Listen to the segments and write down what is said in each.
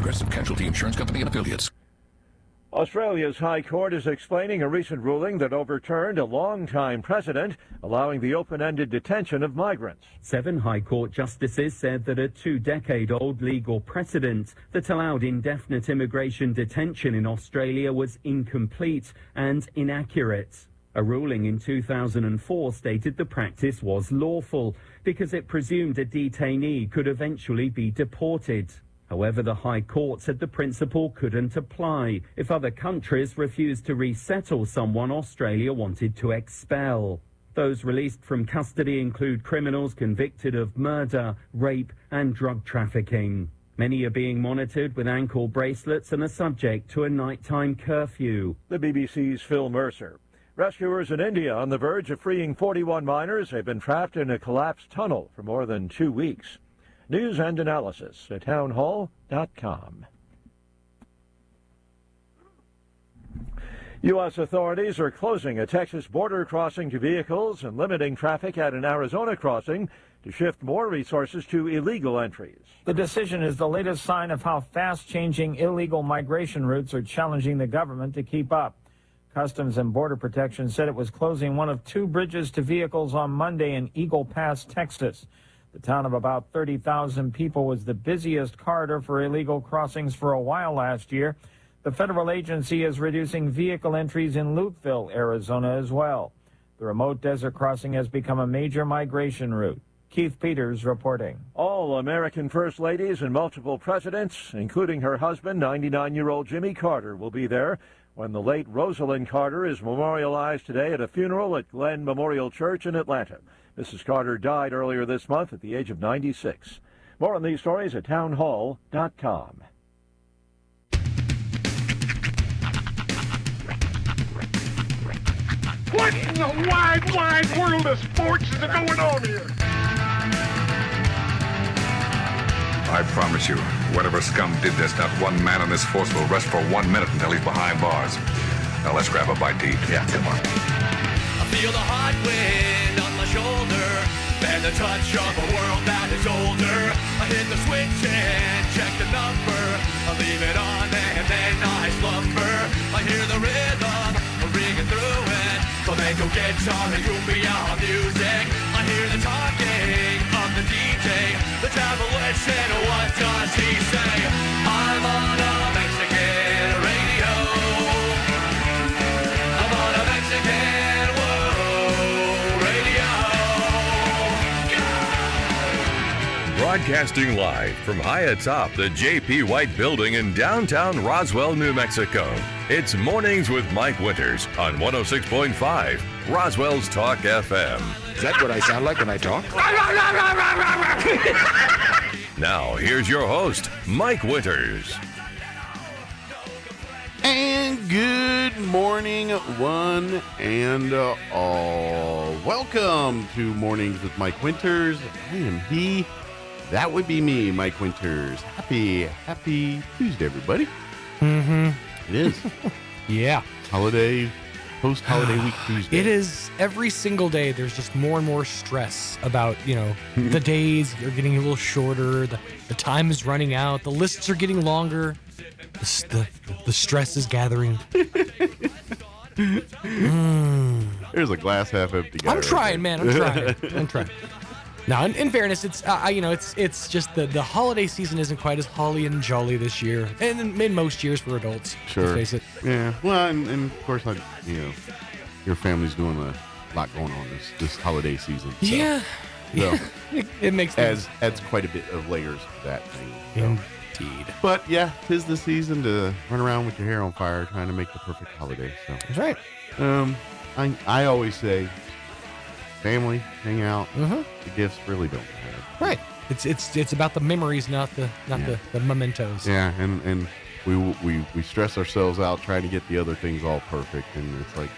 Progressive Casualty Insurance Company and Affiliates. Australia's High Court is explaining a recent ruling that overturned a long-time precedent, allowing the open-ended detention of migrants. 7 High Court justices said that a 2-decade-old legal precedent that allowed indefinite immigration detention in Australia was incomplete and inaccurate. A ruling in 2004 stated the practice was lawful because it presumed a detainee could eventually be deported. However, the High Court said the principle couldn't apply if other countries refused to resettle someone Australia wanted to expel. Those released from custody include criminals convicted of murder, rape and drug trafficking. Many are being monitored with ankle bracelets and are subject to a nighttime curfew. The BBC's Phil Mercer. Rescuers in India on the verge of freeing 41 miners have been trapped in a collapsed tunnel for more than 2 weeks. News and analysis at townhall.com. U.S. authorities are closing a Texas border crossing to vehicles and limiting traffic at an Arizona crossing to shift more resources to illegal entries. The decision is the latest sign of how fast-changing illegal migration routes are challenging the government to keep up. Customs and Border Protection said it was closing one of 2 bridges to vehicles on Monday in Eagle Pass, Texas. The town of about 30,000 people was the busiest corridor for illegal crossings for a while last year. The federal agency is reducing vehicle entries in Luteville, Arizona as well. The remote desert crossing has become a major migration route. Keith Peters reporting. All American First Ladies and multiple presidents, including her husband, 99-year-old Jimmy Carter, will be there when the late Rosalind Carter is memorialized today at a funeral at Glen Memorial Church in Atlanta. Mrs. Carter died earlier this month at the age of 96. More on these stories at townhall.com. What in the wide, wide world of sports is going on here? I promise you, whatever scum did this, not one man on this force will rest for 1 minute until he's behind bars. Now let's grab a bite to eat. Yeah, come on. I feel the hot wind on my shoulder and the touch of a world that is older. I hit the switch and check the number. I leave it on and then I slumber. I hear the rhythm ringing through it. Flamenco guitar and cumbia music. I hear the talking of the DJ. The tablet said, what does he say? I'm on a Mexican radio. I'm on a Mexican radio. Broadcasting live from high atop the J.P. White Building in downtown Roswell, New Mexico. It's Mornings with Mike Winters on 106.5 Roswell's Talk FM. Is that what I sound like when I talk? Now, here's your host, Mike Winters. And good morning, one and all. Welcome to Mornings with Mike Winters. I am he. That would be me, Mike Winters. Happy Tuesday, everybody. Mm-hmm. It is. Yeah. Post-holiday week Tuesday. It is every single day. There's just more and more stress about, the days are getting a little shorter. The time is running out. The lists are getting longer. The stress is gathering. There's a glass half empty guy. I'm trying, man. I'm trying. Now, in fairness, it's it's just the holiday season isn't quite as holly and jolly this year, and in most years for adults. Sure. Let's face it. Yeah. Well, and of course, your family's doing a lot going on this holiday season. So. Yeah. So, it makes adds quite a bit of layers to that thing. So. Indeed. But yeah, 'tis the season to run around with your hair on fire trying to make the perfect holiday. So that's right. I always say, family, hang out. Mm-hmm. The gifts really don't matter. Right. It's about the memories, not the mementos. Yeah, and we stress ourselves out trying to get the other things all perfect, and it's like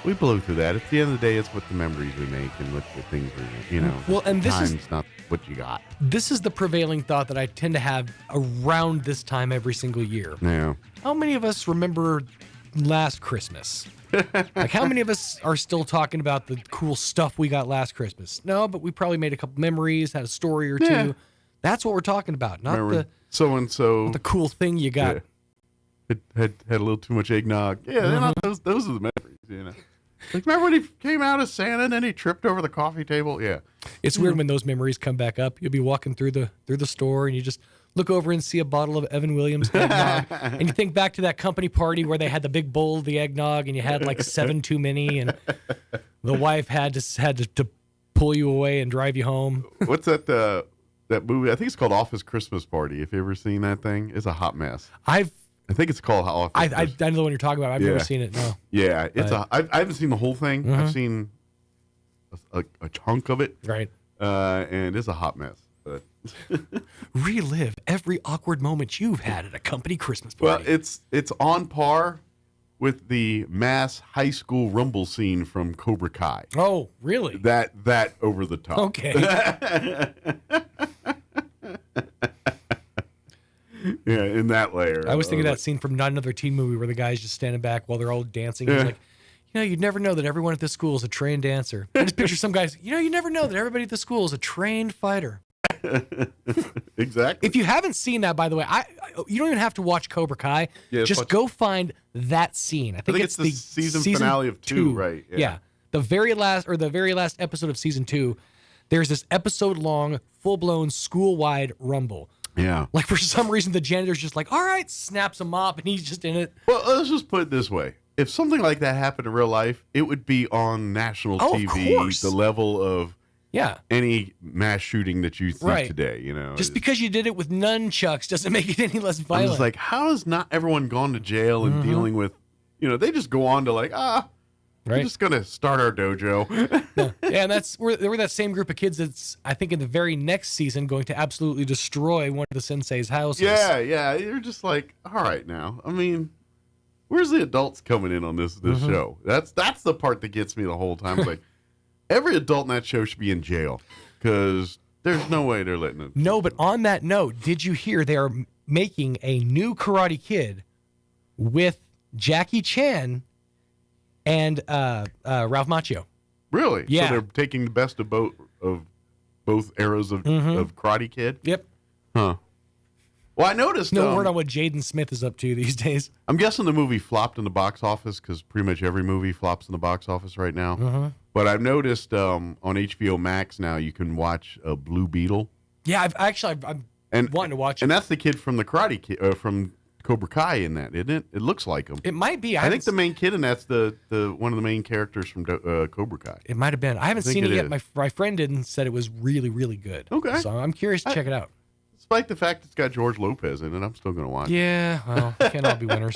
we blow through that. At the end of the day, it's what the memories we make and what the things we Well, and this is not what you got. This is the prevailing thought that I tend to have around this time every single year. Yeah. How many of us remember last Christmas? Like, how many of us are still talking about the cool stuff we got last Christmas? No, but we probably made a couple memories, had a story or two. That's what we're talking about, not so-and-so. The cool thing you got. Yeah, had a little too much eggnog. Yeah, those are the memories, you know. Like, remember when he came out as Santa and then he tripped over the coffee table? Yeah. It's weird when those memories come back up. You'll be walking through the store and you just look over and see a bottle of Evan Williams eggnog. And you think back to that company party where they had the big bowl of the eggnog and you had like 7 too many and the wife had to pull you away and drive you home. What's that movie? I think it's called Office Christmas Party. If you ever seen that thing, it's a hot mess. I think it's called Office. I know the one you're talking about. I've never seen it. No. Yeah, I haven't seen the whole thing. Mm-hmm. I've seen a chunk of it. Right. And it's a hot mess. But relive every awkward moment you've had at a company Christmas party. Well, it's on par with the mass high school rumble scene from Cobra Kai. Oh, really? That over the top. Okay. Yeah, in that layer. I was thinking of that scene from Not Another Teen Movie where the guy's just standing back while they're all dancing. He's like, you'd never know that everyone at this school is a trained dancer. I just picture some guys, you never know that everybody at the school is a trained fighter. Exactly. If you haven't seen that, by the way, you don't even have to watch Cobra Kai. Yeah, just go find that scene. I think it's the season finale of 2, right? Yeah. The very last episode of season 2, there's this episode-long, full-blown, school-wide rumble. Yeah. Like, for some reason, the janitor's just like, all right, snaps a mop, and he's just in it. Well, let's just put it this way. If something like that happened in real life, it would be on national TV, of course. The level of Yeah. any mass shooting that you see today, you know. Just because you did it with nunchucks doesn't make it any less violent. I'm just like, how has not everyone gone to jail and dealing with, they just go on to like, we're just going to start our dojo. Yeah, and they were that same group of kids that's, I think, in the very next season going to absolutely destroy one of the sensei's houses. Yeah. You're just like, all right now. I mean, where's the adults coming in on this show? That's the part that gets me the whole time. It's like, every adult in that show should be in jail because there's no way they're letting it. No, but on that note, did you hear they are making a new Karate Kid with Jackie Chan and Ralph Macchio? Really? Yeah. So they're taking the best of both eras of Karate Kid? Yep. Huh. Well, I noticed. No word on what Jaden Smith is up to these days. I'm guessing the movie flopped in the box office because pretty much every movie flops in the box office right now. But I've noticed on HBO Max now you can watch Blue Beetle. Yeah, I'm wanting to watch it. And that's the kid from the Karate Kid, from Cobra Kai in that, isn't it? It looks like him. It might be. I think the main kid in that's the one of the main characters from Cobra Kai. It might have been. I haven't seen it yet. My friend did and said it was really, really good. Okay. So I'm curious to check it out. Despite the fact it's got George Lopez in it, I'm still going to watch it. Yeah, well, can't all be winners.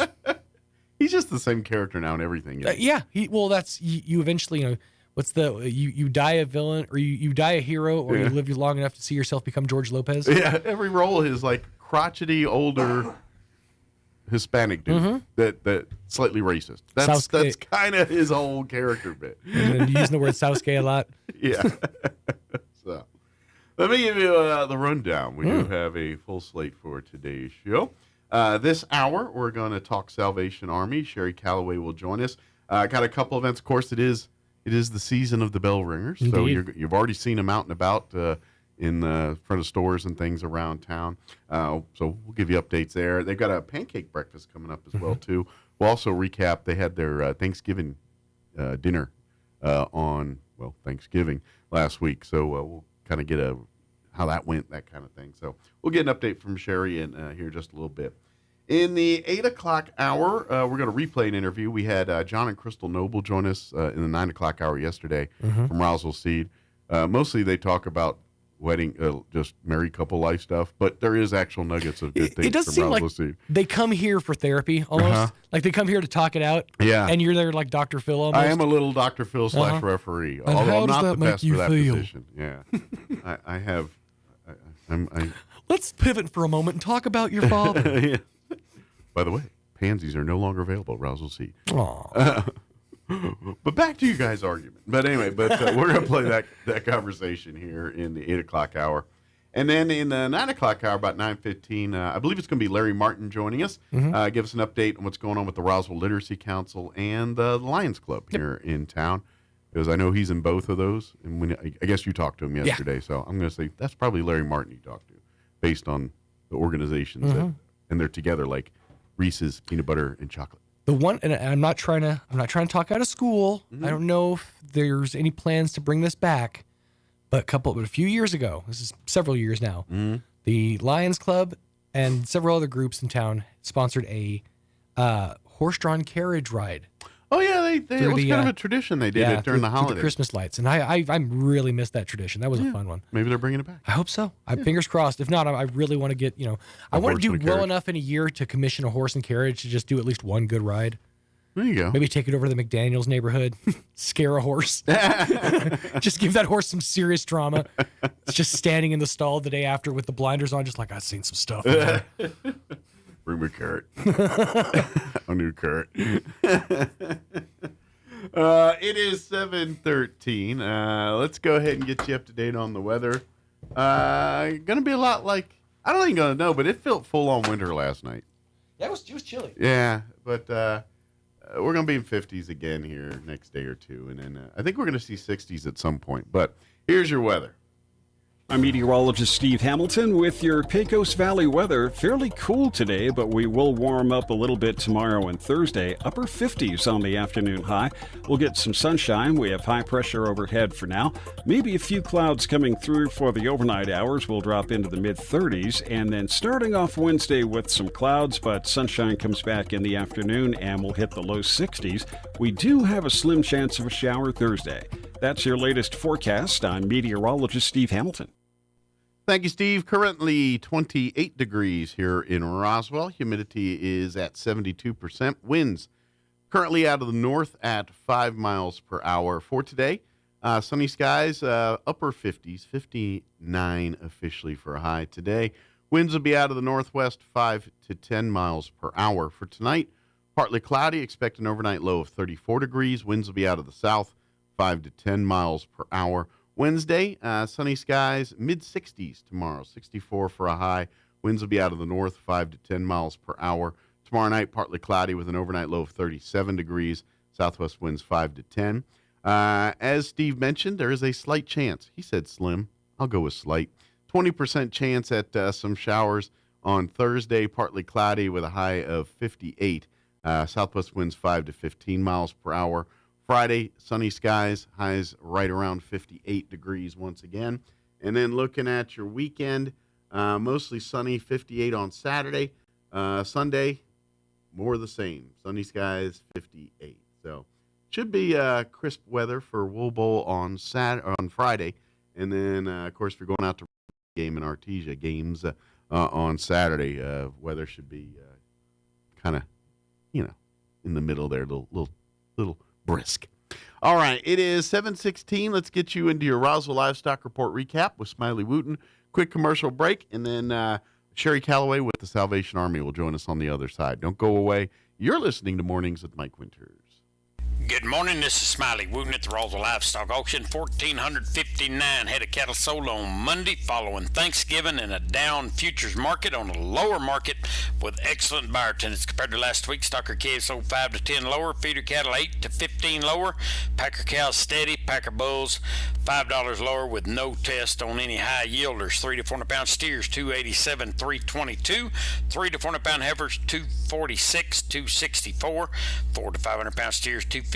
He's just the same character now and everything. Yeah. That's you eventually, what's you die a villain or you die a hero or you live long enough to see yourself become George Lopez? Yeah, every role is like crotchety, older Hispanic dude that slightly racist. That's kind of his whole character bit. And using the word Sasuke a lot. Yeah. So let me give you the rundown. We do have a full slate for today's show. This hour, we're going to talk Salvation Army. Sherry Calloway will join us. Got a couple events. Of course, it is the season of the bell ringers. So you've already seen them out and about in front of stores and things around town. So we'll give you updates there. They've got a pancake breakfast coming up as well, too. We'll also recap. They had their Thanksgiving dinner on, Thanksgiving last week. So we'll kind of get how that went, that kind of thing. So we'll get an update from Sherry in here just a little bit. In the 8 o'clock hour, we're going to replay an interview. We had John and Crystal Noble join us in the 9 o'clock hour yesterday from Roswell Seed. Mostly they talk about wedding, just married couple life stuff, but there is actual nuggets of good things. It does from seem Roswell like Seed. they come here for therapy almost. Like they come here to talk it out. Yeah. And you're there like Dr. Phil almost. I am a little Dr. Phil / referee, And although how I'm does not that the make best you for that feel? position. Yeah. I have. Let's pivot for a moment and talk about your father. Yeah. By the way, pansies are no longer available at Roswell Seed. Aww. But back to you guys' argument. But anyway, we're going to play that conversation here in the 8 o'clock hour. And then in the 9 o'clock hour, about 9:15, I believe it's going to be Larry Martin joining us. Give us an update on what's going on with the Roswell Literacy Council and the Lions Club here in town. Because I know he's in both of those. And I guess you talked to him yesterday. So I'm going to say that's probably Larry Martin you talked to based on organizations, and they're together like Reese's Peanut Butter and Chocolate. The one, and I'm not trying to talk out of school. I don't know if there's any plans to bring this back, but a few years ago, this is several years now, the Lions Club and several other groups in town sponsored a horse-drawn carriage ride. Oh yeah, it was kind of a tradition. They did it during the holidays, the Christmas lights, and I really missed that tradition. That was a fun one. Maybe they're bringing it back. I hope so. Fingers crossed. If not, I really want to get I want to do well enough in a year to commission a horse and carriage to just do at least one good ride. There you go. Maybe take it over to the McDaniels neighborhood, scare a horse, just give that horse some serious trauma. It's just standing in the stall the day after with the blinders on, just like I've seen some stuff. Bring me a carrot. A new carrot. It is 7:13. Let's go ahead and get you up to date on the weather. Going to be a lot like, I don't think you're going to know, but it felt full on winter last night. Yeah, it was chilly. Yeah, but we're going to be in 50s again here next day or two. And then I think we're going to see 60s at some point. But here's your weather. I'm meteorologist Steve Hamilton with your Pecos Valley weather. Fairly cool today, but we will warm up a little bit tomorrow and Thursday. Upper 50s on the afternoon high. We'll get some sunshine. We have high pressure overhead for now. Maybe a few clouds coming through for the overnight hours. We'll drop into the mid-30s. And then starting off Wednesday with some clouds, but sunshine comes back in the afternoon and we'll hit the low 60s. We do have a slim chance of a shower Thursday. That's your latest forecast. I'm meteorologist Steve Hamilton. Thank you, Steve. Currently 28 degrees here in Roswell. Humidity is at 72%. Winds currently out of the north at 5 miles per hour. For today, sunny skies, upper 50s, 59 officially for a high today. Winds will be out of the northwest 5 to 10 miles per hour. For tonight, partly cloudy. Expect an overnight low of 34 degrees. Winds will be out of the south 5 to 10 miles per hour. Wednesday, sunny skies, mid-60s tomorrow, 64 for a high. Winds will be out of the north, 5 to 10 miles per hour. Tomorrow night, partly cloudy with an overnight low of 37 degrees. Southwest winds 5 to 10. As Steve mentioned, there is a slight chance. He said slim. I'll go with slight. 20% chance at some showers on Thursday, partly cloudy with a high of 58. Southwest winds 5 to 15 miles per hour. Friday, sunny skies, highs right around 58 degrees once again. And then looking at your weekend, mostly sunny, 58 on Saturday. Sunday, more of the same. Sunny skies, 58. So should be crisp weather for Wool Bowl on Friday. And then, of course, if you're going out to game in Artesia games on Saturday, weather should be kind of, in the middle there, little brisk. All right, it is 7:16. Let's get you into your Roswell Livestock Report recap with Smiley Wooten. Quick commercial break, and then Sherry Calloway with the Salvation Army will join us on the other side. Don't go away. You're listening to Mornings with Mike Winters. Good morning, this is Smiley Wooten at the Roswell Livestock Auction. 1,459 head of cattle sold on Monday following Thanksgiving in a down futures market on a lower market with excellent buyer attendance compared to last week. Stocker calves sold 5 to 10 lower, feeder cattle 8 to 15 lower, packer cows steady, packer bulls $5 lower with no test on any high yielders. 3 to 400 pound steers $287, $322, 3 to 400 pound heifers $246, $264, 4 to 500 pound steers $252,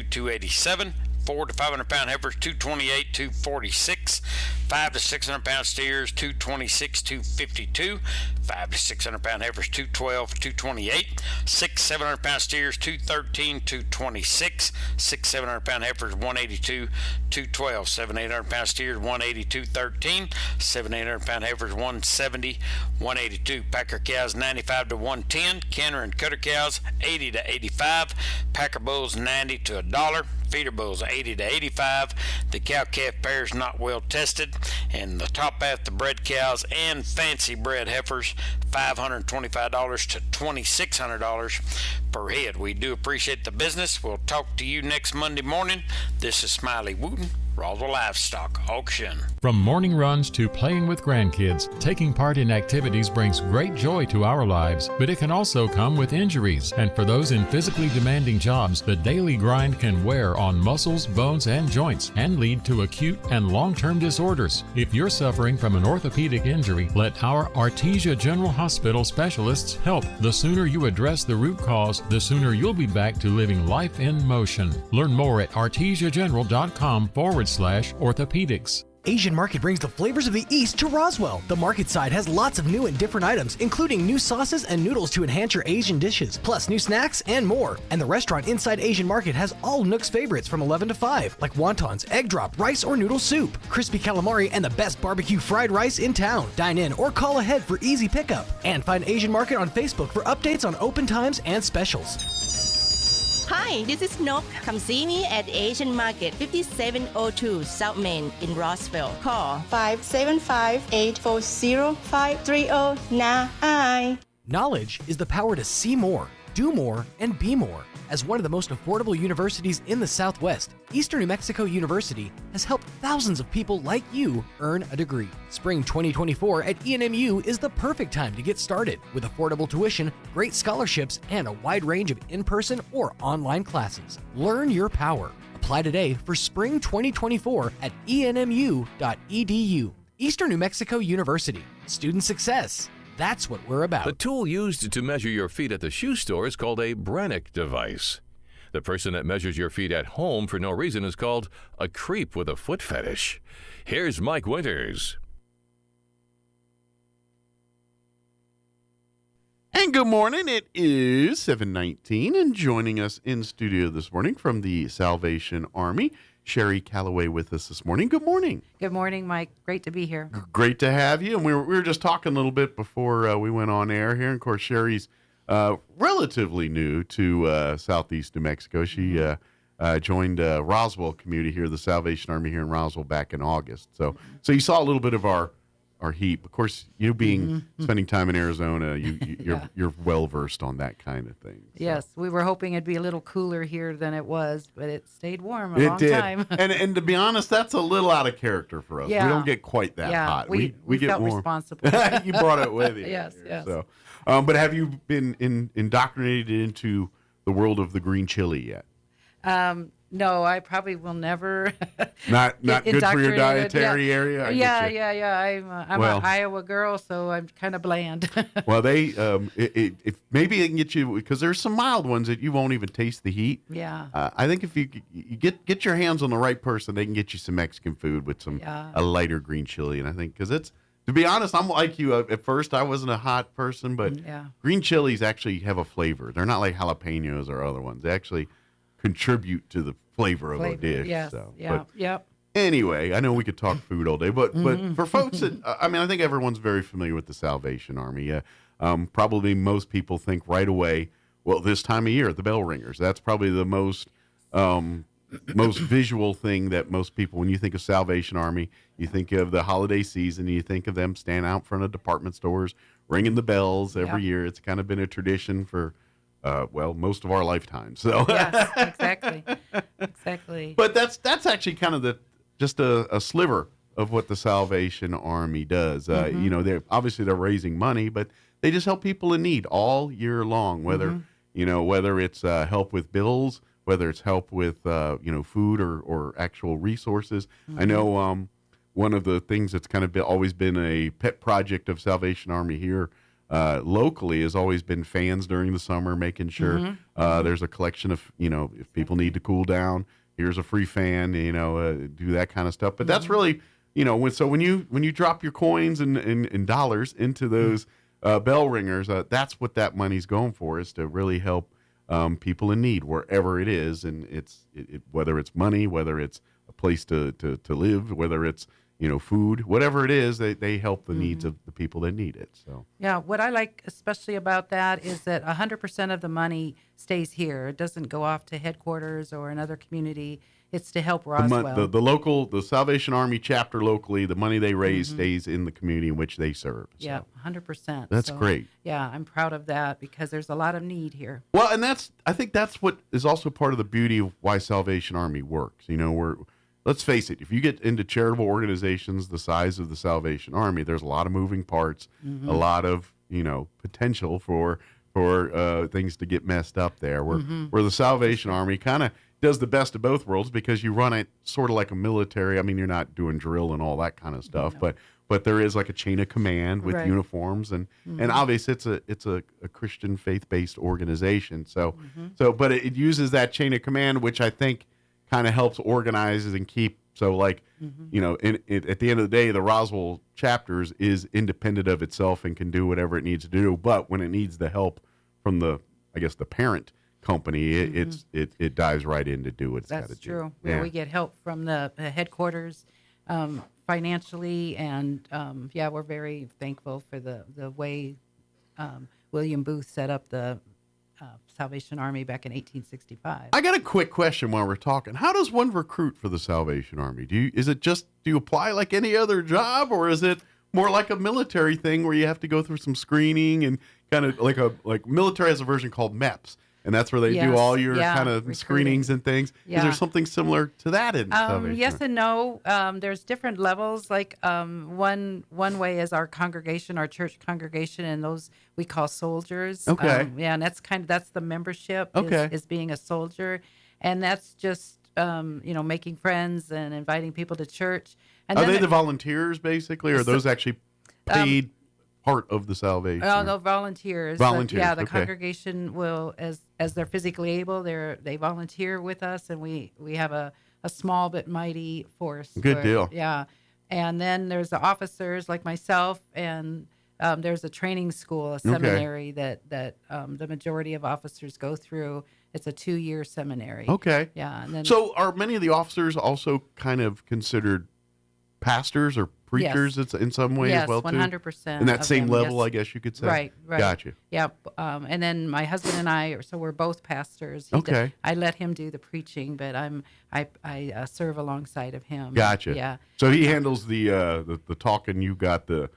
$287, 4 to 500 pound heifers $228, $246, 5 to 600 pound steers $226, $252, 5 to 600 pound heifers $212, $228, 6 700 pound steers $213, $226, 6 700 pound heifers $182, $212, 7 800 pound steers $182, $13, 7 800 pound heifers $170, $182, packer cows $95 to $110, canner and cutter cows $80 to $85, packer bulls $90 to $1, feeder bulls $80 to $85, the cow-calf pairs not well tested, and the top half the bred cows and fancy bred heifers $525 to $2,600 per head. We do appreciate the business. We'll talk to you next Monday morning. This is Smiley Wooten. Roswell Livestock Auction. From morning runs to playing with grandkids, taking part in activities brings great joy to our lives, but it can also come with injuries. And for those in physically demanding jobs, the daily grind can wear on muscles, bones, and joints and lead to acute and long-term disorders. If you're suffering from an orthopedic injury, let our Artesia General Hospital specialists help. The sooner you address the root cause, the sooner you'll be back to living life in motion. Learn more at artesiageneral.com/orthopedics. Asian Market brings the flavors of the East to Roswell. The market side has lots of new and different items, including new sauces and noodles to enhance your Asian dishes, plus new snacks and more. And the restaurant inside Asian Market has all Nook's favorites from 11 to 5, like wontons, egg drop, rice or noodle soup, crispy calamari, and the best barbecue fried rice in town. Dine in or call ahead for easy pickup. And find Asian Market on Facebook for updates on open times and specials. Hi, this is Nook. Come see me at Asian Market, 5702 South Main in Roswell. Call 575-840-5309. Knowledge is the power to see more, do more, and be more. As one of the most affordable universities in the Southwest, Eastern New Mexico University has helped thousands of people like you earn a degree. Spring 2024 at ENMU is the perfect time to get started with affordable tuition, great scholarships, and a wide range of in-person or online classes. Learn your power. Apply today for spring 2024 at enmu.edu. Eastern New Mexico University. Student success. That's what we're about. The tool used to measure your feet at the shoe store is called a Brannock device. The person that measures your feet at home for no reason is called a creep with a foot fetish. Here's Mike Winters. And good morning. It is 7:19, and joining us in studio this morning from the Salvation Army, Sherry Calloway with us this morning. Good morning. Good morning, Mike. Great to be here. Great to have you. And we were just talking a little bit before we went on air here. And of course, Sherry's relatively new to Southeast New Mexico. She joined Roswell community here, the Salvation Army here in Roswell back in August. So you saw a little bit of our heat. Of course, you being spending time in Arizona, you're well versed on that kind of thing. So. Yes, we were hoping it'd be a little cooler here than it was, but it stayed warm a long time. and to be honest, that's a little out of character for us. Yeah. We don't get quite that hot. We get felt warm. responsible. You brought it with you. Yes. So, but have you been indoctrinated into the world of the green chili yet? No, I probably will never. Not good for your dietary area. I'm an Iowa girl, so I'm kind of bland. Well, they if maybe they can get you, because there's some mild ones that you won't even taste the heat. Yeah. I think if you get your hands on the right person, they can get you some Mexican food with a lighter green chili. And I think because it's, to be honest, I'm like you. At first, I wasn't a hot person, but green chilies actually have a flavor. They're not like jalapenos or other ones. They actually contribute to the flavor of a dish. Yes. So, Yep. Anyway, I know we could talk food all day, but for folks that, I think everyone's very familiar with the Salvation Army. Probably most people think right away, well, this time of year, the bell ringers. That's probably the most visual thing that most people, when you think of Salvation Army, you think of the holiday season, and you think of them standing out in front of department stores, ringing the bells every year. It's kind of been a tradition for most of our lifetime. So yes, exactly. But that's actually kind of just a sliver of what the Salvation Army does. They're raising money, but they just help people in need all year long. Whether it's help with bills, whether it's help with food or actual resources. I know one of the things that's kind of always been a pet project of Salvation Army here. Locally has always been fans during the summer, making sure there's a collection of, if people need to cool down, here's a free fan, do that kind of stuff. But that's really, when you drop your coins and dollars into those bell ringers, that's what that money's going for, is to really help people in need wherever it is. And it's whether it's money, whether it's a place to live, whether it's food, whatever it is, they help the needs of the people that need it. So yeah, what I like especially about that is that 100% of the money stays here. It doesn't go off to headquarters or another community. It's to help Roswell. The Salvation Army chapter locally, the money they raise stays in the community in which they serve. So. Yeah, 100%. That's great. Yeah, I'm proud of that because there's a lot of need here. Well, and I think that's what is also part of the beauty of why Salvation Army works. let's face it, if you get into charitable organizations the size of the Salvation Army, there's a lot of moving parts, Mm-hmm. a lot of, potential for things to get messed up there. Where the Salvation Army kind of does the best of both worlds, because you run it sort of like a military. I mean, you're not doing drill and all that kind of stuff, but there is like a chain of command with Right. uniforms, and obviously it's a Christian faith-based organization. So Mm-hmm. but it uses that chain of command, which I think kind of helps organize and keep. So like, Mm-hmm. at the end of the day, the Roswell chapters is independent of itself and can do whatever it needs to do. But when it needs the help from the parent company, it dives right in to do what it's got to do. That's true. Yeah. We get help from the headquarters financially, and we're very thankful for the way William Booth set up the Salvation Army back in 1865. I got a quick question while we're talking. How does one recruit for the Salvation Army? Do you apply like any other job, or is it more like a military thing where you have to go through some screening and kind of like military has a version called MEPS, and that's where they do all your kind of recruiting. screenings and things. Yeah. Is there something similar to that in Salvation Yes Army? and no. There's different levels. Like one way is our congregation, our church congregation, and those we call soldiers. Okay. And that's the membership. Okay. Is being a soldier, and that's just making friends and inviting people to church. And Are then they the volunteers basically, or are those actually paid part of the Salvation? Oh, no, volunteers. Volunteers, The okay. congregation will, as they're physically able, they volunteer with us, and we have a small but mighty force. Good deal. Yeah, and then there's the officers like myself, and there's a training school, a seminary that the majority of officers go through. It's a 2-year seminary. Okay. Yeah, and then So are many of the officers also kind of considered pastors or preachers in some way as well too? 100%. In that of same them, level, yes. I guess you could say. Right. Gotcha. Yeah. And then my husband and I, so we're both pastors. Okay. I let him do the preaching, but I serve alongside of him. Gotcha. Yeah. So he handles the talking. You got the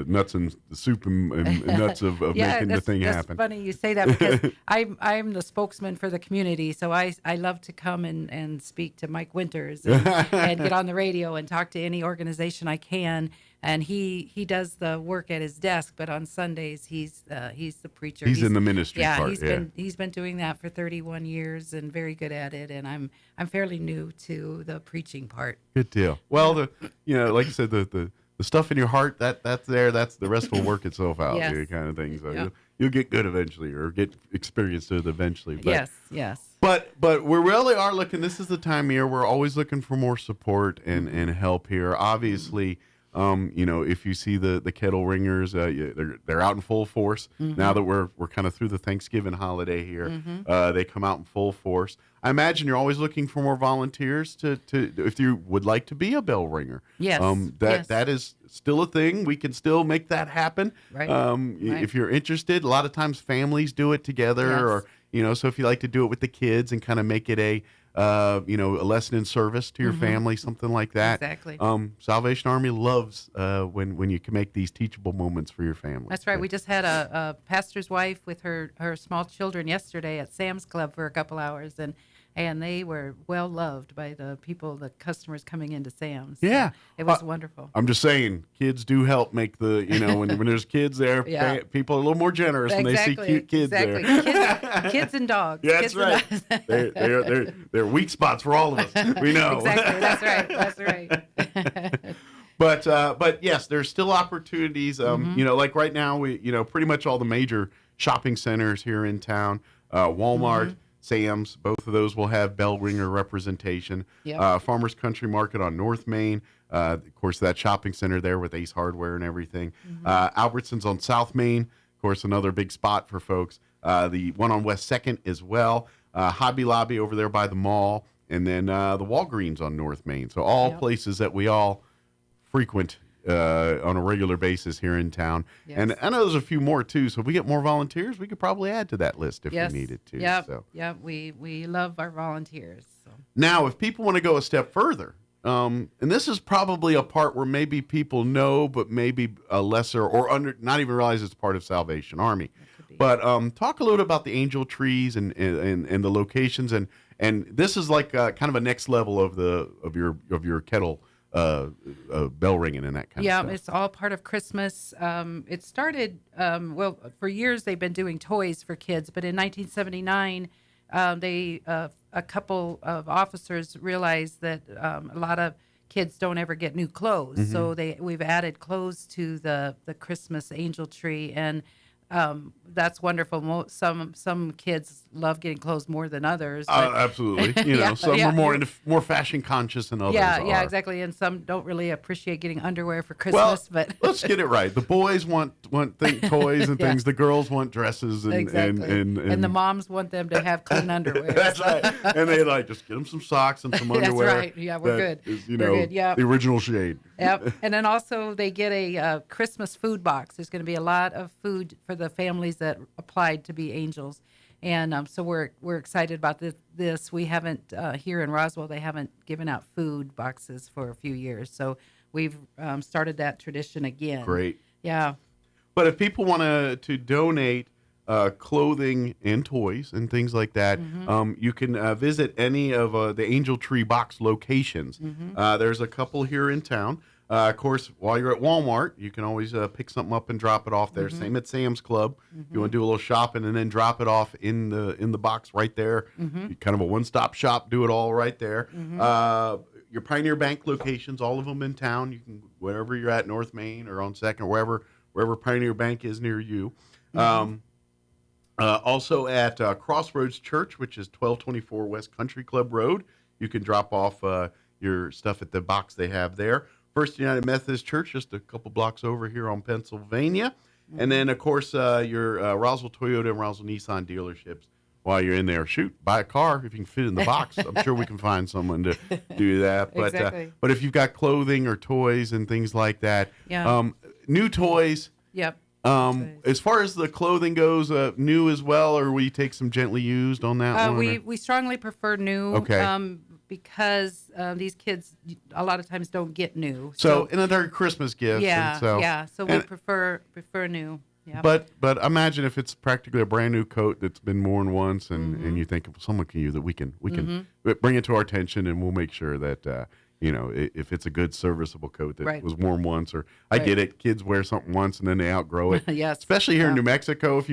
nuts and the soup and nuts of making the thing happen. It's funny you say that, because I'm the spokesman for the community, so I love to come and speak to Mike Winters and get on the radio and talk to any organization I can. And he does the work at his desk, but on Sundays he's the preacher. He's in the ministry yeah, part. He's been doing that for 31 years and very good at it. And I'm fairly new to the preaching part. Good deal. Well, like you said, the stuff in your heart that's there. That's the rest will work itself out. Yes. Kind of thing. So Yep. you'll get good eventually, or get experience to it eventually. But, Yes. But we really are looking. This is the time of year we're always looking for more support and help here. Obviously, if you see the kettle ringers, they're out in full force now that we're kind of through the Thanksgiving holiday here. They come out in full force. I imagine you're always looking for more volunteers to if you would like to be a bell ringer. Yes. That is still a thing. We can still make that happen. Right. If you're interested, a lot of times families do it together, or so if you like to do it with the kids and kind of make it a lesson in service to your family, something like that. Exactly. Salvation Army loves when you can make these teachable moments for your family. That's right. We just had a pastor's wife with her small children yesterday at Sam's Club for a couple hours, and they were well loved by the customers coming into Sam's. So Yeah. it was wonderful. I'm just saying, kids do help make the, when there's kids there, Yeah. People are a little more generous when they see cute kids there. Kids and dogs. Yeah, Kids that's and right. dogs. They're weak spots for all of us. We know. Exactly. That's right. But yes, there's still opportunities. Like right now, we pretty much all the major shopping centers here in town, Walmart, Sam's, both of those will have bell ringer representation. Yep. Farmers Country Market on North Main, of course, that shopping center there with Ace Hardware and everything. Albertsons on South Main, of course, another big spot for folks. The one on West 2nd as well. Hobby Lobby over there by the mall, and then the Walgreens on North Main. So all places that we all frequent on a regular basis here in town. Yes. And I know there's a few more too, so if we get more volunteers, we could probably add to that list if we needed to. Yep. So. Yep. We love our volunteers. So. Now, if people want to go a step further, and this is probably a part where maybe people know, but maybe a lesser or not even realize it's part of Salvation Army. But talk a little bit about the angel trees and the locations and And this is like kind of a next level of your kettle bell ringing and that kind of stuff. Yeah, it's all part of Christmas. It started, well, for years they've been doing toys for kids, but in 1979, a couple of officers realized that a lot of kids don't ever get new clothes, Mm-hmm. so we've added clothes to the Christmas angel tree, and that's wonderful. Some kids love getting clothes more than others. But Absolutely. You know, some are more fashion conscious than others. Yeah, exactly. And some don't really appreciate getting underwear for Christmas. But let's get it right. The boys want toys and things. The girls want dresses and and the moms want them to have clean underwear. That's right. And they just get them some socks and some underwear. That's right. Yeah, we're good. Is, we're good. Yeah. The original shade. Yep. And then also they get a Christmas food box. There's going to be a lot of food for the families that applied to be angels. And so we're excited about this. We haven't, here in Roswell, they haven't given out food boxes for a few years. So we've started that tradition again. Great. Yeah. But if people want to donate clothing and toys and things like that, you can visit any of the Angel Tree Box locations. There's a couple here in town. Of course, while you're at Walmart, you can always pick something up and drop it off there. Same at Sam's Club. If you want to do a little shopping and then drop it off in the box right there. Kind of a one-stop shop. Do it all right there. Your Pioneer Bank locations, all of them in town. You can wherever you're at, North Main or on Second, wherever Pioneer Bank is near you. Also at Crossroads Church, which is 1224 West Country Club Road. You can drop off your stuff at the box they have there. First United Methodist Church, just a couple blocks over here on Pennsylvania. And then, of course, your Roswell Toyota and Roswell Nissan dealerships. While you're in there, buy a car if you can fit in the box. I'm sure we can find someone to do that. But Exactly. But if you've got clothing or toys and things like that, new toys. Yep. As far as the clothing goes, new as well, or we take some gently used on that one? We strongly prefer new. Okay. Because these kids a lot of times don't get new. So and they're Christmas gifts. Yeah, and so we prefer new. Yeah. But imagine if it's practically a brand new coat that's been worn once, and you think if someone can use it, we can bring it to our attention, and we'll make sure that if it's a good serviceable coat that was worn once, or I get it, kids wear something once and then they outgrow it. Yes. Especially here in New Mexico,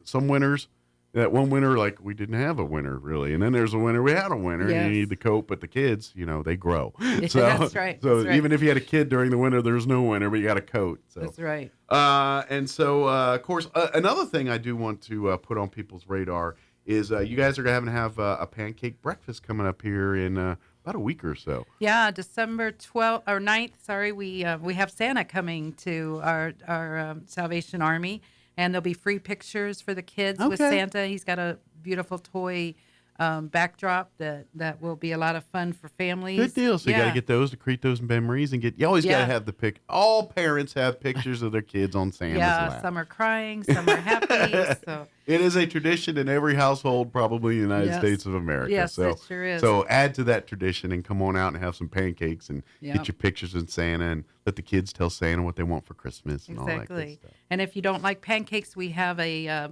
some winters. That one winter, we didn't have a winter really, and then there's a winter we had a winter, and you need the coat. But the kids, they grow. So, that's right. So that's right. even if you had a kid during the winter, there's no winter, but you got a coat. So. That's right. And so, of course, another thing I do want to put on people's radar is you guys are going to have a pancake breakfast coming up here in about a week or so. Yeah, December 12th or 9th. Sorry, we have Santa coming to our Salvation Army. And there'll be free pictures for the kids with Santa. He's got a beautiful toy backdrop that will be a lot of fun for families. Good deal. So you got to get those to create those memories and you always got to have the pic. All parents have pictures of their kids on Santa's lap. Some are crying, some are happy. So it is a tradition in every household, probably in the United States of America. Yes, so, it sure is. So add to that tradition and come on out and have some pancakes and get your pictures in Santa and let the kids tell Santa what they want for Christmas and all that good stuff. And if you don't like pancakes, we have a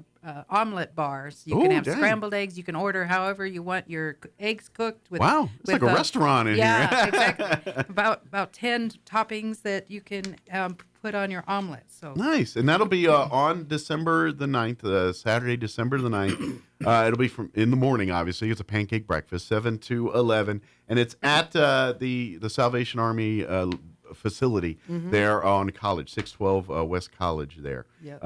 omelet bar. So you can have scrambled eggs. You can order however you want your eggs cooked. With, it's like a restaurant in here. Yeah, exactly. About 10 toppings that you can put on your omelet. So nice. And that'll be on December the 9th, Saturday, December the 9th. It'll be in the morning, obviously. It's a pancake breakfast, 7 to 11. And it's at the Salvation Army facility there on College, 612 West College there. Yep.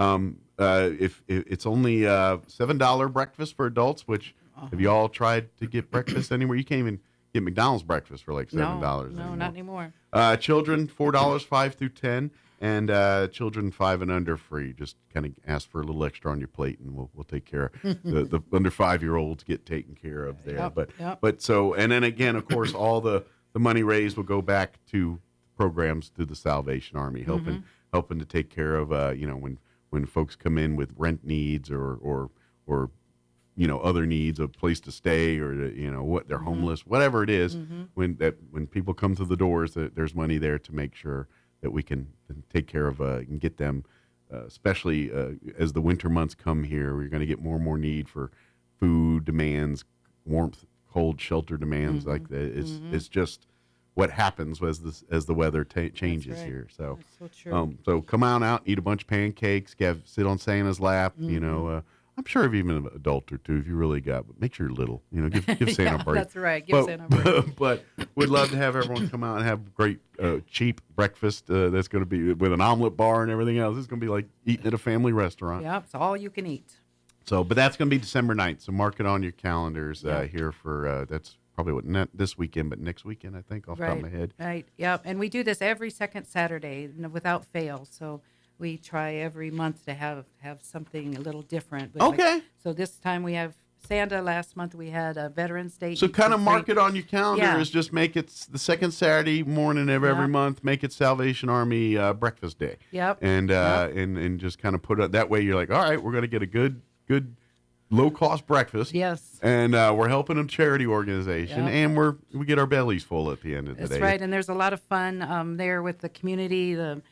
If it's only $7 breakfast for adults, which have you all tried to get breakfast anywhere? You can't even get McDonald's breakfast for like $7. No, not anymore. Children, $4, 5 through 10. And children 5 and under free. Just kind of ask for a little extra on your plate, and we'll take care of the under 5-year-olds get taken care of there. But so, and then again, of course, all the money raised will go back to programs through the Salvation Army, helping to take care of when folks come in with rent needs or other needs, a place to stay, or what they're homeless, whatever it is. When people come through the doors, there's money there to make sure that we can take care of and get them, especially as the winter months come here. We're going to get more and more need for food demands, warmth, cold shelter demands like that. It's just what happens as the weather changes here. So, so come on out, eat a bunch of pancakes, sit on Santa's lap. You know, I'm sure of even an adult or two if you really got, but make sure you're little. You know, give Santa a break. That's right. Give Santa a break. But we'd love to have everyone come out and have great, cheap breakfast. That's going to be with an omelet bar and everything else. It's going to be like eating at a family restaurant. Yep, it's all you can eat. So, but that's going to be December 9th. So mark it on your calendars here for that's probably not this weekend, but next weekend, I think, off the top of my head. Right. Yep. And we do this every second Saturday without fail. So we try every month to have something a little different. Okay. So this time we have Santa. Last month we had a Veterans Day. So kind of mark it on your calendar. Is just make it the second Saturday morning of every month. Make it Salvation Army breakfast day. Yep. And just kind of put it that way. You're like, all right, we're going to get a good low-cost breakfast. Yes. And we're helping a charity organization, and we get our bellies full at the end of the day. That's right, and there's a lot of fun there with the community. The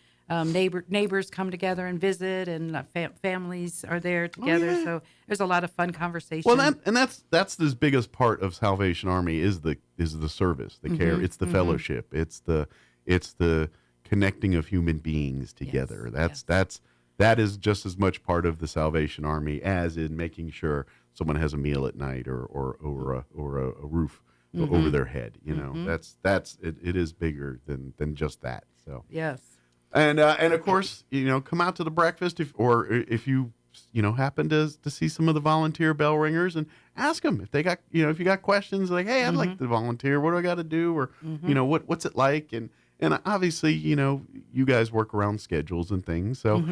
neighbors come together and visit, and families are there together. So there's a lot of fun conversation. Well, that's the biggest part of Salvation Army is the service, the care. It's the fellowship. It's the connecting of human beings together. That is just as much part of the Salvation Army as in making sure someone has a meal at night or a roof over their head. You know, it is bigger than just that. So yes, and of course, you know, come out to the breakfast if you happen to see some of the volunteer bell ringers and ask them if they got if you got questions like, hey, I'd like to volunteer. What do I got to do? Or what's it like? And obviously, you guys work around schedules and things. So,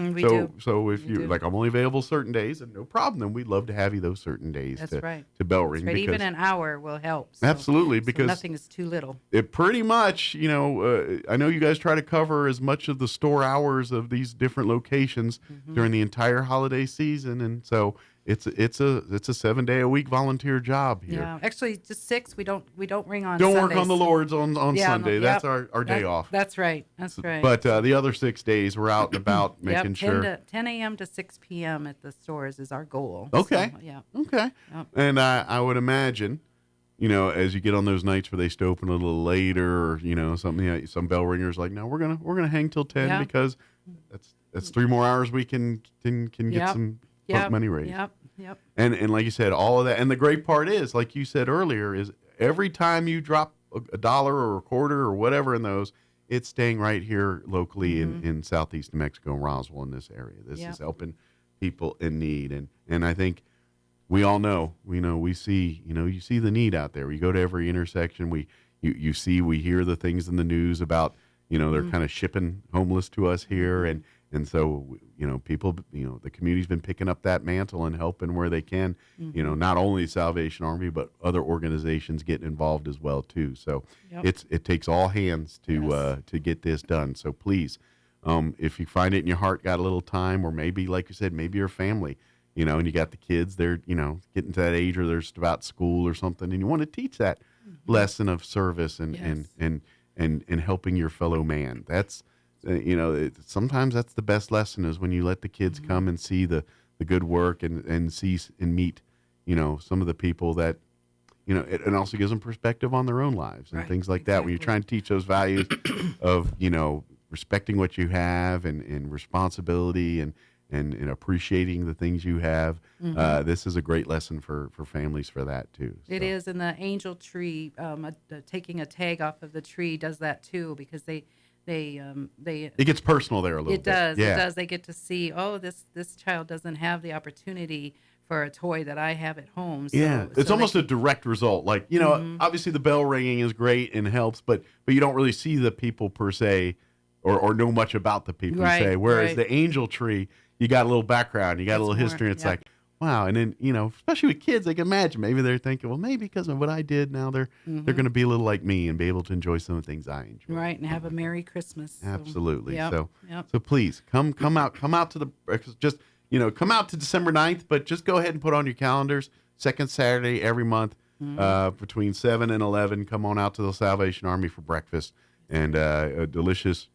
so if you like, I'm only available certain days, and no problem. Then we'd love to have you those certain days. That's to, right. To bell ring. Right. Even an hour will help. So, absolutely, because nothing is too little. It pretty much, I know you guys try to cover as much of the store hours of these different locations during the entire holiday season, and so. It's a 7-day-a-week volunteer job here. Yeah, actually, just 6. We don't ring on. Don't Sundays. work on the Lord's on Sunday. That's our day off. That's right. That's right. But the other 6 days, we're out and about making sure. 10 a.m. to 6 p.m. at the stores is our goal. Okay. So, yeah. Okay. Yep. And I would imagine, as you get on those nights where they stay open a little later, or something. Some bell ringers like, no, we're gonna hang till 10 because that's 3 more hours we can get some. Money raised. Yep. And like you said, all of that. And the great part is, like you said earlier, is every time you drop $1 or a quarter or whatever in those, it's staying right here locally in southeast New Mexico and Roswell in this area. This is helping people in need. And I think we all know, we see, you see the need out there. We go to every intersection. We hear the things in the news about, they're kind of shipping homeless to us here. And so, people, the community's been picking up that mantle and helping where they can, not only Salvation Army, but other organizations getting involved as well, too. So it takes all hands to get this done. So please, if you find it in your heart, got a little time, or maybe, like you said, maybe your family, and you got the kids, they're, getting to that age where they're just about school or something, and you want to teach that lesson of service and helping your fellow man. That's, sometimes that's the best lesson is when you let the kids come and see the good work and see and meet, some of the people that, it also gives them perspective on their own lives and things like that. When you're trying to teach those values of, respecting what you have and responsibility and appreciating the things you have. This is a great lesson for families for that too. So. It is. And the angel tree, taking a tag off of the tree does that too, because it gets personal there a little bit. It does. Yeah. It does. They get to see, this child doesn't have the opportunity for a toy that I have at home. So, it's almost a direct result. Like, obviously the bell ringing is great and helps, but you don't really see the people per se or know much about the people per se. Whereas the angel tree, you got a little background, you got a little history, and it's like, wow. And then, especially with kids, they can imagine, maybe they're thinking, well, maybe because of what I did, now they're going to be a little like me and be able to enjoy some of the things I enjoy. Right, and have a Merry Christmas. So, absolutely. So please come out to the just come out to December 9th, but just go ahead and put on your calendars. Second Saturday every month, between 7 and 11. Come on out to the Salvation Army for breakfast and a delicious,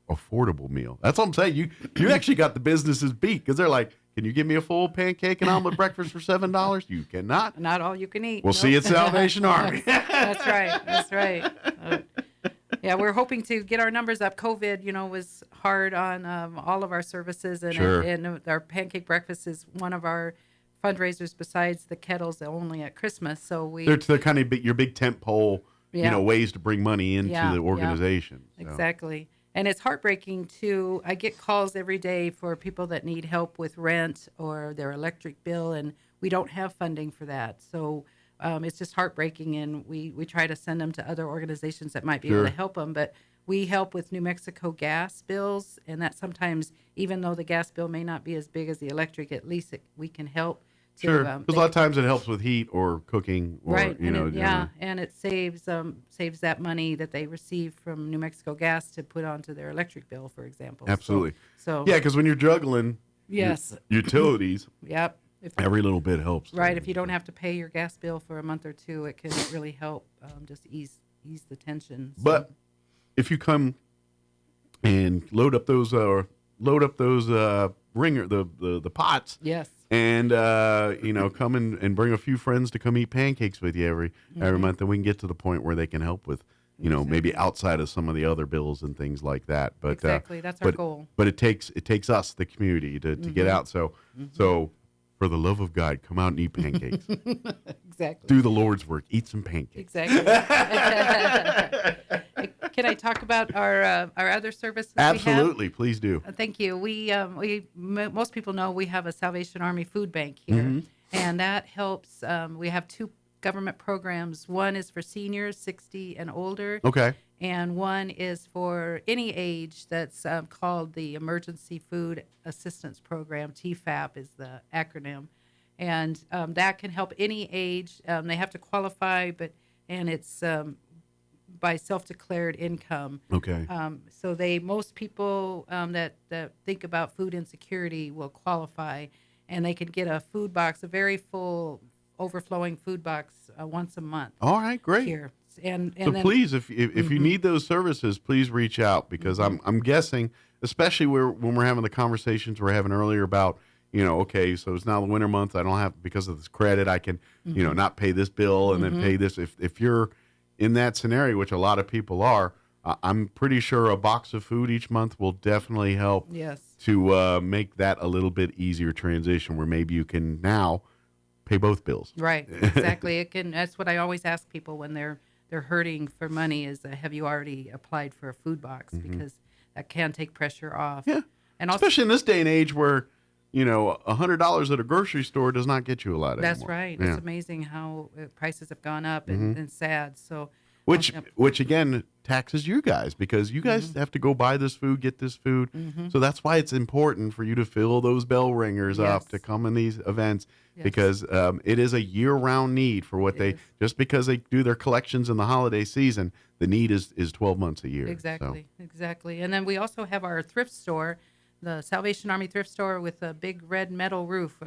affordable meal. That's what I'm saying. You actually got the businesses beat because they're like, Can you give me a full pancake and omelet breakfast for $7? You cannot. Not all you can eat. We'll see you at Salvation Army. That's right. That's right. Yeah, we're hoping to get our numbers up. COVID, was hard on all of our services, and, Sure. and our pancake breakfast is one of our fundraisers besides the kettles only at Christmas. So They're kind of your big tent pole, ways to bring money into the organization. Yeah, exactly. And it's heartbreaking too. I get calls every day for people that need help with rent or their electric bill, and we don't have funding for that. So it's just heartbreaking, and we try to send them to other organizations that might be able to help them. But we help with New Mexico gas bills, and that sometimes, even though the gas bill may not be as big as the electric, at least we can help. Sure, because a lot of times it helps with heat or cooking, or right? And it saves that money that they receive from New Mexico Gas to put onto their electric bill, for example. Absolutely. So yeah, because when you're juggling, yes, utilities, yep, every little bit helps. Right. If you don't have to pay your gas bill for a month or two, it can really help just ease the tension. So. But if you come and load up those ringer the pots, yes. And come and bring a few friends to come eat pancakes with you every month, and we can get to the point where they can help with, maybe outside of some of the other bills and things like that. But exactly, that's our goal. But it takes us, the community, to get out. So for the love of God, come out and eat pancakes. Exactly. Do the Lord's work. Eat some pancakes. Exactly. Can I talk about our other services? Absolutely, please do. Thank you. Most people know we have a Salvation Army food bank here, and that helps. We have two government programs. One is for seniors 60 and older. Okay. And one is for any age. That's called the Emergency Food Assistance Program. TFAP is the acronym, and that can help any age. They have to qualify, and it's by self-declared income. Okay. So most people that think about food insecurity will qualify, and they can get a food box, a very full, overflowing food box once a month. All right, great. Here. And so then, please, if you need those services, please reach out, because I'm guessing, especially when we're having the conversations we're having earlier about, okay, so it's now the winter month. I don't have, because of this credit, I can, not pay this bill and then pay this. If you're in that scenario, which a lot of people are, I'm pretty sure a box of food each month will definitely help to make that a little bit easier transition, where maybe you can now pay both bills. Right, exactly. That's what I always ask people when they're hurting for money is, have you already applied for a food box? Because that can take pressure off. Yeah, and especially in this day and age where, $100 at a grocery store does not get you a lot anymore. That's right. Yeah. It's amazing how prices have gone up and sad. So, which again taxes you guys, because you guys have to go buy this food, get this food. So that's why it's important for you to fill those bell ringers up to come in these events, because it is a year-round need for what just because they do their collections in the holiday season, the need is 12 months a year. Exactly. And then we also have our thrift store, the Salvation Army thrift store with a big red metal roof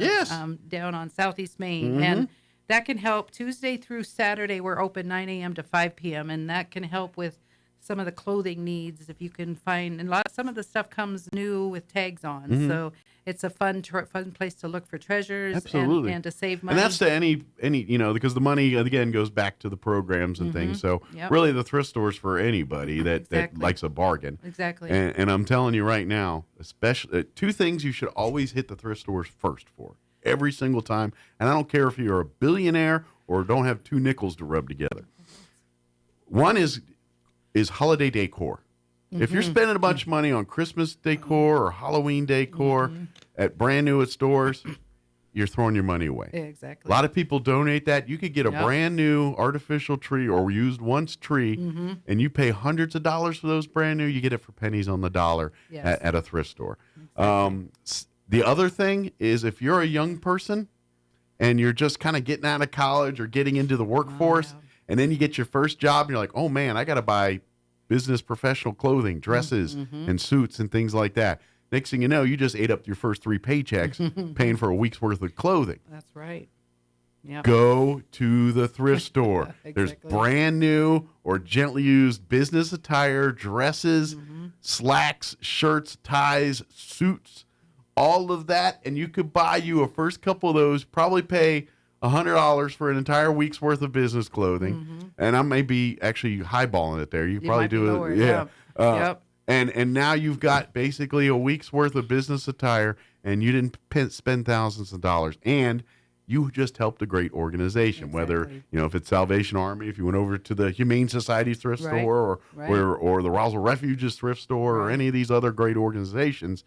down on Southeast Main. And that can help. Tuesday through Saturday, we're open 9 a.m. to 5 p.m., and that can help with some of the clothing needs. If you can find, and some of the stuff comes new with tags on, so it's a fun place to look for treasures and to save money. And that's to any because the money again goes back to the programs and things. So really, the thrift store's for anybody that likes a bargain. Exactly. And I'm telling you right now, especially two things you should always hit the thrift stores first for. Every single time. And I don't care if you're a billionaire or don't have two nickels to rub together. One is holiday decor. If you're spending a bunch of money on Christmas decor or Halloween decor at brand new at stores, you're throwing your money away. Exactly. A lot of people donate that. You could get a brand new artificial tree or used once tree, and you pay hundreds of dollars for those brand new. You get it for pennies on the dollar at a thrift store. The other thing is, if you're a young person and you're just kind of getting out of college or getting into the workforce, and then you get your first job and you're like, oh man, I got to buy business professional clothing, dresses and suits and things like that. Next thing you know, you just ate up your first 3 paychecks paying for a week's worth of clothing. That's right. Yep. Go to the thrift store. There's brand new or gently used business attire, dresses, slacks, shirts, ties, suits, all of that, and you could buy you a first couple of those, probably pay $100 for an entire week's worth of business clothing. And I may be actually highballing it there. You probably might be do lower, it. Yeah. Yep. And now you've got basically a week's worth of business attire, and you didn't spend thousands of dollars, and you just helped a great organization. Whether if it's Salvation Army, if you went over to the Humane Society thrift store, or the Roswell Refuge's thrift store, or any of these other great organizations,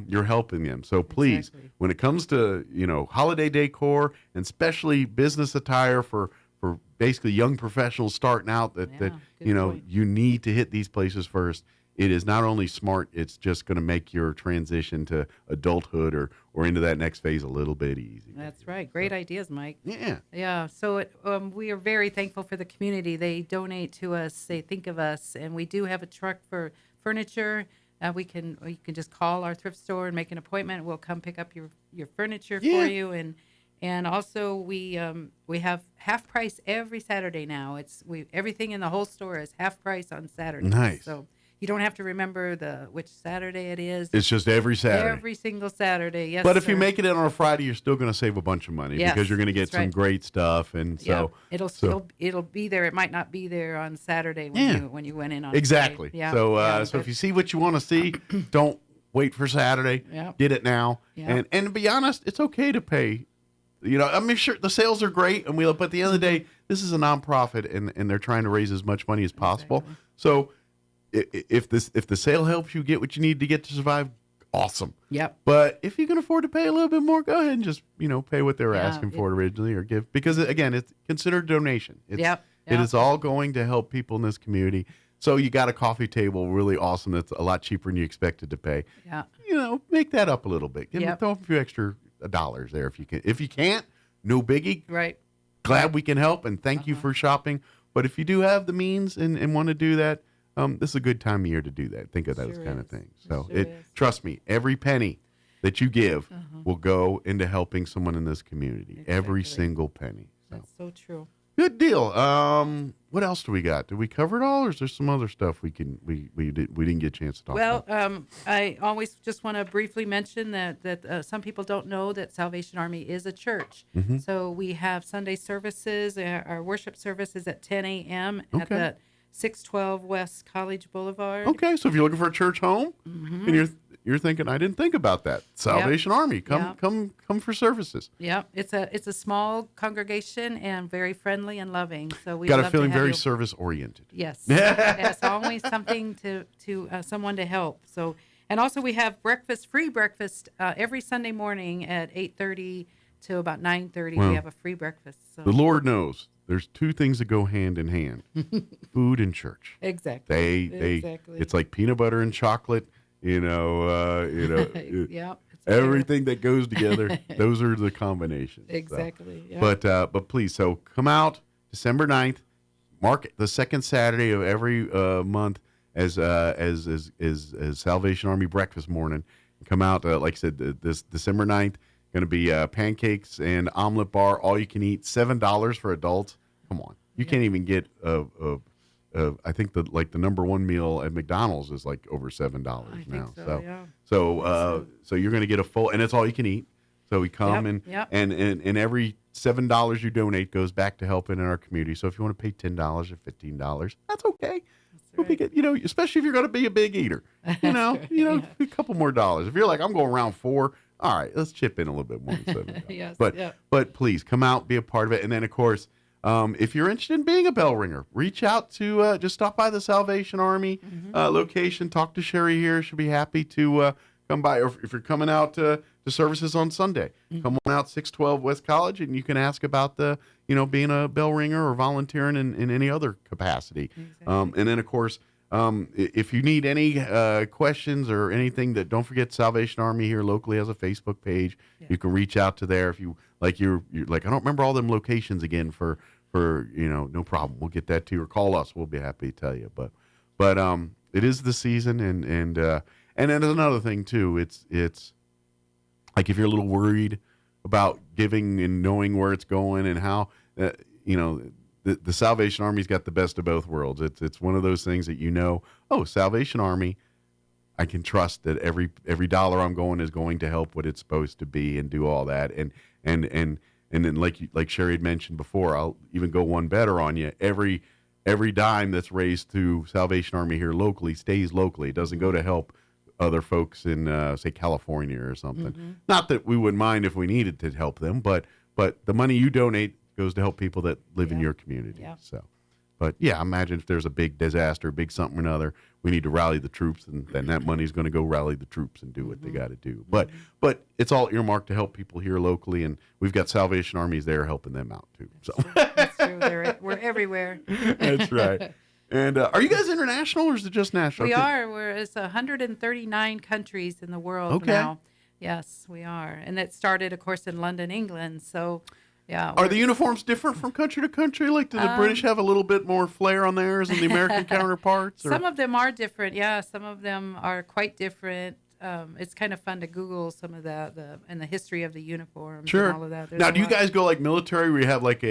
you're helping them. So please, when it comes to holiday decor and especially business attire for basically young professionals starting out, that you need to hit these places first. It is not only smart, it's just going to make your transition to adulthood or into that next phase a little bit easy. That's right. Great ideas, Mike. Yeah. Yeah. So we are very thankful for the community. They donate to us. They think of us. And we do have a truck for furniture. You can just call our thrift store and make an appointment. We'll come pick up your furniture for you. And also we have half price every Saturday now. Everything in the whole store is half price on Saturdays. Nice. So you don't have to remember which Saturday it is. It's just every Saturday. Every single Saturday, yes. But if you make it in on a Friday, you're still going to save a bunch of money because you're going to get some great stuff, and it'll be there. It might not be there on Saturday when you went in on exactly. Friday. So if you see what you want to see, don't wait for Saturday. Get it now. And to be honest, it's okay to pay. Sure, the sales are great, but at the end of the day, this is a nonprofit, and they're trying to raise as much money as possible. So if the sale helps you get what you need to get to survive, awesome. Yep. But if you can afford to pay a little bit more, go ahead and just pay what they were asking for originally, or give, because again, it's considered donation. It is all going to help people in this community. So you got a coffee table, really awesome. That's a lot cheaper than you expected to pay. Yeah. Make that up a little bit. Throw a few extra dollars there if you can. If you can't, no biggie. Right. Glad we can help, and thank you for shopping. But if you do have the means and want to do that, this is a good time of year to do that. Think of those kind of things. So trust me, every penny that you give will go into helping someone in this community. Exactly. Every single penny. So. That's so true. Good deal. What else do we got? Did we cover it all, or is there some other stuff we didn't get a chance to talk about? Well, I always just want to briefly mention that some people don't know that Salvation Army is a church. So we have Sunday services. Our worship service is at 10 a.m. at the 612 West College Boulevard. Okay, so if you're looking for a church home, and you're thinking, I didn't think about that. Salvation Army, come for services. Yeah, it's a small congregation and very friendly and loving. So we got a feeling very service oriented. Yes, yes, always something to someone to help. So, and also we have free breakfast every Sunday morning at 8:30 to about 9:30. We have a free breakfast. So. The Lord knows. There's two things that go hand in hand: food and church. Exactly. Exactly. It's like peanut butter and chocolate. Everything that goes together. Those are the combinations. Exactly. So. Yeah. But please, so come out December 9th. Mark the second Saturday of every month as Salvation Army breakfast morning. Come out, like I said, this December 9th. Going to be pancakes and omelet bar, all you can eat, $7 for adults. Come on, you can't even get I think the number one meal at McDonald's is like over $7 now. So you're going to get a full, and it's all you can eat. So we come and every $7 you donate goes back to helping in our community. So if you want to pay $10 or $15, that's okay. We'll be good, especially if you're going to be a big eater. A couple more dollars. If you're like, I'm going around $4. All right, let's chip in a little bit more than $7. But please come out, be a part of it. And then, of course, if you're interested in being a bell ringer, reach out to just stop by the Salvation Army location. Talk to Sherry here. She'll be happy to come by. Or if you're coming out to services on Sunday, come on out 612 West College, and you can ask about being a bell ringer or volunteering in any other capacity. Exactly. And then, of course, if you need any questions or anything, don't forget Salvation Army here locally has a Facebook page. You can reach out to there if you like. You're like, I don't remember all them locations again for no problem. We'll get that to you, or call us. We'll be happy to tell you. But it is the season, and then there's another thing too. It's like if you're a little worried about giving and knowing where it's going and how The Salvation Army's got the best of both worlds. It's one of those things that Salvation Army, I can trust that every dollar I'm going is going to help what it's supposed to be and do all that. And then like Sherry had mentioned before, I'll even go one better on you. Every dime that's raised through Salvation Army here locally stays locally. It doesn't go to help other folks in say California or something. Mm-hmm. Not that we wouldn't mind if we needed to help them, but the money you donate goes to help people that live in your community. Yeah. So, but yeah, imagine if there's a big disaster, big something or another, we need to rally the troops, and then that money's going to go rally the troops and do what they got to do. But it's all earmarked to help people here locally, and we've got Salvation Armies there helping them out too. So That's true. We're everywhere. that's right. And are you guys international, or is it just national? We are. It's 139 countries in the world now. Yes, we are. And it started, of course, in London, England. So, yeah. Are the uniforms different from country to country? Like, do the British have a little bit more flair on theirs than the American counterparts? Or? Some of them are different. Yeah, some of them are quite different. It's kind of fun to Google some of the history of the uniforms and all of that. Now, do you guys go like military where you have like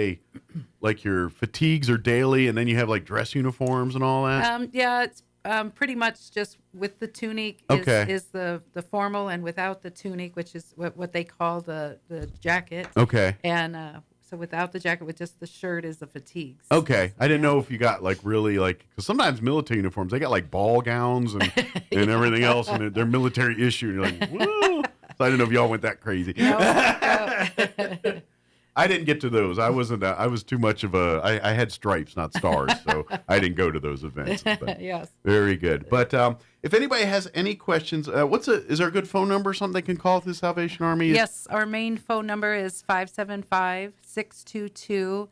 your fatigues are daily and then you have like dress uniforms and all that? Yeah, it's pretty much just with the tunic is the formal, and without the tunic, which is what they call the jacket. Okay. And so without the jacket, with just the shirt, is the fatigues. Okay. I didn't know if you got like really like, because sometimes military uniforms, they got like ball gowns and everything else, and they're military issue. And you're like, whoa. So I didn't know if y'all went that crazy. No. I didn't get to those. I wasn't. I was too much of a. I had stripes, not stars, so I didn't go to those events. But yes. Very good. But if anybody has any questions, is there a good phone number or something they can call through Salvation Army? Yes, our main phone number is 575-622.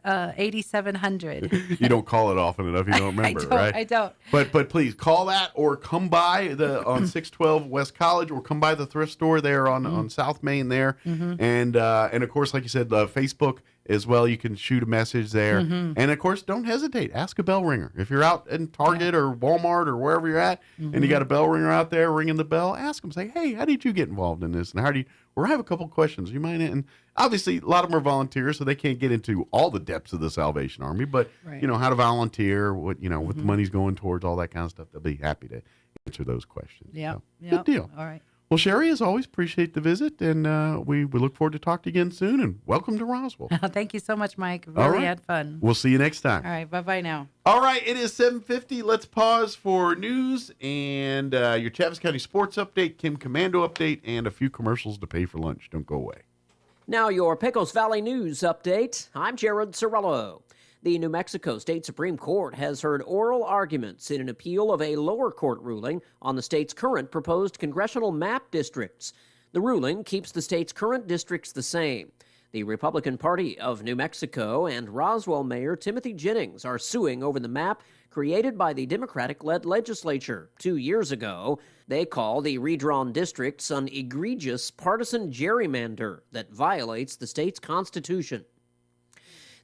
8700. You don't call it often enough. You don't remember, right? I don't. But please call that, or come by on 612 West College, or come by the thrift store there on South Main there, and of course, like you said, Facebook as well. You can shoot a message there, and of course, don't hesitate. Ask a bell ringer if you're out in Target or Walmart or wherever you're at, and you got a bell ringer out there ringing the bell. Ask them, say, hey, how did you get involved in this, and how do you? Or I have a couple questions. You mind? And obviously, a lot of them are volunteers, so they can't get into all the depths of the Salvation Army. But how to volunteer, what the money's going towards, all that kind of stuff. They'll be happy to answer those questions. Yeah, so, good deal. All right. Well, Sherry, as always, appreciate the visit, and we look forward to talk to you again soon. And welcome to Roswell. Thank you so much, Mike. Really had fun. We'll see you next time. All right. Bye now. All right, it is 7:50. Let's pause for news and your Chaves County sports update, Kim Commando update, and a few commercials to pay for lunch. Don't go away. Now your Pecos Valley News update. I'm Jared Cirillo. The New Mexico State Supreme Court has heard oral arguments in an appeal of a lower court ruling on the state's current proposed congressional map districts. The ruling keeps the state's current districts the same. The Republican Party of New Mexico and Roswell Mayor Timothy Jennings are suing over the map created by the Democratic-led legislature 2 years ago. They call the redrawn districts an egregious partisan gerrymander that violates the state's constitution.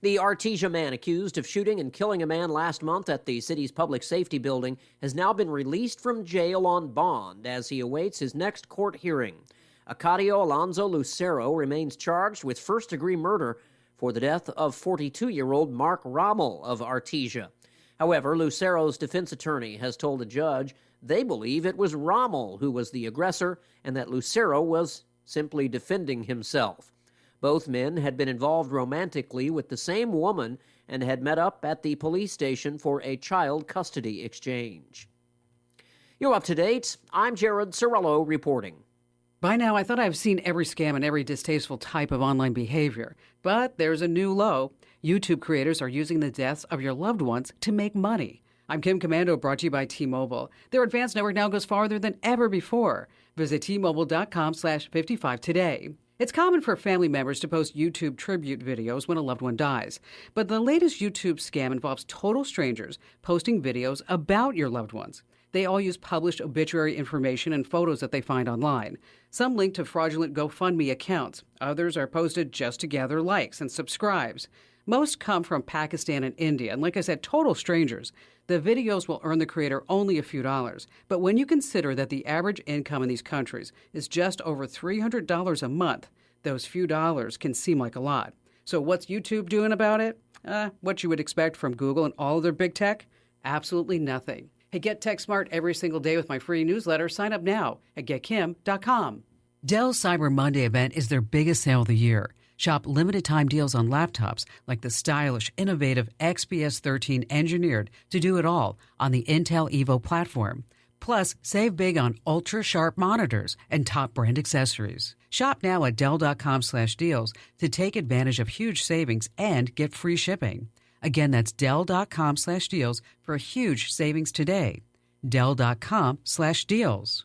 The Artesia man accused of shooting and killing a man last month at the city's public safety building has now been released from jail on bond as he awaits his next court hearing. Acadio Alonzo Lucero remains charged with first-degree murder for the death of 42-year-old Mark Rommel of Artesia. However, Lucero's defense attorney has told a judge they believe it was Rommel who was the aggressor and that Lucero was simply defending himself. Both men had been involved romantically with the same woman and had met up at the police station for a child custody exchange. You're up to date. I'm Jared Cirillo reporting. By now, I thought I've seen every scam and every distasteful type of online behavior. But there's a new low. YouTube creators are using the deaths of your loved ones to make money. I'm Kim Commando, brought to you by T-Mobile. Their advanced network now goes farther than ever before. Visit T-Mobile.com/55 today. It's common for family members to post YouTube tribute videos when a loved one dies. But the latest YouTube scam involves total strangers posting videos about your loved ones. They all use published obituary information and photos that they find online. Some link to fraudulent GoFundMe accounts. Others are posted just to gather likes and subscribes. Most come from Pakistan and India, and like I said, total strangers. The videos will earn the creator only a few dollars. But when you consider that the average income in these countries is just over $300 a month, those few dollars can seem like a lot. So what's YouTube doing about it? What you would expect from Google and all of their big tech? Absolutely nothing. Hey, get tech smart every single day with my free newsletter. Sign up now at getkim.com. Dell's Cyber Monday event is their biggest sale of the year. Shop limited time deals on laptops like the stylish, innovative XPS 13 engineered to do it all on the Intel Evo platform. Plus, save big on ultra-sharp monitors and top brand accessories. Shop now at Dell.com/deals to take advantage of huge savings and get free shipping. Again, that's Dell.com/deals for huge savings today. Dell.com/deals.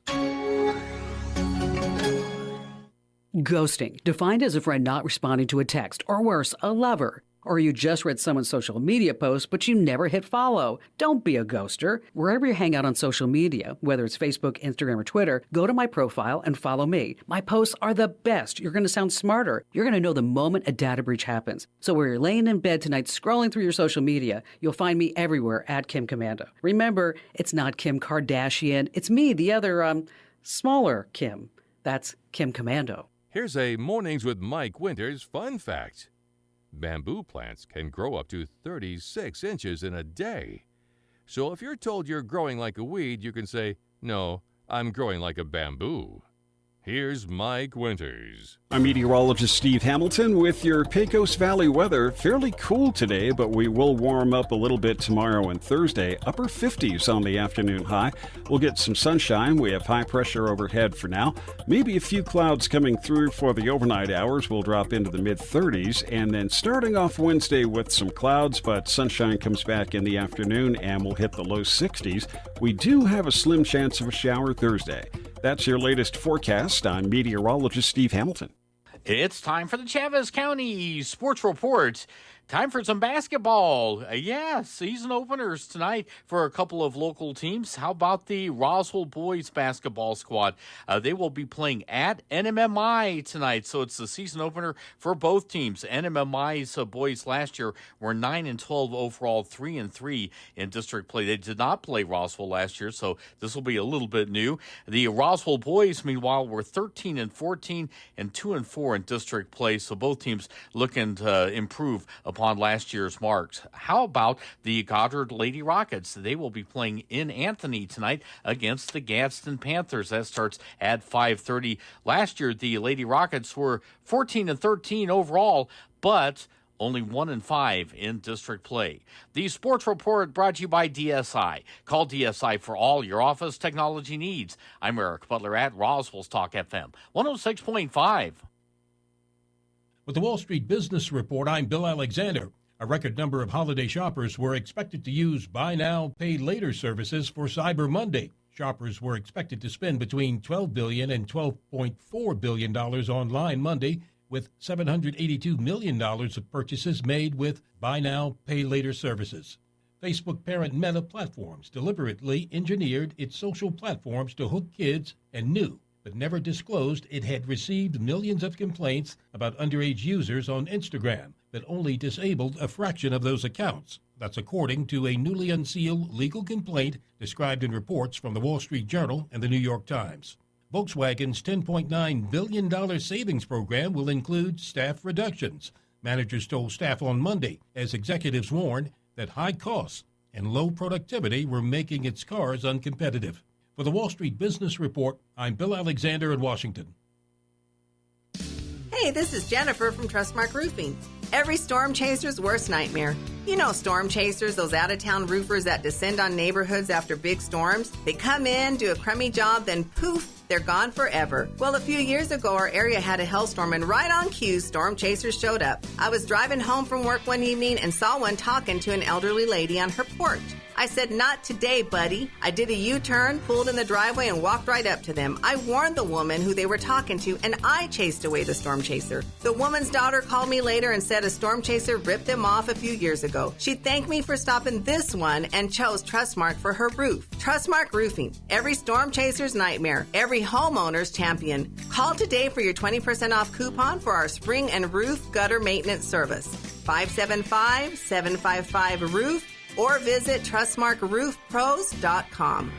Ghosting, defined as a friend not responding to a text, or worse, a lover. Or you just read someone's social media post, but you never hit follow. Don't be a ghoster. Wherever you hang out on social media, whether it's Facebook, Instagram, or Twitter, go to my profile and follow me. My posts are the best. You're going to sound smarter. You're going to know the moment a data breach happens. So where you're laying in bed tonight scrolling through your social media, you'll find me everywhere at Kim Commando. Remember, it's not Kim Kardashian. It's me, the other, smaller Kim. That's Kim Commando. Here's a Mornings with Mike Winters fun fact. Bamboo plants can grow up to 36 inches in a day. So if you're told you're growing like a weed, you can say, no, I'm growing like a bamboo. Here's Mike Winters. I'm meteorologist Steve Hamilton with your Pecos Valley weather. Fairly cool today, but we will warm up a little bit tomorrow and Thursday. Upper 50s on the afternoon high. We'll get some sunshine. We have high pressure overhead for now. Maybe a few clouds coming through for the overnight hours. We'll drop into the mid-30s. And then starting off Wednesday with some clouds, but sunshine comes back in the afternoon and we'll hit the low 60s. We do have a slim chance of a shower Thursday. That's your latest forecast. I'm meteorologist Steve Hamilton. It's time for the Chavez County Sports Report. Time for some basketball. Season openers tonight for a couple of local teams. How about the Roswell boys basketball squad? They will be playing at NMMI tonight, so it's the season opener for both teams. NMMI's boys last year were 9-12 overall, 3-3 in district play. They did not play Roswell last year, so this will be a little bit new. The Roswell boys, meanwhile, were 13-14 and 2-4 in district play, so both teams looking to improve upon last year's marks. How about the Goddard Lady Rockets? They will be playing in Anthony tonight against the Gadsden Panthers. That starts at 5:30. Last year, the Lady Rockets were 14-13 overall, but only 1-5 in district play. The Sports Report brought to you by DSI. Call DSI for all your office technology needs. I'm Eric Butler at Roswell's Talk FM 106.5. With the Wall Street Business Report, I'm Bill Alexander. A record number of holiday shoppers were expected to use Buy Now, Pay Later services for Cyber Monday. Shoppers were expected to spend between $12 billion and $12.4 billion online Monday, with $782 million of purchases made with Buy Now, Pay Later services. Facebook parent Meta Platforms deliberately engineered its social platforms to hook kids and knew, but never disclosed it had received millions of complaints about underage users on Instagram, but only disabled a fraction of those accounts. That's according to a newly unsealed legal complaint described in reports from the Wall Street Journal and the New York Times. Volkswagen's $10.9 billion savings program will include staff reductions. Managers told staff on Monday, as executives warned that high costs and low productivity were making its cars uncompetitive. For the Wall Street Business Report, I'm Bill Alexander in Washington. Hey, this is Jennifer from Trustmark Roofing. Every storm chaser's worst nightmare. You know storm chasers, those out-of-town roofers that descend on neighborhoods after big storms. They come in, do a crummy job, then poof, they're gone forever. Well, a few years ago, our area had a hailstorm, and right on cue, storm chasers showed up. I was driving home from work one evening and saw one talking to an elderly lady on her porch. I said, "Not today, buddy." I did a U-turn, pulled in the driveway, and walked right up to them. I warned the woman who they were talking to, and I chased away the storm chaser. The woman's daughter called me later and said a storm chaser ripped them off a few years ago. She thanked me for stopping this one and chose Trustmark for her roof. Trustmark Roofing. Every storm chaser's nightmare. Every homeowner's champion. Call today for your 20% off coupon for our spring and roof gutter maintenance service. 575-755-ROOF. Or visit TrustmarkRoofPros.com.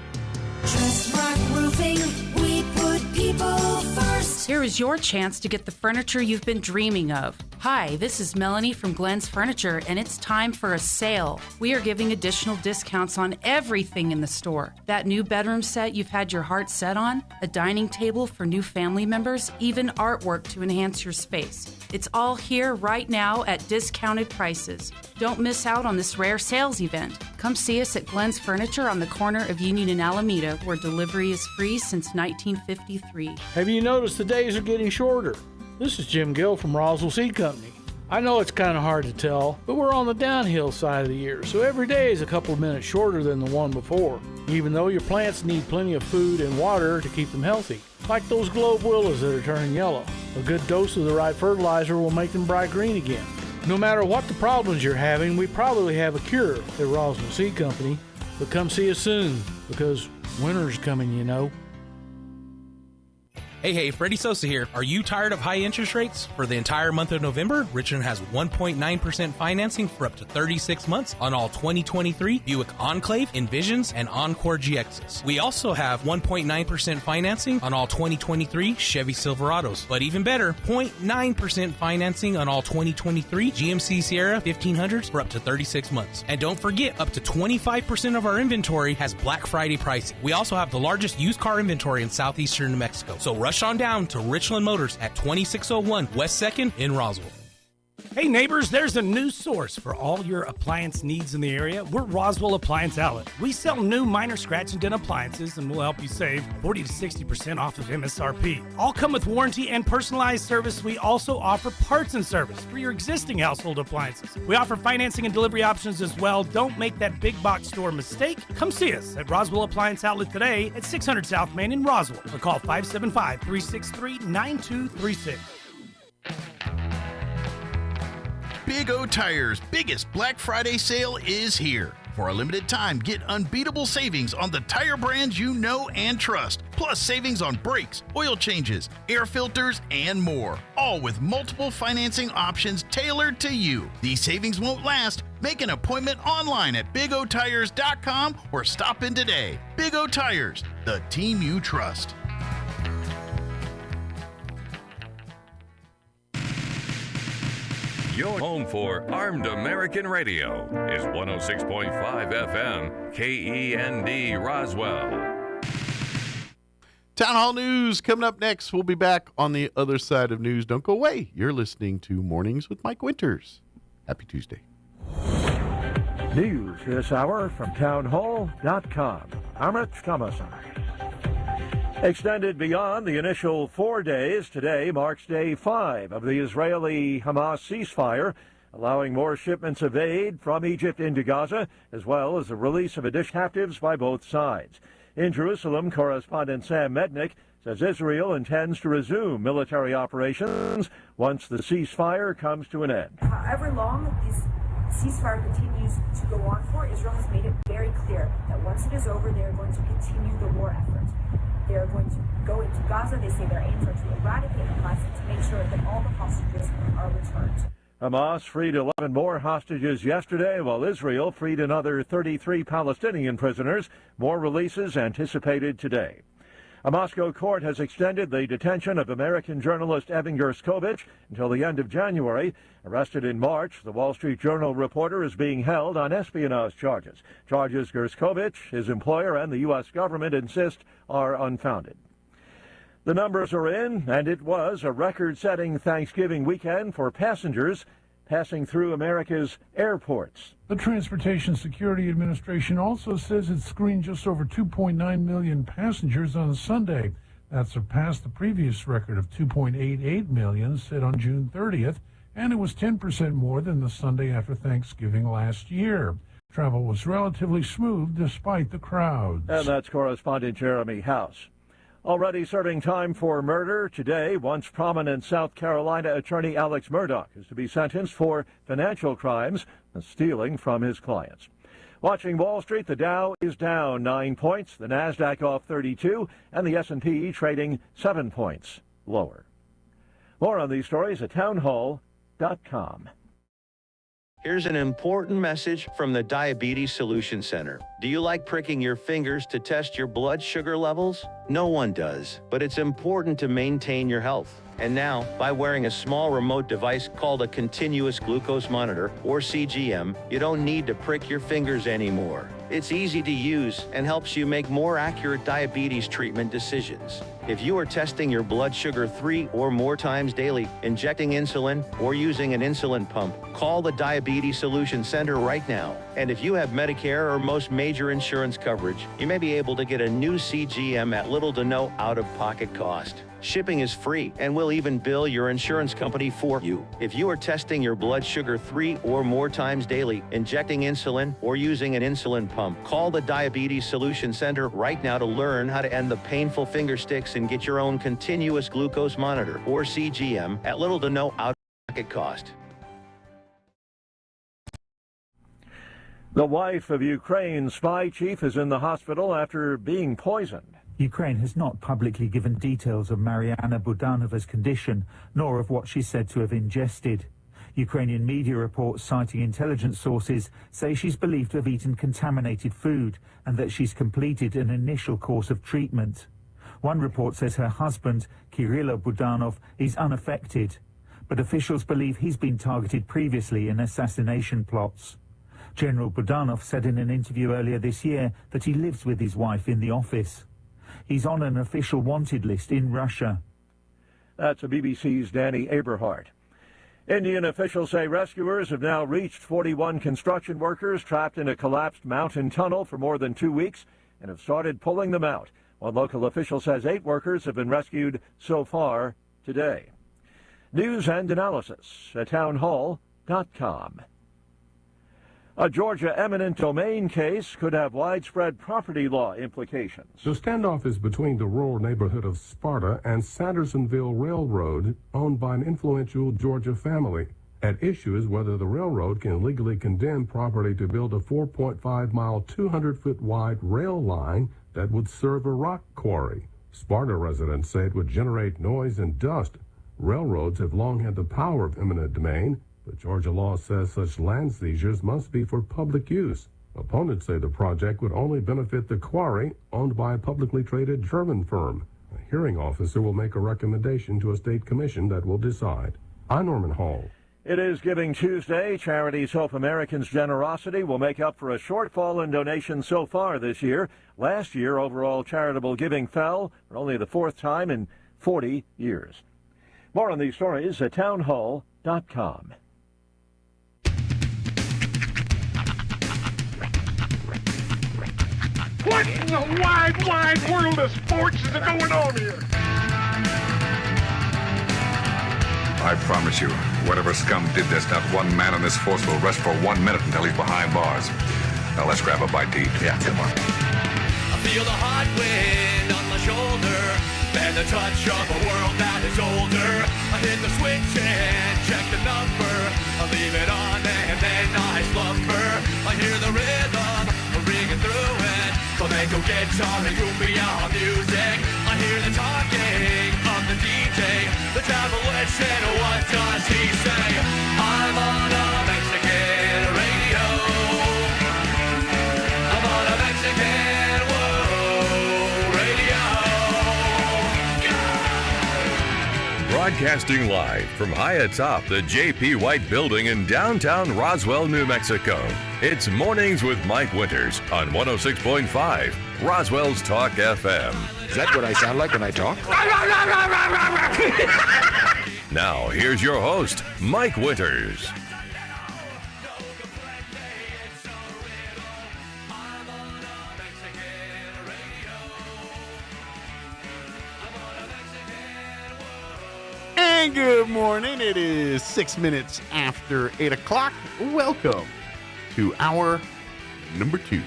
Trustmark Roofing, we put people first. Neighbors, here is your chance to get the furniture you've been dreaming of. Hi, this is Melanie from Glenn's Furniture, and it's time for a sale. We are giving additional discounts on everything in the store. That new bedroom set you've had your heart set on, a dining table for new family members, even artwork to enhance your space. It's all here right now at discounted prices. Don't miss out on this rare sales event. Come see us at Glenn's Furniture on the corner of Union and Alameda, where delivery is free since 1953. Have you noticed the days are getting shorter? This is Jim Gill from Roswell Seed Company. I know it's kind of hard to tell, but we're on the downhill side of the year, so every day is a couple of minutes shorter than the one before, even though your plants need plenty of food and water to keep them healthy. Like those globe willows that are turning yellow. A good dose of the right fertilizer will make them bright green again. No matter what the problems you're having, we probably have a cure at Roswell Seed Company. But come see us soon, because winter's coming, you know. Hey, Freddie Sosa here. Are you tired of high interest rates? For the entire month of November, Richland has 1.9% financing for up to 36 months on all 2023 Buick Enclave, Envisions, and Encore GXs. We also have 1.9% financing on all 2023 Chevy Silverados. But even better, 0.9% financing on all 2023 GMC Sierra 1500s for up to 36 months. And don't forget, up to 25% of our inventory has Black Friday pricing. We also have the largest used car inventory in southeastern New Mexico. So rush on down to Richland Motors at 2601 West 2nd in Roswell. Hey neighbors, there's a new source for all your appliance needs in the area. We're Roswell Appliance Outlet. We sell new minor scratch and dent appliances, and we'll help you save 40 to 60% off of MSRP. All come with warranty and personalized service. We also offer parts and service for your existing household appliances. We offer financing and delivery options as well. Don't make that big box store mistake. Come see us at Roswell Appliance Outlet today at 600 South Main in Roswell, or call 575-363-9236. Big O Tire's biggest Black Friday sale is here. For a limited time, get unbeatable savings on the tire brands you know and trust, plus savings on brakes, oil changes, air filters, and more, all with multiple financing options tailored to you. These savings won't last. Make an appointment online at bigotires.com or stop in today. Big O Tires, the team you trust. Your home for Armed American Radio is 106.5 FM, KEND Roswell. Town Hall News coming up next. We'll be back on the other side of news. Don't go away. You're listening to Mornings with Mike Winters. Happy Tuesday. News this hour from townhall.com. Amit Thomason. Extended beyond the initial 4 days, today marks day 5 of the Israeli-Hamas ceasefire, allowing more shipments of aid from Egypt into Gaza, as well as the release of additional captives by both sides. In Jerusalem, correspondent Sam Mednick says Israel intends to resume military operations once the ceasefire comes to an end. However long this ceasefire continues to go on for, Israel has made it very clear that once it is over, they are going to continue the war effort. They are going to go into Gaza. They say their aims are to eradicate Hamas and to make sure that all the hostages are returned. Hamas freed 11 more hostages yesterday, while Israel freed another 33 Palestinian prisoners. More releases anticipated today. A Moscow court has extended the detention of American journalist Evan Gershkovich until the end of January. Arrested in March, the Wall Street Journal reporter is being held on espionage charges. Charges Gershkovich, his employer, and the U.S. government insist are unfounded. The numbers are in, and it was a record-setting Thanksgiving weekend for passengers passing through America's airports. The Transportation Security Administration also says it screened just over 2.9 million passengers on Sunday. That surpassed the previous record of 2.88 million set on June 30th, and it was 10% more than the Sunday after Thanksgiving last year. Travel was relatively smooth despite the crowds. And that's correspondent Jeremy House. Already serving time for murder today, once prominent South Carolina attorney Alex Murdaugh is to be sentenced for financial crimes and stealing from his clients. Watching Wall Street, the Dow is down 9 points, the Nasdaq off 32, and the S&P trading 7 points lower. More on these stories at townhall.com. Here's an important message from the Diabetes Solution Center. Do you like pricking your fingers to test your blood sugar levels? No one does, but it's important to maintain your health. And now, by wearing a small remote device called a continuous glucose monitor, or CGM, you don't need to prick your fingers anymore. It's easy to use and helps you make more accurate diabetes treatment decisions. If you are testing your blood sugar 3 or more times daily, injecting insulin, or using an insulin pump, call the Diabetes Solution Center right now. And if you have Medicare or most major insurance coverage, you may be able to get a new CGM at little to no out-of-pocket cost. Shipping is free, and we'll even bill your insurance company for you. If you are testing your blood sugar 3 or more times daily, injecting insulin, or using an insulin pump, call the Diabetes Solution Center right now to learn how to end the painful finger sticks and get your own continuous glucose monitor, or CGM, at little to no out-of-pocket cost. The wife of Ukraine's spy chief is in the hospital after being poisoned. Ukraine has not publicly given details of Mariana Budanova's condition, nor of what she's said to have ingested. Ukrainian media reports citing intelligence sources say she's believed to have eaten contaminated food and that she's completed an initial course of treatment. One report says her husband, Kirilo Budanov, is unaffected, but officials believe he's been targeted previously in assassination plots. General Budanov said in an interview earlier this year that he lives with his wife in the office. He's on an official wanted list in Russia. That's a BBC's Danny Aberhart. Indian officials say rescuers have now reached 41 construction workers trapped in a collapsed mountain tunnel for more than 2 weeks and have started pulling them out. One local official says 8 workers have been rescued so far today. News and analysis at townhall.com. A Georgia eminent domain case could have widespread property law implications. The standoff is between the rural neighborhood of Sparta and Sandersonville Railroad, owned by an influential Georgia family. At issue is whether the railroad can legally condemn property to build a 4.5-mile, 200-foot-wide rail line that would serve a rock quarry. Sparta residents say it would generate noise and dust. Railroads have long had the power of eminent domain, but Georgia law says such land seizures must be for public use. Opponents say the project would only benefit the quarry, owned by a publicly traded German firm. A hearing officer will make a recommendation to a state commission that will decide. I'm Norman Hall. It is Giving Tuesday. Charities hope Americans' generosity will make up for a shortfall in donations so far this year. Last year, overall charitable giving fell for only the 4th time in 40 years. More on these stories at townhall.com. What in the wide, wide world of sports is going on here? I promise you, whatever scum did this, not one man on this force will rest for 1 minute until he's behind bars. Now let's grab a bite to eat. Yeah, come on. I feel the hot wind on my shoulder and the touch of a world that is older. I hit the switch and check the number. I leave it on and then I slumber. I hear the rhythm ringing through it. Flamenco guitar and cumbia music. I hear the talking of the DJ. The Javelin, what does he say? I'm on a Mexican radio. I'm on a Mexican radio. Broadcasting live from high atop the J.P. White Building in downtown Roswell, New Mexico. It's Mornings with Mike Winters on 106.5 Roswell's Talk FM. Is that what I sound like when I talk? Now, here's your host, Mike Winters. And good morning. It is 6 minutes after 8 o'clock. Welcome to hour number 2.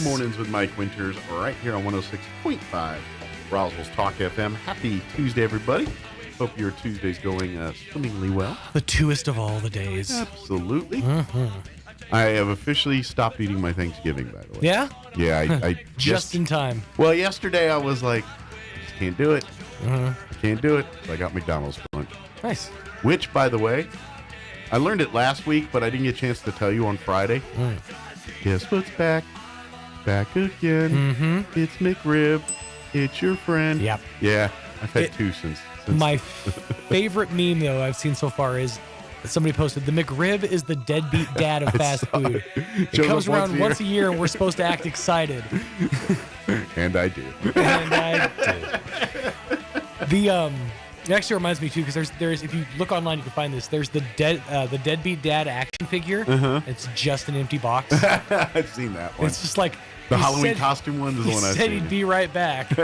Mornings with Mike Winters right here on 106.5 Roswell's Talk FM. Happy Tuesday, everybody. Hope your Tuesday's going swimmingly well. The truest of all the days. Absolutely. I have officially stopped eating my Thanksgiving, by the way. Yeah? Yeah, I just in time. Well, yesterday I was like, I just can't do it. I can't do it. So I got McDonald's for lunch. Nice. Which, by the way, I learned it last week, but I didn't get a chance to tell you on Friday. Guess what's back? Back again. It's McRib. It's your friend. Yep. Yeah, I've had two since. My favorite meme, though, I've seen so far is somebody posted, the McRib is the deadbeat dad of fast food. It comes around once a year, and we're supposed to act excited. And I do. And I do. It actually reminds me, too, because there's if you look online, you can find this. There's the deadbeat dad action figure. It's just an empty box. I've seen that one. It's just like... The Halloween costume one is the one I said seen. he'd be right back.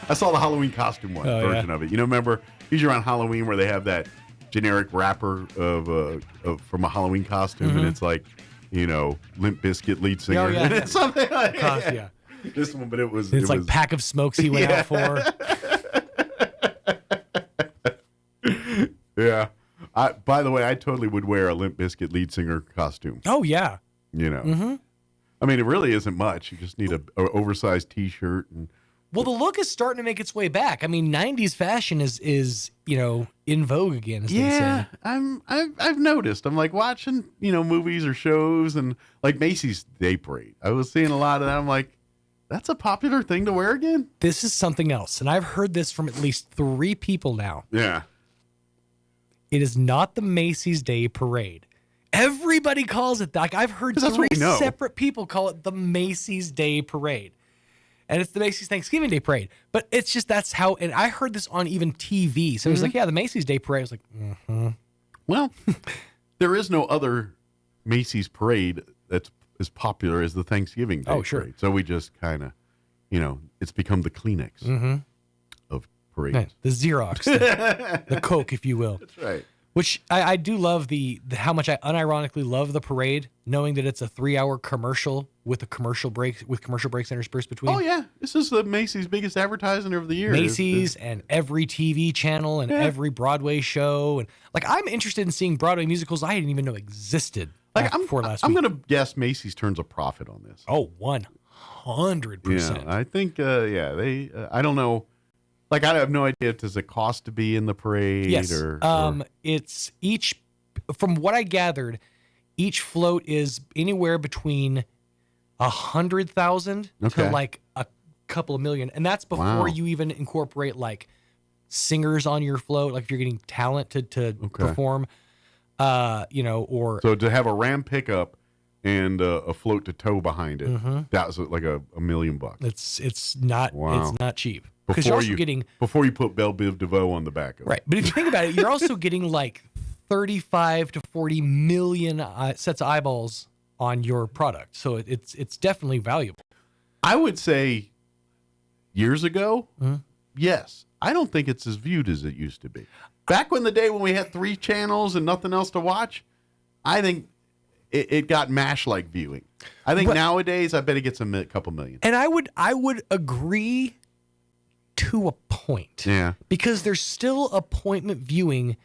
I saw the Halloween costume one version of it. You know, remember, usually around Halloween where they have that generic wrapper of from a Halloween costume, and it's like, you know, Limp Bizkit lead singer. And it's something like this one, but it was... It's like Pack of Smokes he went out for. Yeah. By the way, I totally would wear a Limp Bizkit lead singer costume. Oh, yeah. You know. I mean, it really isn't much. You just need a oversized T-shirt. Well, the look is starting to make its way back. I mean, 90s fashion is you know, in vogue again, as they say. I've noticed. I'm like watching, you know, movies or shows, and like Macy's Day Parade. I was seeing a lot of that. I'm like, that's a popular thing to wear again? This is something else, and I've heard this from at least 3 people now. Yeah. It is not the Macy's Day Parade. Everybody calls it that. Like, I've heard 3 separate people call it the Macy's Day Parade. And it's the Macy's Thanksgiving Day Parade. But it's just, that's how, and I heard this on even TV. So it was like, yeah, the Macy's Day Parade. I was like, Well, there is no other Macy's parade that's as popular as the Thanksgiving Day Parade. So we just kind of, you know, it's become the Kleenex of parades. Right. The Xerox, the Coke, if you will. That's right. Which I do love the how much I unironically love the parade, knowing that it's a 3-hour commercial with commercial breaks interspersed between. Oh yeah, this is the Macy's biggest advertising of the year. Macy's and every TV channel and every Broadway show, and like I'm interested in seeing Broadway musicals I didn't even know existed. Like I'm gonna guess Macy's turns a profit on this. Oh, 100%. Yeah, I think they I don't know. Like, I have no idea. Does it cost to be in the parade? Yes. Or... It's from what I gathered, each float is anywhere between 100,000 to like a couple of million. And that's before you even incorporate like singers on your float. Like if you're getting talent to perform, you know, or. So to have a Ram pickup and a float to tow behind it, that was like $1 million. It's not cheap. Because Before you're also getting before you put Belle Biv DeVoe on the back of it. Right. But if you think about it, you're also getting like 35 to 40 million sets of eyeballs on your product. So it's definitely valuable. I would say years ago, yes. I don't think it's as viewed as it used to be. Back in the day when we had 3 channels and nothing else to watch, I think it got MASH-like viewing. I think nowadays, I bet it gets a couple million. And I would agree to a point. Yeah. Because there's still appointment viewing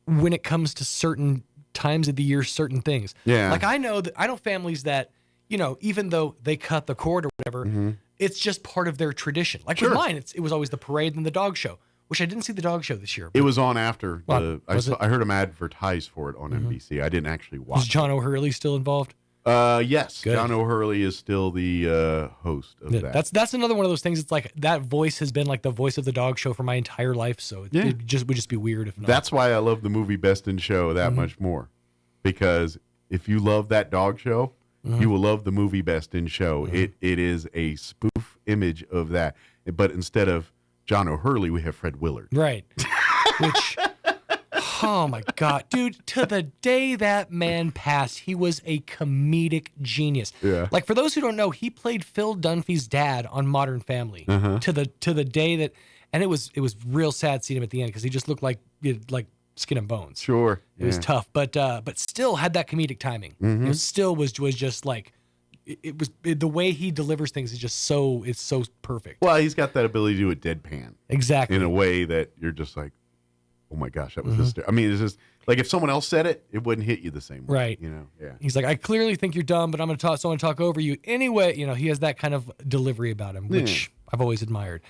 when it comes to certain times of the year, certain things. Yeah. Like I know families that, you know, even though they cut the cord or whatever, it's just part of their tradition. Like with mine, it was always the parade and the dog show, which I didn't see the dog show this year. It was on after. I heard them advertise for it on NBC. I didn't actually watch Is John O'Hurley still involved? Yes. Good. John O'Hurley is still the host of that. That's another one of those things. It's like that voice has been like the voice of the dog show for my entire life. So it would just be weird if not. That's why I love the movie Best in Show that much more. Because if you love that dog show, you will love the movie Best in Show. It is a spoof image of that. But instead of John O'Hurley, we have Fred Willard. Right. Which... Oh my God, dude, to the day that man passed, he was a comedic genius. Yeah. Like for those who don't know, he played Phil Dunphy's dad on Modern Family to the day that, and it was real sad seeing him at the end because he just looked like skin and bones. Sure. It was tough, but still had that comedic timing. It still was just like, the way he delivers things is just so perfect. Well, he's got that ability to do it deadpan. Exactly. In a way that you're just like, oh my gosh, that was hysterical. I mean, it's just like if someone else said it, it wouldn't hit you the same way. Right. You know, yeah. He's like, I clearly think you're dumb, but I'm going to talk over you anyway. You know, he has that kind of delivery about him, which I've always admired.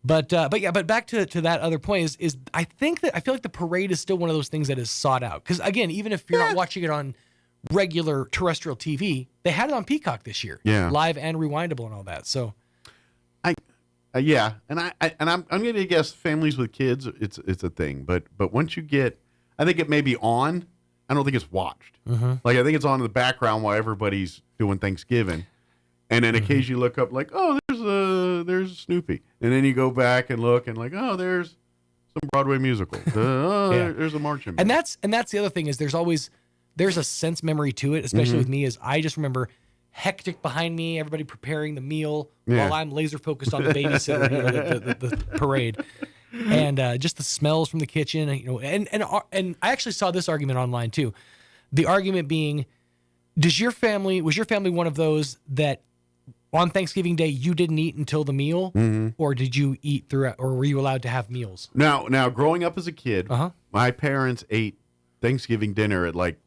But back to that other point is I feel like the parade is still one of those things that is sought out. Because again, even if you're not watching it on regular terrestrial TV, they had it on Peacock this year, live and rewindable and all that. So, I'm going to guess families with kids, it's a thing. But once you get, I think it may be on. I don't think it's watched. Like I think it's on in the background while everybody's doing Thanksgiving. And then occasionally look up like, oh, there's Snoopy. And then you go back and look and like, oh, there's some Broadway musical. There's a marching band. And that's the other thing is there's a sense memory to it, especially with me, is I just remember hectic behind me, everybody preparing the meal while I'm laser focused on the babysitter, the parade. And just the smells from the kitchen, and I actually saw this argument online too. The argument being, was your family one of those that on Thanksgiving Day you didn't eat until the meal, or did you eat throughout, or were you allowed to have meals? Now, growing up as a kid, my parents ate Thanksgiving dinner at like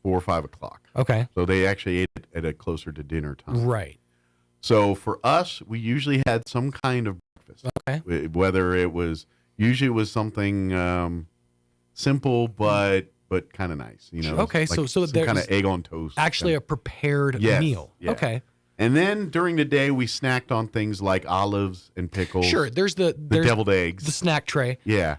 4 or 5 o'clock. Okay, so they actually ate it at a closer to dinner time. Right. So for us, we usually had some kind of breakfast. Okay. Whether it was something simple but kind of nice, Okay, like so there's kind of egg on toast. Actually, a prepared meal. Yeah. Okay. And then during the day, we snacked on things like olives and pickles. Sure. There's the deviled eggs, the snack tray. Yeah.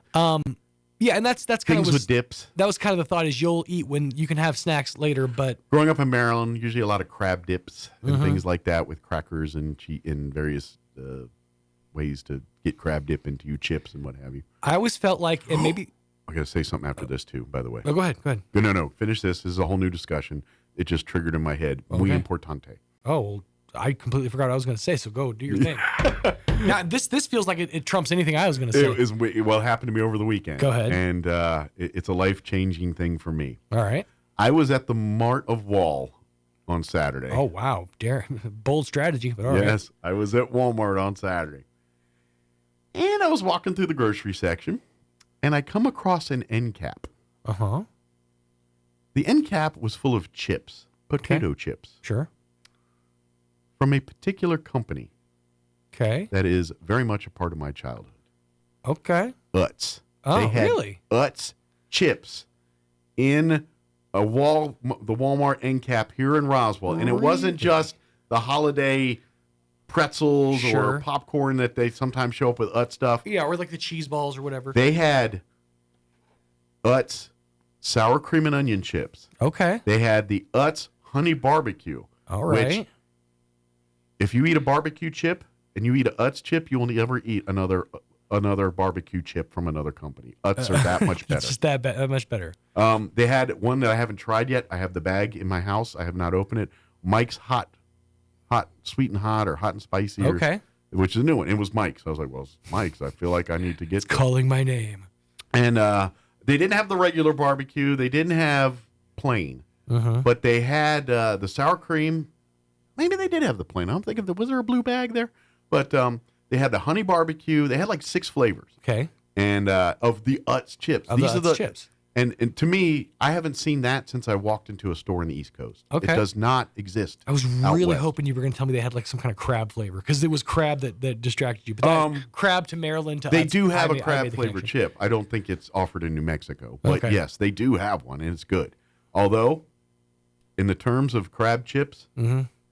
Yeah, and that's kind things of with dips. That was kind of the thought is you'll eat when you can have snacks later, but growing up in Maryland, usually a lot of crab dips and things like that with crackers and various ways to get crab dip into your chips and what have you. I always felt like, and maybe I got to say something after this too, by the way. Oh, go ahead. No, finish this. This is a whole new discussion. It just triggered in my head. Okay. Muy importante. Oh, well, I completely forgot what I was going to say, so go do your thing. Now, this feels like it trumps anything I was going to say. It happened to me over the weekend. Go ahead. And it's a life-changing thing for me. All right. I was at the Mart of Wall on Saturday. Oh, wow. Bold strategy, but all right. Yes, I was at Walmart on Saturday. And I was walking through the grocery section, and I come across an end cap. Uh-huh. The end cap was full of chips, potato chips. Sure. From a particular company. Okay. That is very much a part of my childhood. Okay. Utz. Oh, they had really? Utz chips in the Walmart end cap here in Roswell. And it wasn't just the holiday pretzels or popcorn that they sometimes show up with Utz stuff. Yeah, or like the cheese balls or whatever. They had Utz sour cream and onion chips. Okay. They had the Utz honey barbecue. All right. Which, if you eat a barbecue chip and you eat a Utz chip, you will never eat another barbecue chip from another company. Utz are that much better. It's just that much better. They had one that I haven't tried yet. I have the bag in my house. I have not opened it. Mike's hot, sweet and hot, or hot and spicy. Okay. Which is a new one. It was Mike's. I was like, well, it's Mike's. I feel like I need to get It's calling my name. And they didn't have the regular barbecue. They didn't have plain. But they had the sour cream. Maybe they did have the plain. I'm thinking, was there a blue bag there? But they had the honey barbecue. They had like 6 flavors. Okay. And of the Utz chips. These are the chips. And to me, I haven't seen that since I walked into a store in the East Coast. Okay. It does not exist. I was really hoping you were going to tell me they had like some kind of crab flavor, because it was crab that distracted you. But that crab to Maryland to they Utz, do have a a crab flavored chip. I don't think it's offered in New Mexico, but Okay. yes, they do have one, and it's good. Although, in the terms of crab chips,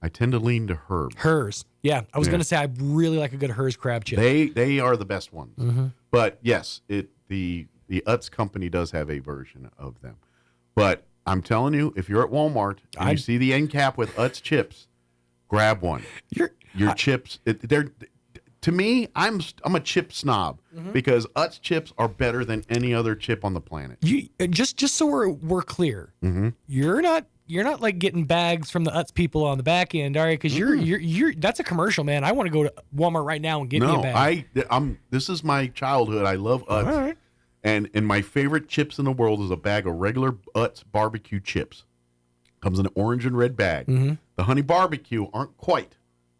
I tend to lean to Herb. Hers. Yeah, I was going to say I really like a good Hers crab chip. They are the best ones. But yes, the Utz company does have a version of them. But I'm telling you, if you're at Walmart and you see the end cap with Utz chips, grab one. Your chips, they're to me, I'm a chip snob because Utz chips are better than any other chip on the planet. You just so we're clear, you're not like getting bags from the Utz people on the back end, all right? Because you're that's a commercial, man. I want to go to Walmart right now and get me a bag. This is my childhood. I love Utz. All right. And my favorite chips in the world is a bag of regular Utz barbecue chips. Comes in an orange and red bag. The honey barbecue aren't quite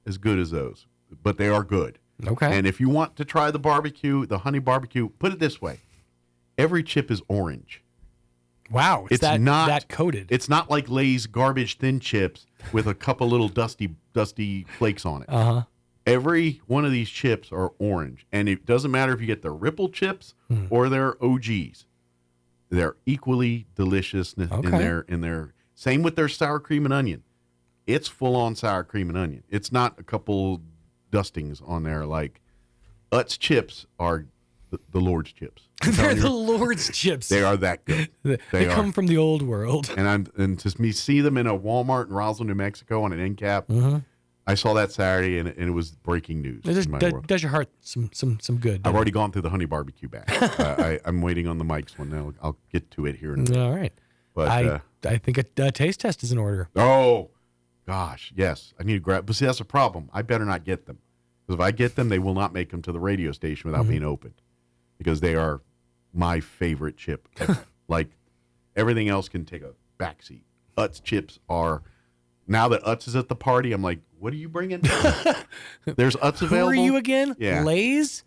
as good as those, but they are good. Okay. And if you want to try the honey barbecue, put it this way. Every chip is orange. Wow. It's not that coated. It's not like Lay's garbage thin chips with a couple little dusty flakes on it. Every one of these chips are orange, and it doesn't matter if you get the Ripple chips or their OGs. They're equally delicious in their same with their sour cream and onion. It's full on sour cream and onion. It's not a couple dustings on there like Utz chips are the Lord's chips. They're the Lord's chips. They are that good. They come from the old world. And to me see them in a Walmart in Roswell, New Mexico on an end cap. I saw that Saturday, and it was breaking news. It does your heart some good. I've already gone through the honey barbecue bag. I'm waiting on the Mike's one now. I'll get to it here in a minute. All right. But I think a taste test is in order. Oh, gosh, yes. I need to grab. But see, that's a problem. I better not get them. Because if I get them, they will not make them to the radio station without being opened. Because they are my favorite chip. Like, everything else can take a backseat. Utz chips are... Now that Utz is at the party, I'm like, what are you bringing? There's Utz available. Who are you again? Yeah. Lay's?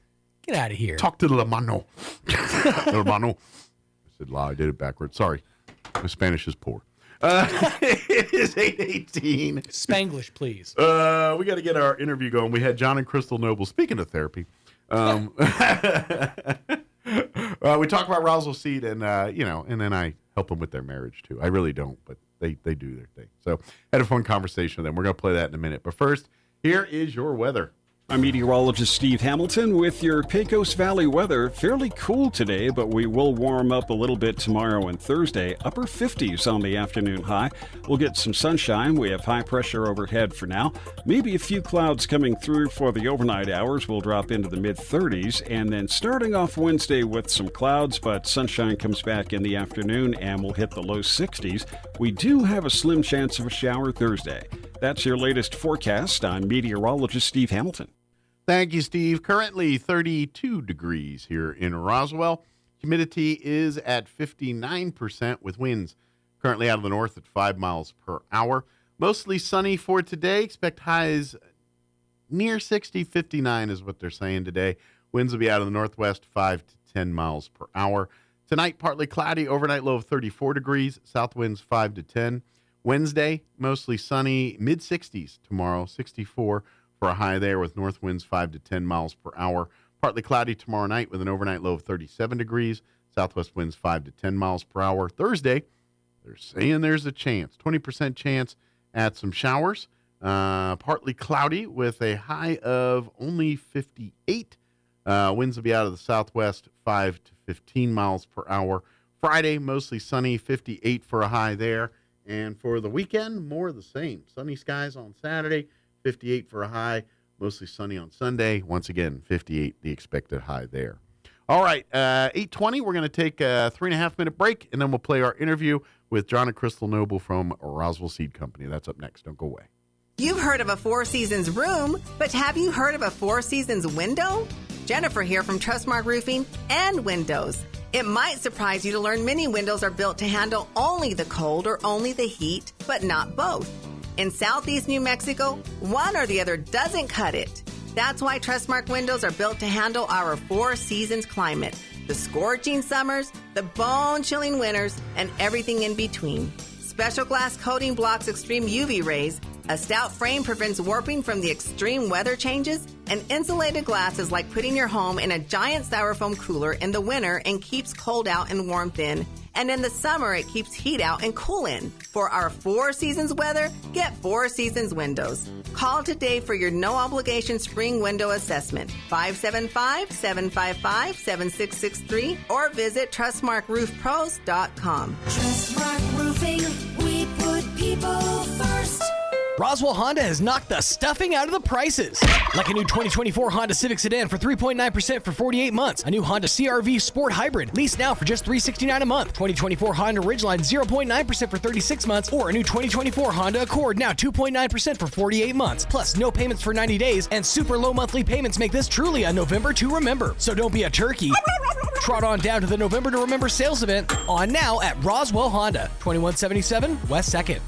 Get out of here. Talk to the hermano. Hermano. I said la, I did it backwards. Sorry. My Spanish is poor. It is 8:18. Spanglish, please. We got to get our interview going. We had John and Crystal Noble. Speaking of therapy, we talk about Roswell Seed, and and then I help them with their marriage too. I really don't, but they do their thing. So had a fun conversation with them. We're going to play that in a minute. But first, here is your weather. I'm meteorologist Steve Hamilton with your Pecos Valley weather. Fairly cool today, but we will warm up a little bit tomorrow and Thursday. Upper 50s on the afternoon high. We'll get some sunshine. We have high pressure overhead for now. Maybe a few clouds coming through for the overnight hours. We'll drop into the mid-30s. And then starting off Wednesday with some clouds, but sunshine comes back in the afternoon and we'll hit the low 60s. We do have a slim chance of a shower Thursday. That's your latest forecast. I'm meteorologist Steve Hamilton. Thank you, Steve. Currently 32 degrees here in Roswell. Humidity is at 59% with winds currently out of the north at 5 miles per hour. Mostly sunny for today. Expect highs near 60, 59 is what they're saying today. Winds will be out of the northwest 5 to 10 miles per hour. Tonight, partly cloudy. Overnight low of 34 degrees. South winds 5 to 10. Wednesday, mostly sunny. Mid-60s tomorrow, 64 for a high there with north winds 5 to 10 miles per hour. Partly cloudy tomorrow night with an overnight low of 37 degrees. Southwest winds 5 to 10 miles per hour. Thursday, they're saying there's a chance, 20% chance at some showers. Partly cloudy with a high of only 58. Winds will be out of the southwest 5 to 15 miles per hour. Friday, mostly sunny, 58 for a high there. And for the weekend, more of the same. Sunny skies on Saturday. 58 for a high, mostly sunny on Sunday. Once again, 58, the expected high there. All right, 8:20, we're going to take a 3.5-minute break, and then we'll play our interview with John and Crystal Noble from Roswell Seed Company. That's up next. Don't go away. You've heard of a Four Seasons room, but have you heard of a Four Seasons window? Jennifer here from Trustmark Roofing and Windows. It might surprise you to learn many windows are built to handle only the cold or only the heat, but not both. In Southeast New Mexico, one or the other doesn't cut it. That's why Trustmark windows are built to handle our Four Seasons climate, the scorching summers, the bone-chilling winters, and everything in between. Special glass coating blocks extreme UV rays, a stout frame prevents warping from the extreme weather changes, and insulated glass is like putting your home in a giant styrofoam cooler in the winter and keeps cold out and warmth in. And in the summer, it keeps heat out and cool in. For our Four Seasons weather, get Four Seasons windows. Call today for your no-obligation spring window assessment, 575-755-7663, or visit TrustmarkRoofPros.com. Trustmark Roofing, we put people first. Roswell Honda has knocked the stuffing out of the prices. Like a new 2024 Honda Civic Sedan for 3.9% for 48 months. A new Honda CR-V Sport Hybrid, leased now for just $369 a month. 2024 Honda Ridgeline 0.9% for 36 months. Or a new 2024 Honda Accord, now 2.9% for 48 months. Plus, no payments for 90 days, and super low monthly payments make this truly a November to remember. So don't be a turkey. Trot on down to the November to Remember sales event, on now at Roswell Honda, 2177 West 2nd.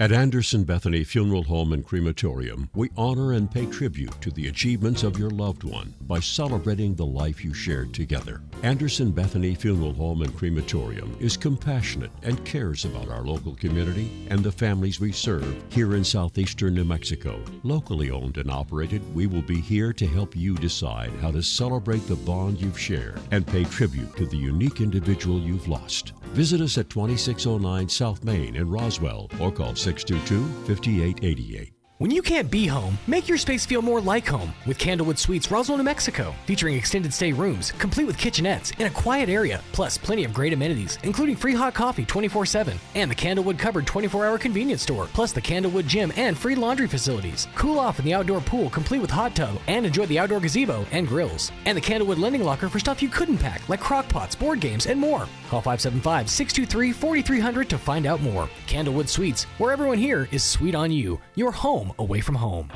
At Anderson Bethany Funeral Home and Crematorium, we honor and pay tribute to the achievements of your loved one by celebrating the life you shared together. Anderson Bethany Funeral Home and Crematorium is compassionate and cares about our local community and the families we serve here in southeastern New Mexico. Locally owned and operated, we will be here to help you decide how to celebrate the bond you've shared and pay tribute to the unique individual you've lost. Visit us at 2609 South Main in Roswell or call 622-5888. When you can't be home, make your space feel more like home with Candlewood Suites, Roswell, New Mexico, featuring extended stay rooms, complete with kitchenettes in a quiet area, plus plenty of great amenities, including free hot coffee 24/7, and the Candlewood Cupboard 24-hour convenience store, plus the Candlewood Gym and free laundry facilities. Cool off in the outdoor pool, complete with hot tub, and enjoy the outdoor gazebo and grills. And the Candlewood Lending Locker for stuff you couldn't pack, like crock pots, board games, and more. Call 575-623-4300 to find out more. Candlewood Suites, where everyone here is sweet on you. Your home away from home.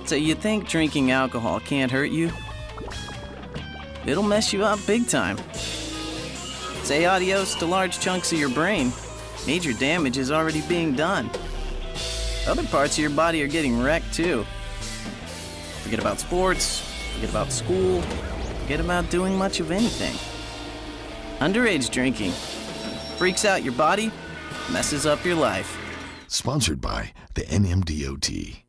So you think drinking alcohol can't hurt you? It'll mess you up big time. Say adios to large chunks of your brain. Major damage is already being done. Other parts of your body are getting wrecked too. Forget about sports, forget about school, forget about doing much of anything. Underage drinking freaks out your body, messes up your life. Sponsored by the NMDOT.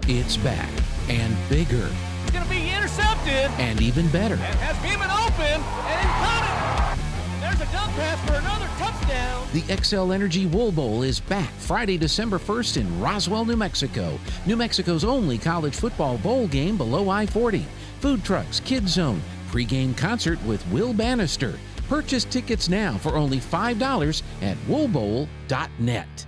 It's back and bigger. It's going to be intercepted. And even better. And has Beeman open and he caught it. And there's a dump pass for another touchdown. The XL Energy Wool Bowl is back Friday, December 1st in Roswell, New Mexico. New Mexico's only college football bowl game below I-40. Food trucks, kids zone, pregame concert with Will Bannister. Purchase tickets now for only $5 at woolbowl.net.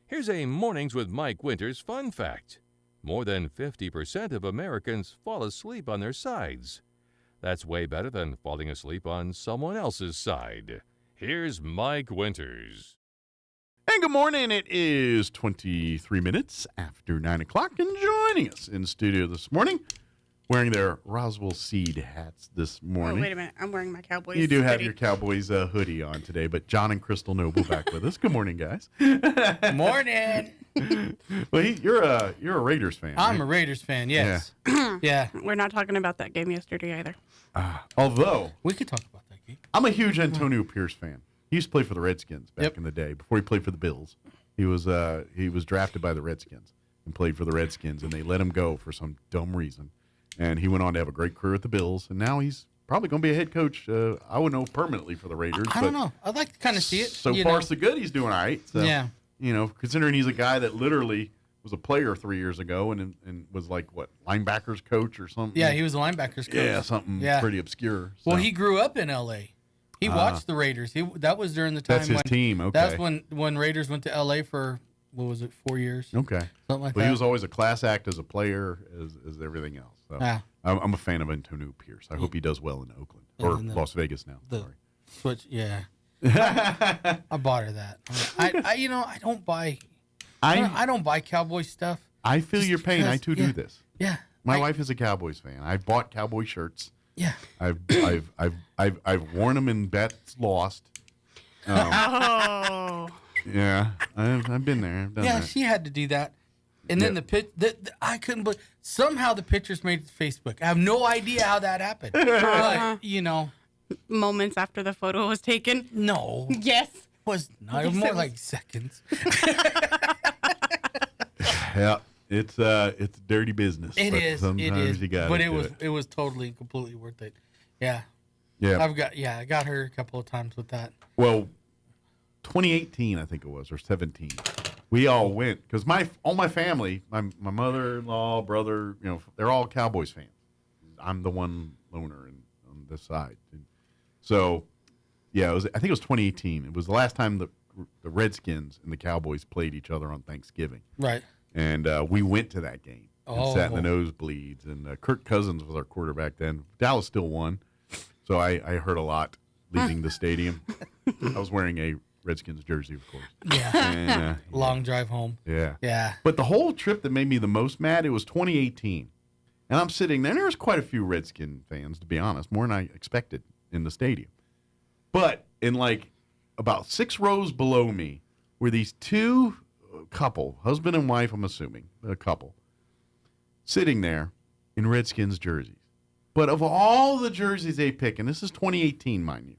Here's a Mornings with Mike Winters fun fact. More than 50% of Americans fall asleep on their sides. That's way better than falling asleep on someone else's side. Here's Mike Winters. And good morning. It is 23 minutes after 9 o'clock, and joining us in studio this morning, wearing their Roswell Seed hats this morning. Oh, wait a minute. I'm wearing my Cowboys You do have hoodie. your Cowboys hoodie on today, but John and Crystal Noble back with us. Good morning, guys. Morning. Well, you're a Raiders fan. I'm right? a Raiders fan, yes. Yeah. We're not talking about that game yesterday either. Although we could talk about that game. I'm a huge Antonio Pierce fan. He used to play for the Redskins back in the day. Before he played for the Bills, he was drafted by the Redskins and played for the Redskins, and they let him go for some dumb reason. And he went on to have a great career at the Bills, and now he's probably going to be a head coach. I would know permanently for the Raiders. I don't know. I'd like to kind of see it. So far, so good. He's doing all right. So, yeah. You know, considering he's a guy that literally was a player 3 years ago and was like, what, linebackers coach or something? Yeah, he was a linebackers coach. Yeah, something pretty obscure. So. Well, he grew up in L.A. He watched the Raiders. That was during the time that's his team. Okay. That's when Raiders went to L.A. for, what was it, 4 years? Okay. Something like that. But he was always a class act as a player, as everything else. So I'm a fan of Antonio Pierce. I hope he does well in Oakland or Las Vegas now. Sorry. Switch, yeah. I bought her that. I don't buy. I don't buy Cowboy stuff. I feel your pain. I too do this. Yeah. My wife is a Cowboys fan. I bought Cowboy shirts. Yeah. I've worn them in bets lost. Yeah, I've been there. I've done that. She had to do that. And then I couldn't believe somehow the pictures made it to Facebook. I have no idea how that happened. But, moments after the photo was taken. No. Yes. Was more like seconds. Yeah, it's dirty business. Sometimes you got. But it was totally and completely worth it. Yeah. Yeah. I got her a couple of times with that. Well, 2018 I think it was, or 17. We all went because all my family, my mother-in-law, brother, they're all Cowboys fans. I'm the one loner on this side. And so, yeah, I think it was 2018. It was the last time the Redskins and the Cowboys played each other on Thanksgiving. Right. And we went to that game and sat in the nosebleeds. And Kirk Cousins was our quarterback then. Dallas still won, so I heard a lot leaving the stadium. I was wearing a Redskins jersey, of course. Yeah. And, long drive home. Yeah. Yeah. But the whole trip that made me the most mad, it was 2018. And I'm sitting there, and there was quite a few Redskin fans, to be honest, more than I expected in the stadium. But in like about 6 rows below me were these two couple, husband and wife, I'm assuming, a couple, sitting there in Redskins jerseys. But of all the jerseys they pick, and this is 2018, mind you,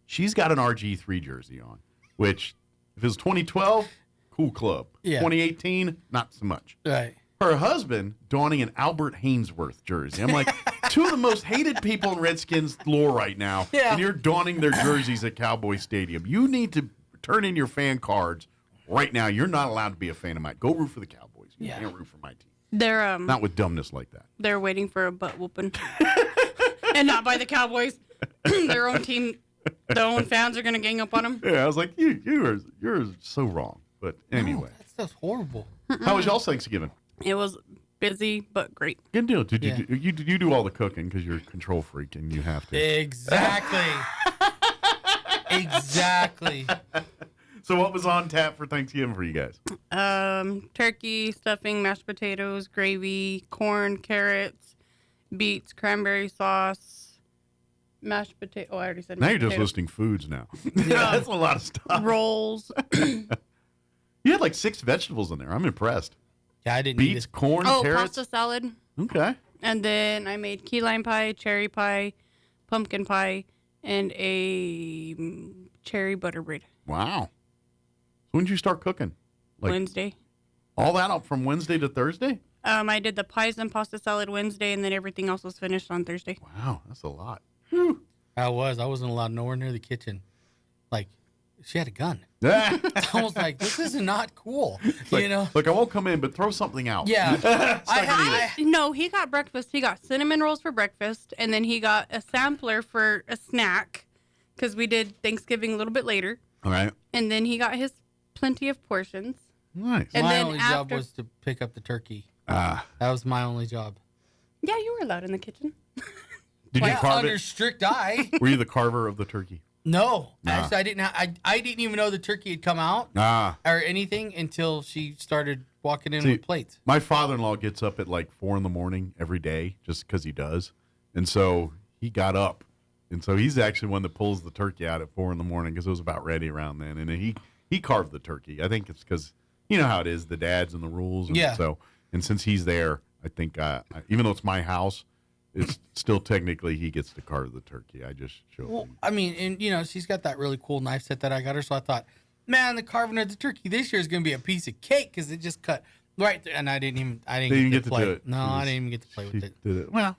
she's got an RG3 jersey on, which, if it was 2012, cool club. Yeah. 2018, not so much. Right. Her husband donning an Albert Hainsworth jersey. I'm like, two of the most hated people in Redskins lore right now, and you're donning their jerseys at Cowboy Stadium. You need to turn in your fan cards right now. You're not allowed to be a fan of mine. Go root for the Cowboys. You can't root for my team. They're not with dumbness like that. They're waiting for a butt whooping, and not by the Cowboys. Their own team, their own fans are gonna gang up on them. Yeah, I was like, you're so wrong. But anyway, that stuff's horrible. How was y'all's Thanksgiving? It was busy but great. Good deal. Did you do all the cooking because you're a control freak and you have to? Exactly. Exactly. So what was on tap for Thanksgiving for you guys? Turkey, stuffing, mashed potatoes, gravy, corn, carrots, beets, cranberry sauce, mashed potato. Oh, I already said. Now mashed you're just potato. listing foods now. Yeah, that's a lot of stuff. Rolls. You had like 6 vegetables in there. I'm impressed. Yeah, I didn't. Beets, corn, carrots. Pasta salad. Okay. And then I made key lime pie, cherry pie, pumpkin pie, and a cherry butter bread. Wow. So when did you start cooking? Wednesday. All that up from Wednesday to Thursday? I did the pies and pasta salad Wednesday, and then everything else was finished on Thursday. Wow, that's a lot. I wasn't allowed nowhere near the kitchen. Like, she had a gun. I was like, this is not cool. Like, you know? Look, I won't come in, but throw something out. Yeah. No, he got breakfast. He got cinnamon rolls for breakfast, and then he got a sampler for a snack because we did Thanksgiving a little bit later. All right. And then he got his plenty of portions. Nice. And my then only job was to pick up the turkey. That was my only job. Yeah, you were allowed in the kitton. Did you carve under it? strict eye. Were you the carver of the turkey? No, Nah. actually, I didn't. I didn't even know the turkey had come out or anything until she started walking in See, with plates. My father-in-law gets up at like 4 in the morning every day just because he does. And so he got up. And so he's actually one that pulls the turkey out at 4 in the morning because it was about ready around then. And then he carved the turkey. I think it's because, you know how it is, the dads and the rules. And Yeah. So, and since he's there, I think, even though it's my house, it's still technically he gets to carve the turkey. I just show Well, him. I mean, and you know, she's got that really cool knife set that I got her. So I thought, man, the carving of the turkey this year is going to be a piece of cake because it just cut right there. And I didn't get to play. do it. No, I didn't even get to play with it. Did it. Well,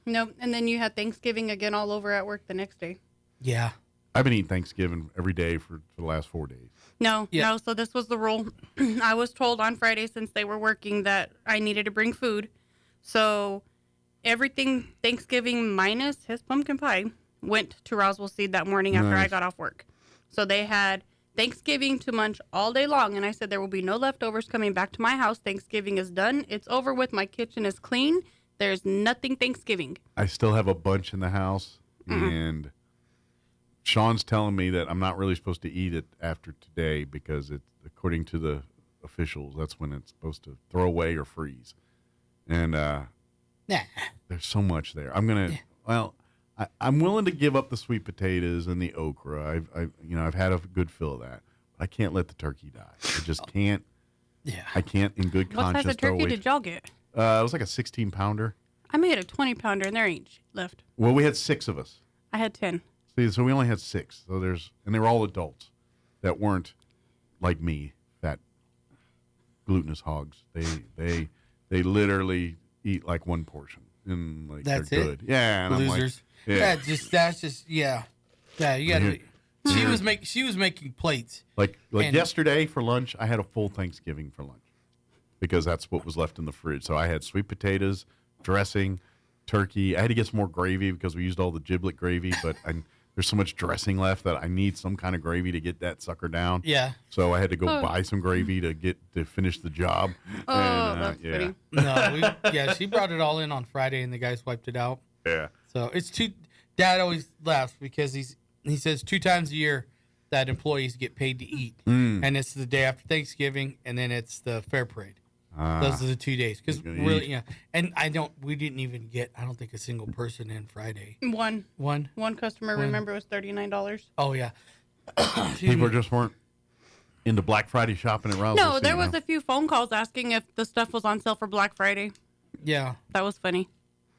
No, and then you had Thanksgiving again all over at work the next day. Yeah. I've been eating Thanksgiving every day for the last 4 days. No, so this was the rule. I was told on Friday, since they were working, that I needed to bring food. So everything Thanksgiving minus his pumpkin pie went to Roswell Seed that morning after I got off work. So they had Thanksgiving to munch all day long. And I said, there will be no leftovers coming back to my house. Thanksgiving is done. It's over with. My kitchen is clean. There's nothing Thanksgiving. I still have a bunch in the house, and Sean's telling me that I'm not really supposed to eat it after today because it's, according to the officials, that's when it's supposed to throw away or freeze. And there's so much there. I'm willing to give up the sweet potatoes and the okra. I've had a good fill of that, but I can't let the turkey die. I just can't. Yeah, I can't in good What conscience. size of turkey did y'all get? It was like a 16-pounder. I made a 20-pounder, and there ain't left. Well, we had 6 of us. I had 10. See, so we only had 6. So and they were all adults that weren't like me, fat glutinous hogs. They literally eat like one portion, and like That's they're it? good. Yeah, and Losers. I'm like, yeah. That's just yeah. You got to. She was making plates. Like And- yesterday for lunch, I had a full Thanksgiving for lunch because that's what was left in the fridge. So I had sweet potatoes, dressing, turkey. I had to get some more gravy because we used all the giblet gravy, but there's so much dressing left that I need some kind of gravy to get that sucker down. Yeah. So I had to go buy some gravy to finish the job. That's yeah. No, she brought it all in on Friday, and the guys wiped it out. Yeah. So it's Dad always laughs because he says 2 times a year that employees get paid to eat, and it's the day after Thanksgiving, and then it's the fair parade. Those are the 2 days because really, and we didn't even get, I don't think, a single person in Friday. One One customer, remember, it was $39. Oh yeah. People just weren't into Black Friday shopping at Roswell. No, there was a few phone calls asking if the stuff was on sale for Black Friday. Yeah. That was funny.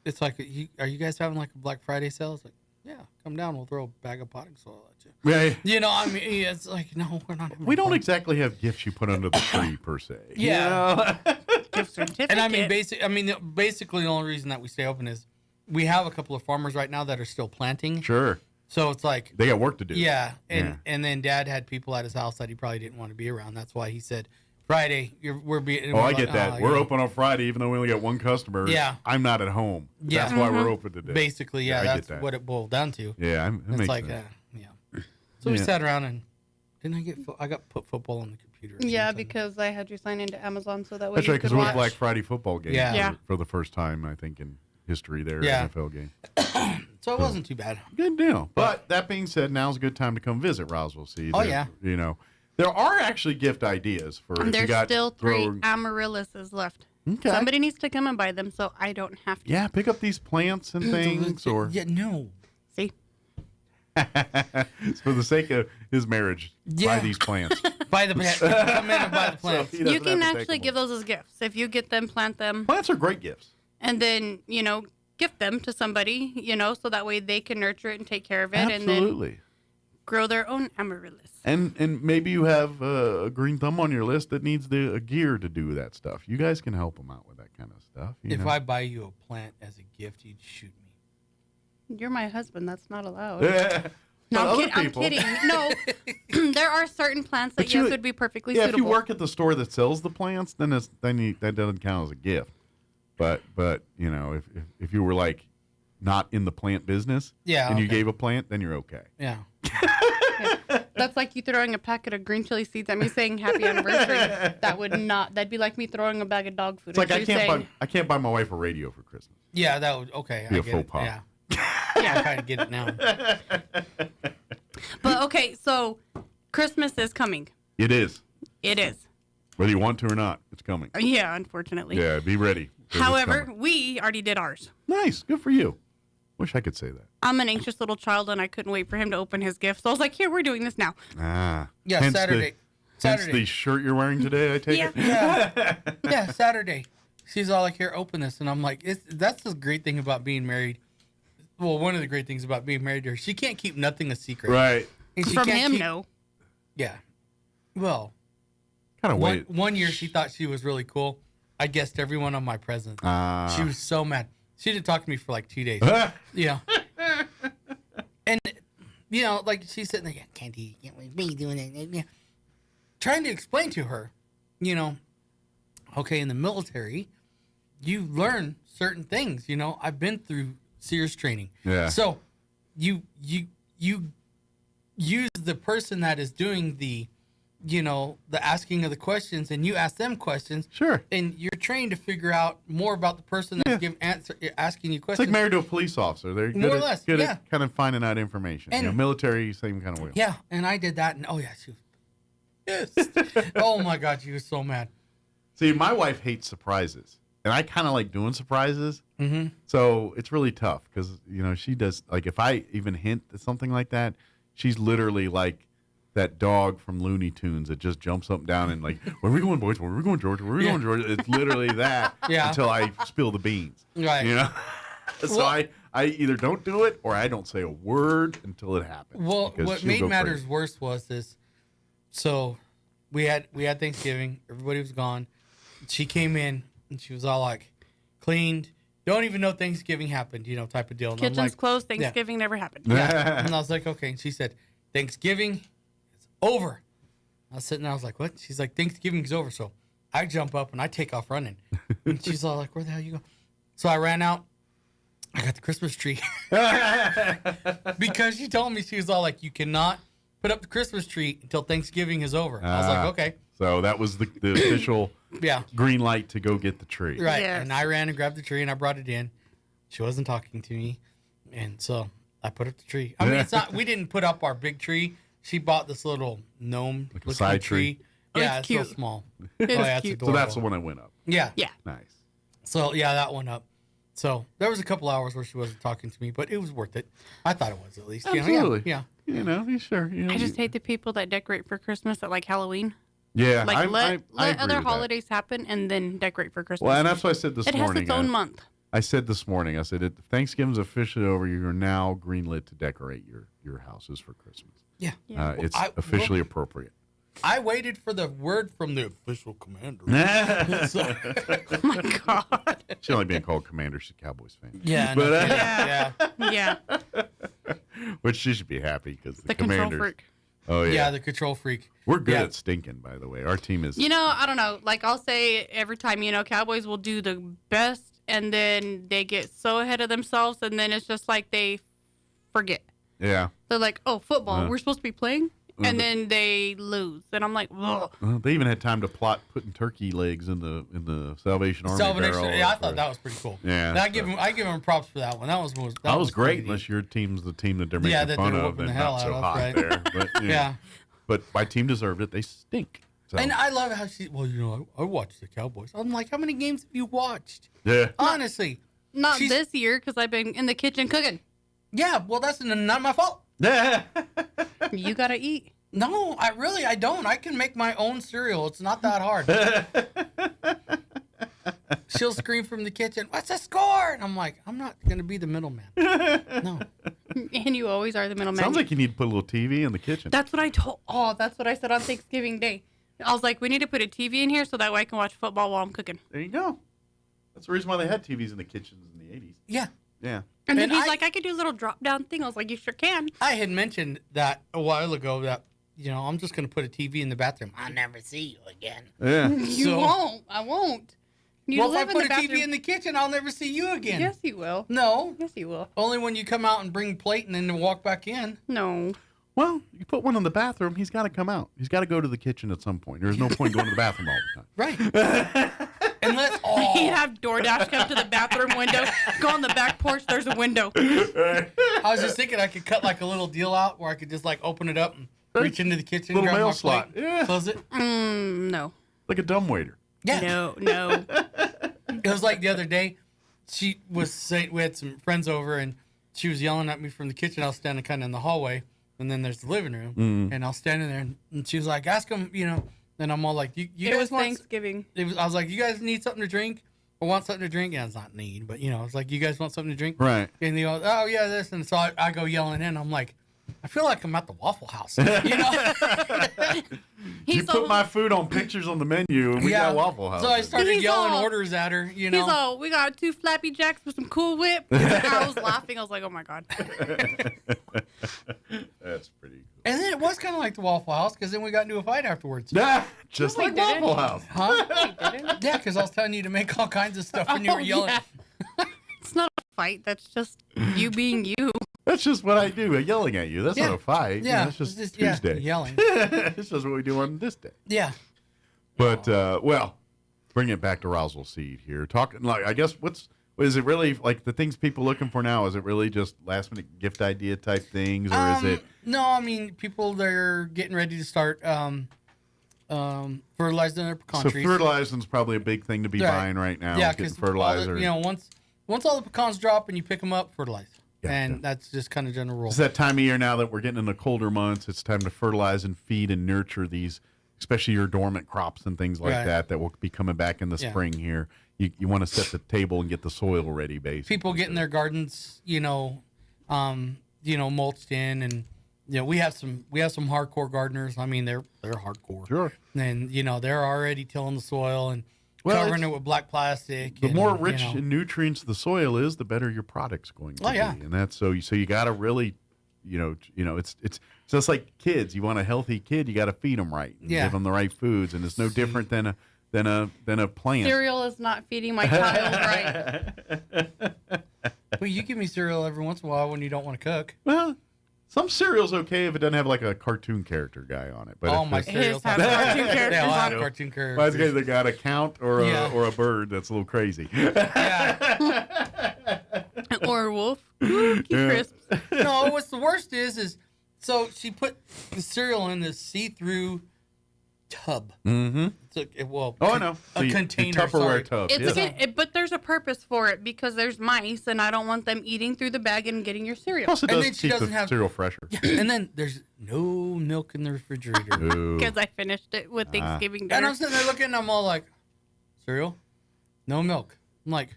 It's like, are you guys having like a Black Friday sale? It's like, yeah, come down. We'll throw a bag of potting soil at you. Yeah. You know, I mean, it's like, no, we're not. We don't exactly have gifts you put under the tree per se. Yeah. Gift certificate. And I mean, basically the only reason that we stay open is we have a couple of farmers right now that are still planting. Sure. So it's like they got work to do. Yeah. And then Dad had people at his house that he probably didn't want to be around. That's why he said, Friday, we're being. I get that. We're open on Friday, even though we only got one customer. Yeah. I'm not at home. Yeah. That's why we're open today. Basically, yeah, that's what it boiled down to. Yeah, it it's makes like, sense. So we sat around and I got put football on the computer. Yeah, because I had you sign into Amazon so that way That's you right, because could it was watch. Black Friday football game. Yeah. For the first time, I think, in history there, Yeah. NFL game. So it wasn't too bad. Good deal. But that being said, now's a good time to come visit Roswell. See, yeah. You know, there are actually gift ideas for. if you There's got still 3 amaryllises left. Okay. Somebody needs to come and buy them so I don't have to. Yeah, pick up these plants and things, or no. See. For the sake of his marriage, buy these plants. Buy the plants. Come in and buy the plants. So he doesn't You can have to take actually them give those as gifts. If you get them, plant them. Plants are great gifts. And then, gift them to somebody, so that way they can nurture it and take care of it. Absolutely. And then grow their own amaryllis. And maybe you have a green thumb on your list that needs the gear to do that stuff. You guys can help them out with that kind of stuff. If I buy you a plant as a gift, you'd shoot me. You're my husband. That's not allowed. Yeah. No, But I'm kidding. No, there are certain plants that, But would be perfectly yeah, suitable. if you work at the store that sells the plants, then that doesn't count as a gift. But if you were like not in the plant business, and you gave a plant, then you're okay. Yeah. That's like you throwing a packet of green chili seeds at me saying happy anniversary. That'd be like me throwing a bag of dog food. It's like at you I can't buy my wife a radio for Christmas. Yeah, that would okay. Be I a get faux it. pas. Yeah. Yeah, I kind of get it now. But okay, so Christmas is coming. It is. It is. Whether you want to or not, it's coming. Yeah, unfortunately. Yeah, be ready. 'cause it's However, coming. we already did ours. Nice. Good for you. Wish I could say that. I'm an anxious little child, and I couldn't wait for him to open his gift. So I was like, here, we're doing this now. Ah. Yeah, hence Saturday. Hence the shirt you're wearing today, I take it? Yeah, Saturday. She's all like, here, open this. And I'm like, that's the great thing about being married. Well, one of the great things about being married to her, she can't keep nothing a secret. Right. And she From can't him, keep- no. Yeah. Well, kind of wait. One year she thought she was really cool. I guessed every one of my presents. She was so mad. She didn't talk to me for like 2 days. Yeah. And, like she's sitting there, Candy, can't wait me doing it. Yeah. Trying to explain to her, okay, in the military, you learn certain things. I've been through Sears training. Yeah. So you use the person that is doing the asking of the questions, and you ask them questions. Sure. And you're trained to figure out more about the person that's asking you It's questions. like married to a police officer. They're More or good, less, good yeah. at kind of finding out information. And- Military, same kind of way. Yeah, and I did that, and she was pissed. Oh my God, she was so mad. See, my wife hates surprises, and I kind of like doing surprises. Mm-hmm. So it's really tough because she does, like, if I even hint at something like that, she's literally like that dog from Looney Tunes that just jumps up and down and like, where are we going, boys? Where are we going, George? Where are we going, George? It's literally that until I spill the beans. Right. So Well- I either don't do it or I don't say a word until it happens. Well, because what she'll made go matters crazy. worse was so we had Thanksgiving, everybody was gone. She came in and she was all like cleaned, don't even know Thanksgiving happened, type of deal. And I'm Kitchen's like, closed. yeah. Thanksgiving never happened. Yeah. And I was like, okay. And she said, Thanksgiving is over. I was sitting there, I was like, what? She's like, Thanksgiving's over. So I jump up and I take off running. And she's all like, where the hell you go? So I ran out. I got the Christmas tree. Because she told me, she was all like, you cannot put up the Christmas tree until Thanksgiving is over. I was like, okay. So that was the official green light to go get the tree. Right. Yes. And I ran and grabbed the tree and I brought it in. She wasn't talking to me. And so I put up the tree. I mean, it's not, we didn't put up our big tree. She bought this little gnome Like a looking side tree. Yeah, it's it's so cute. small. It's that's cute. So adorable. that's the one that went up. Yeah. Yeah. Nice. So, yeah, that one up. So there was a couple hours where she wasn't talking to me, but it was worth it. I thought it was at least. Absolutely. Yeah. You know, sure. You know, I just hate the people that decorate for Christmas at like Halloween. Yeah, like let agree other with holidays happen and then decorate for Christmas. Well, and that's what I said this morning. It has its own month. I said this morning. I said, if Thanksgiving's officially over, you're now greenlit to decorate your houses for Christmas. Yeah, it's officially appropriate. I waited for the word from the official commander. Oh my God. She's only being called commander. She's a Cowboys fan. Yeah, but, yeah. Which she should be happy because the control commanders. freak. Oh yeah, the control freak. We're good at stinking, by the way. Our team is. You know, I don't know. Like I'll say every time, Cowboys will do the best, and then they get so ahead of themselves, and then it's just like they forget. Yeah. They're like, "Oh, football. We're supposed to be playing." And then they lose, and I'm like, "Whoa!" They even had time to plot putting turkey legs in the Salvation Army barrel. Yeah, I thought that was pretty cool. Yeah, and I give them props for that one. That was great. pretty Unless your team's the team that they're making fun of and not so hot right. there. But, yeah, but my team deserved it. They stink. So. And I love how I watched the Cowboys. I'm like, how many games have you watched? Yeah, honestly, not this year because I've been in the kitchen cooking. Yeah, well, that's not my fault. Yeah, you gotta eat. No, I don't. I can make my own cereal. It's not that hard. She'll scream from the kitchen, "What's the score?" And I'm like, I'm not going to be the middleman. No. And you always are the middleman. Sounds like you need to put a little TV in the kitchen. That's what that's what I said on Thanksgiving Day. I was like, we need to put a TV in here so that way I can watch football while I'm cooking. There you go. That's the reason why they had TVs in the kitchens in the 80s. Yeah. Yeah. And then he's like, I could do a little drop-down thing. I was like, you sure can. I had mentioned that a while ago that, I'm just going to put a TV in the bathroom. I'll never see you again. Yeah. You won't. I won't. If I put a TV in the kitchen, I'll never see you again. Yes, you will. No. Yes, you will. Only when you come out and bring a plate and then walk back in. No. Well, you put one in the bathroom, he's got to come out. He's got to go to the kitchen at some point. There's no point going to the bathroom all the time. Right. Unless you have DoorDash come to the bathroom window, go on the back porch, there's a window. I was just thinking I could cut like a little deal out where I could just like open it up and reach into the kitchen, little grab mail my slot. plate, Yeah. close it. No. Like a dumbwaiter. Yeah. No. It was like the other day, we had some friends over and she was yelling at me from the kitchen. I was standing kind of in the hallway and then there's the living room and I was standing there and she was like, ask them, and I'm all like, you it guys was want Thanksgiving. I was like, you guys need something to drink or want something to drink? Yeah, it's not need, but it's like, you guys want something to drink? Right. And they go, oh yeah, this. And so I go yelling in. I'm like, I feel like I'm at the Waffle House. You put my food on pictures on the menu and we got Waffle House. So I started yelling orders at her, He's all, we got 2 Flappy Jacks with some Cool Whip. I was laughing. I was like, oh my God. That's pretty cool. And then it was kind of like the Waffle House because then we got into a fight afterwards. Yeah, just like Waffle House. Huh? Yeah, because I was telling you to make all kinds of stuff when you were yelling. Yeah. It's not a fight. That's just you being you. That's just what I do. Yelling at you. That's not a fight. Yeah. It's just Tuesday. Yelling. It's just what we do on this day. Yeah. But, bring it back to Roswell Seed here. Talking, like, I guess, is it really, like, the things people looking for now, is it really just last-minute gift idea type things, or is it? No, I mean, people, they're getting ready to start fertilizing their pecan trees. So fertilizing's probably a big thing to be buying right now. Yeah, getting because fertilizer. Once all the pecans drop and you pick them up, fertilize. Yeah, and that's just kind of general rule. It's that time of year now that we're getting in the colder months. It's time to fertilize and feed and nurture these, especially your dormant crops and things like that will be coming back in the spring here. You want to set the table and get the soil ready, basically. People getting their gardens, mulched in, and we have some hardcore gardeners. I mean, they're hardcore. Sure. And they're already tilling the soil and covering it with black plastic. The more rich in nutrients the soil is, the better your product's going to be. And that's so you got to really, it's just like kids. You want a healthy kid, you got to feed them right, and give them the right foods, and it's no different than a plant. Cereal is not feeding my child right. Well, you give me cereal every once in a while when you don't want to cook. Well, some cereal's okay if it doesn't have like a cartoon character guy on it. But my cereals have cartoon characters. Yeah, I have cartoon characters. Mine's guys that got a count or a bird that's a little crazy. Or a wolf. Crisps. No, what's the worst is so she put the cereal in this see-through tub. Mm-hmm. I know. A container. Tupperware tub. But there's a purpose for it because there's mice, and I don't want them eating through the bag and getting your cereal. Plus, it And does then she keep the doesn't have- cereal fresher. And then there's no milk in the refrigerator. Because I finished it with Thanksgiving dinner. And I'm sitting there looking, and I'm all like, cereal, no milk. I'm like,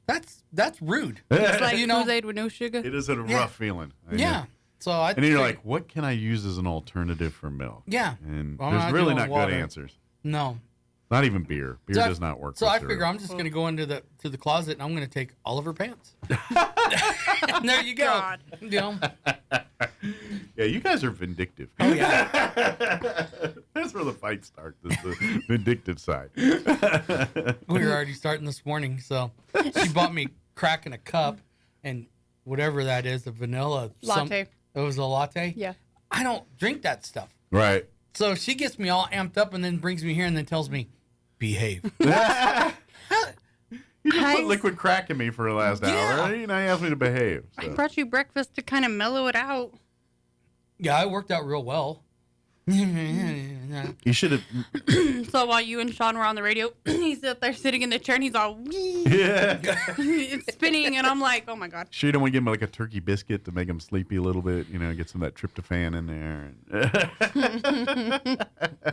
that's rude. It's like Kool-Aid with no sugar. It is a rough feeling. Yeah. So and then you're like, what can I use as an alternative for milk? Yeah. And Well, I'm there's not really doing not water. good answers. No. Not even beer. Beer does not work. So with I cereal. figure I'm just going to go into the closet and I'm going to take all of her pants. And there you go. God. You know? Yeah, you guys are vindictive. Oh yeah. That's where the fight starts. The vindictive side. We were already starting this morning, so she bought me crack in a cup and whatever that is, a vanilla Latte. It was a latte. Yeah. I don't drink that stuff. Right. So she gets me all amped up and then brings me here and then tells me, behave. You just put liquid crack in me for the last hour. Now you asked me to behave. I So. brought you breakfast to kind of mellow it out. Yeah, it worked out real well. You should have. So while you and Sean were on the radio, he's up there sitting in the chair and he's all, Yeah. it's spinning, and I'm like, oh my God. Sure, you don't want to give him like a turkey biscuit to make him sleepy a little bit. Get some of that tryptophan in there.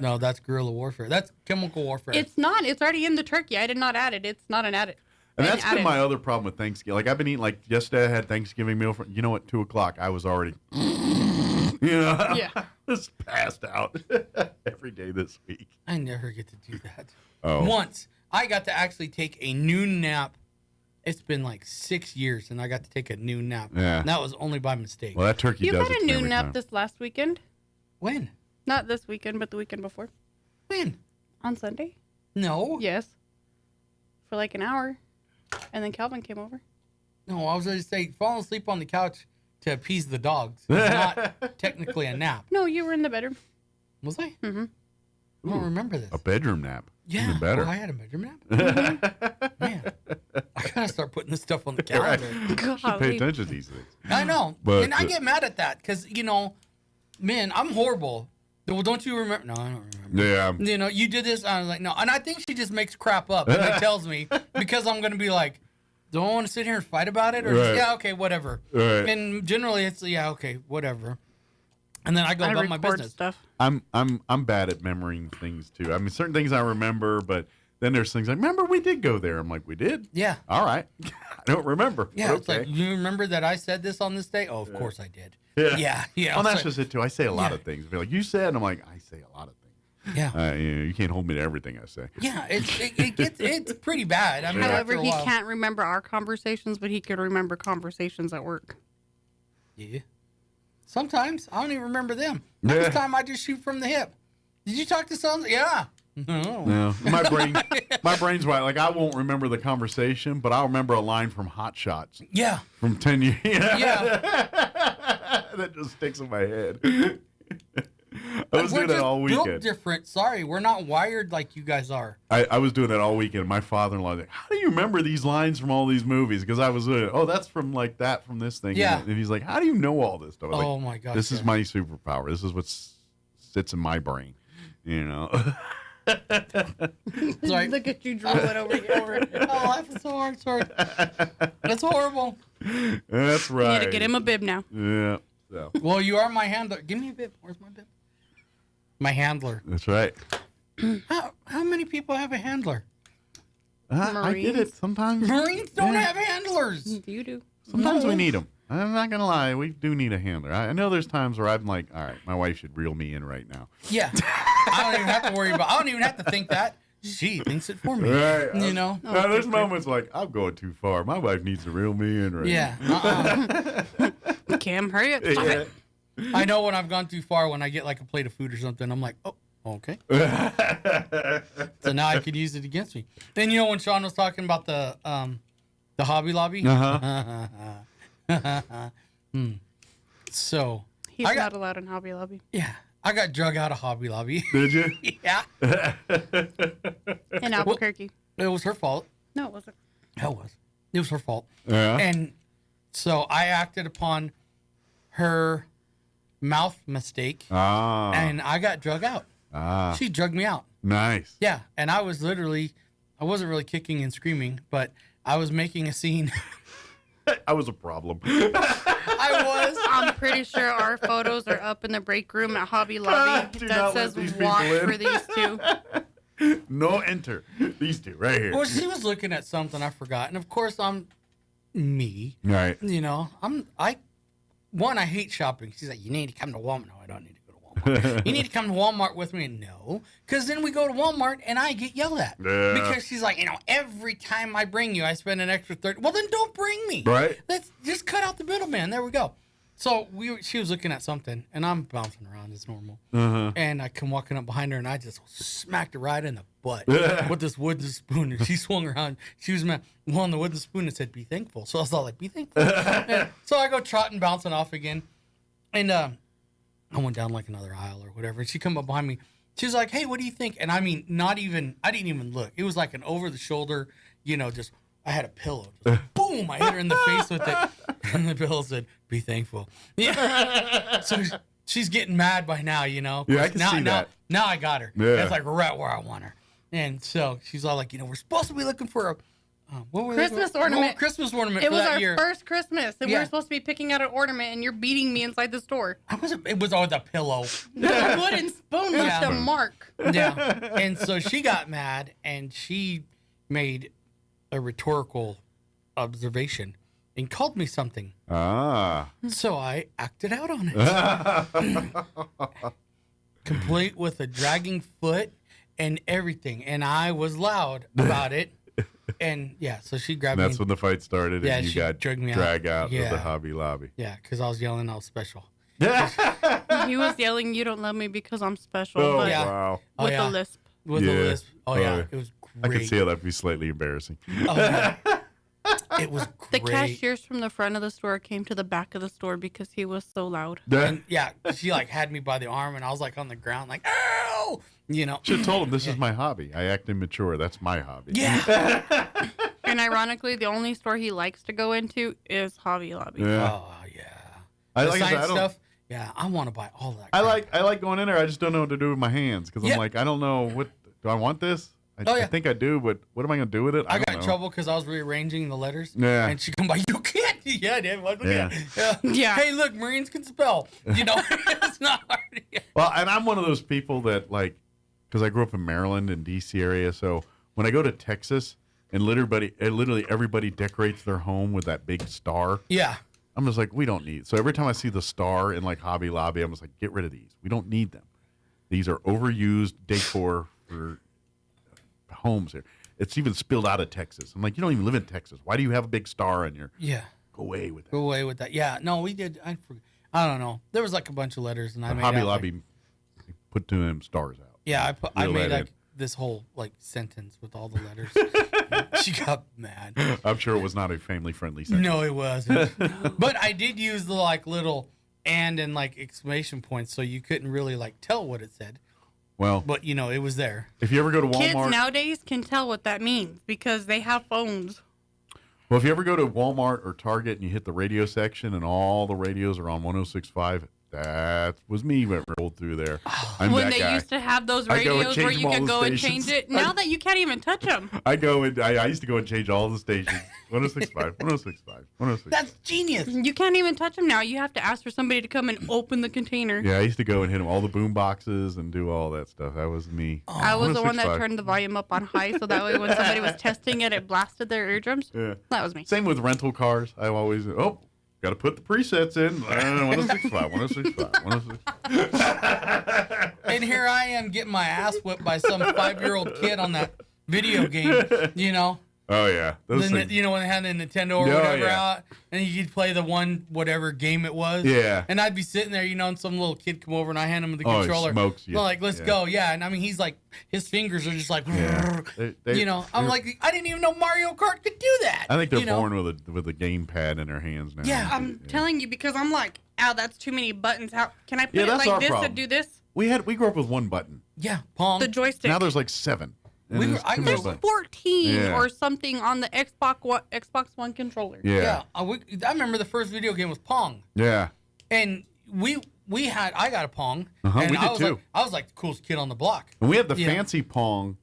No, that's guerrilla warfare. That's chemical warfare. It's not. It's already in the turkey. I did not add it. It's not an added. And that's been my other problem with Thanksgiving. Like I've been eating. Like yesterday, I had Thanksgiving meal. At 2:00, I was already. Yeah. Just passed out every day this week. I never get to do that. Oh. Once I got to actually take a noon nap. It's been like 6 years, and I got to take a noon nap. Yeah. And that was only by mistake. Well, that turkey You does had it a to me noon every nap time. this last weekend. When? Not this weekend, but the weekend before. When? On Sunday. No. Yes. For like an hour. And then Calvin came over. No, I was going to say falling asleep on the couch to appease the dogs. It's not technically a nap. No, you were in the bedroom. Was I? Mm-hmm. I don't remember this. A bedroom nap. Yeah. Even better. Oh, I had a bedroom nap? Man, I got to start putting this stuff on the calendar. You should pay attention to these things. I know. But and I get mad at that because, man, I'm horrible. Well, don't you remember? No, I don't remember. Yeah. You did this. I was like, no. And I think she just makes crap up and then tells me because I'm going to be like, do I want to sit here and fight about it? Or Right. yeah, okay, whatever. Right. And generally it's, yeah, okay, whatever. And then I go about my business. Stuff. I'm bad at remembering things too. I mean, certain things I remember, but then there's things like, remember we did go there. I'm like, we did? Yeah. All right. I don't remember. Yeah, but it's like, you remember that I said this on this day? Oh, of course I did. Yeah. Yeah. Well, that's So- just it too. I say a lot of things. Be like, you said, and I'm like, I say a lot of things. Yeah. You can't hold me to everything I say. Yeah, it's pretty bad. I mean, However, after a he while- can't remember our conversations, but he could remember conversations at work. Yeah. Sometimes I don't even remember them. Next time I just shoot from the hip. Did you talk to someone? Yeah. No. No, my brain's right. Like I won't remember the conversation, but I'll remember a line from Hot Shots. Yeah. From 10 years. Yeah. That just sticks in my head. I was doing that all We're just built weekend. different. Sorry, we're not wired like you guys are. I was doing that all weekend. My father-in-law was like, how do you remember these lines from all these movies? Because I was doing, that's from like that from this thing. Yeah. And he's like, how do you know all this stuff? I was Oh like, my gosh, This is yeah. my superpower. This is what sits in my brain. Sorry. Look at you drooling over here. Oh, laughing so hard. Sorry. That's horrible. That's right. You need to get him a bib now. Yeah. So. Well, you are my handler. Give me a bib. Where's my bib? My handler. That's right. How many people have a handler? I get it sometimes. Marines don't have handlers. You do. Sometimes No. we need them. I'm not going to lie. We do need a handler. I know there's times where I'm like, all right, my wife should reel me in right now. Yeah. I don't even have to worry about. I don't even have to think that. She thinks it for me. Right. You know. Now, there's moments like, I'm going too far. My wife needs to reel me in right Yeah. now. Cam, hurry up. Stop it. I know when I've gone too far when I get like a plate of food or something. I'm like, oh, okay. So now I could use it against me. Then when Sean was talking about the Hobby Lobby. So He's I got, not allowed in Hobby Lobby. Yeah, I got drug out of Hobby Lobby. Did you? Yeah. In Albuquerque. It was her fault. No, it wasn't. It was her fault. Yeah. And so I acted upon her mouth mistake, Ah. and I got drug out. She drugged me out. Nice. Yeah, and I wasn't really kicking and screaming, but I was making a scene. I was a problem. I was. I'm pretty sure our photos are up in the break room at Hobby Lobby that says watch for these two. No enter. These two right here. Well, she was looking at something I forgot, and of course I'm me. Right. You know, I hate shopping. She's like, you need to come to Walmart. No, I don't need to go to Walmart. You need to come to Walmart with me. No, because then we go to Walmart and I get yelled at. Yeah. Because she's like, every time I bring you, I spend an extra 30. Well, then don't bring me. Right. Let's just cut out the middleman. There we go. So she was looking at something, and I'm bouncing around as normal. And I come walking up behind her, and I just smacked her right in the butt with this wooden spoon. And she swung around. She was on the wooden spoon and said, "Be thankful." So I was all like, "Be thankful." So I go trotting, bouncing off again, and I went down like another aisle or whatever. And she come up behind me. She was like, "Hey, what do you think?" And I mean, I didn't even look. It was like an over the shoulder, just. I had a pillow. Just boom! I hit her in the face with it. And the pillow said, "Be thankful." Yeah. So she's getting mad by now, Yeah, I can see that. Now I got her. Yeah. That's like right where I want her. And so she's all like, we're supposed to be looking for a Christmas ornament. Christmas ornament It for was that our year. first Christmas, and we were supposed to be picking out an ornament, and you're beating me inside the store. It was on the pillow. The wooden spoon left a mark. Yeah. And so she got mad, and she made a rhetorical observation and called me something. So I acted out on it. Complete with a dragging foot and everything. And I was loud about it. And so she grabbed me. That's when the fight started, and you got dragged out of the Hobby Lobby. Yeah, because I was yelling I was special. He was yelling, "You don't love me because I'm special." Oh, but wow. With a lisp. With a lisp. Oh, yeah. It was great. I can see how that'd be slightly embarrassing. Oh, yeah. It was great. The cashiers from the front of the store came to the back of the store because he was so loud. And, she had me by the arm, and I was on the ground ow! Should have told him this is my hobby. I act immature. That's my hobby. Yeah. And ironically, the only store he likes to go into is Hobby Lobby. Yeah. Oh, yeah. I the like science I stuff. Yeah, I want to buy all that. Crap. I like going in there. I just don't know what to do with my hands because I'm like, I don't know what. Do I want this? I think I do, but what am I going to do with it? I got in trouble because I was rearranging the letters. Yeah. And she come by, you can't. Yeah, Dad. Yeah. Hey, look, Marines can spell. It's not hard. Well, and I'm one of those people that because I grew up in Maryland and D.C. area, so when I go to Texas and literally everybody decorates their home with that big star. Yeah. I'm just like, we don't need it. So every time I see the star in Hobby Lobby, I'm just like, get rid of these. We don't need them. These are overused decor for homes here. It's even spilled out of Texas. I'm like, you don't even live in Texas. Why do you have a big star on your? Yeah. Go away with that. Go away with that. Yeah. No, we did. I don't know. There was a bunch of letters, and I made Hobby Lobby put them stars out. Yeah, I made this whole sentence with all the letters. She got mad. I'm sure it was not a family-friendly sentence. No, it wasn't. But I did use the little and exclamation points, so you couldn't really tell what it said. Well, but it was there. If you ever go to Walmart, kids nowadays can tell what that means because they have phones. Well, if you ever go to Walmart or Target and you hit the radio section and all the radios are on 106.5, that was me that rolled through there. I'm when that they guy. used to have those radios where you could go and change it. Now that you can't even touch them. I used to go and change all the stations. 106.5, 106.5, 106.5. That's genius. You can't even touch them now. You have to ask for somebody to come and open the container. Yeah, I used to go and hit them, all the boom boxes and do all that stuff. That was me. Oh. I was the one that turned the volume up on high so that way when somebody was testing it, it blasted their eardrums. Yeah. That was me. Same with rental cars. I always, got to put the presets in. 106.5, 106.5, 106.5. And here I am getting my ass whipped by some 5-year-old kid on that video game, Oh, yeah. When they had the Nintendo or whatever out, and you could play the one whatever game it was. Yeah. And I'd be sitting there, and some little kid come over, and I hand him the controller. He smokes you. Let's go. Yeah. And I mean, he's his fingers are just yeah. I'm like, I didn't even know Mario Kart could do that. I think they're born with a game pad in their hands now. Yeah. I'm telling you because I'm like, ow, that's too many buttons. How can I put it like this problem. to do this? We grew up with one button. Yeah, Pong. The joystick. Now there's 7. There's 14 or something on the Xbox One controller. Yeah. I remember the first video game was Pong. Yeah. And we I got a Pong. Uh-huh, and we did too. I was like the coolest kid on the block. And we had the fancy Pong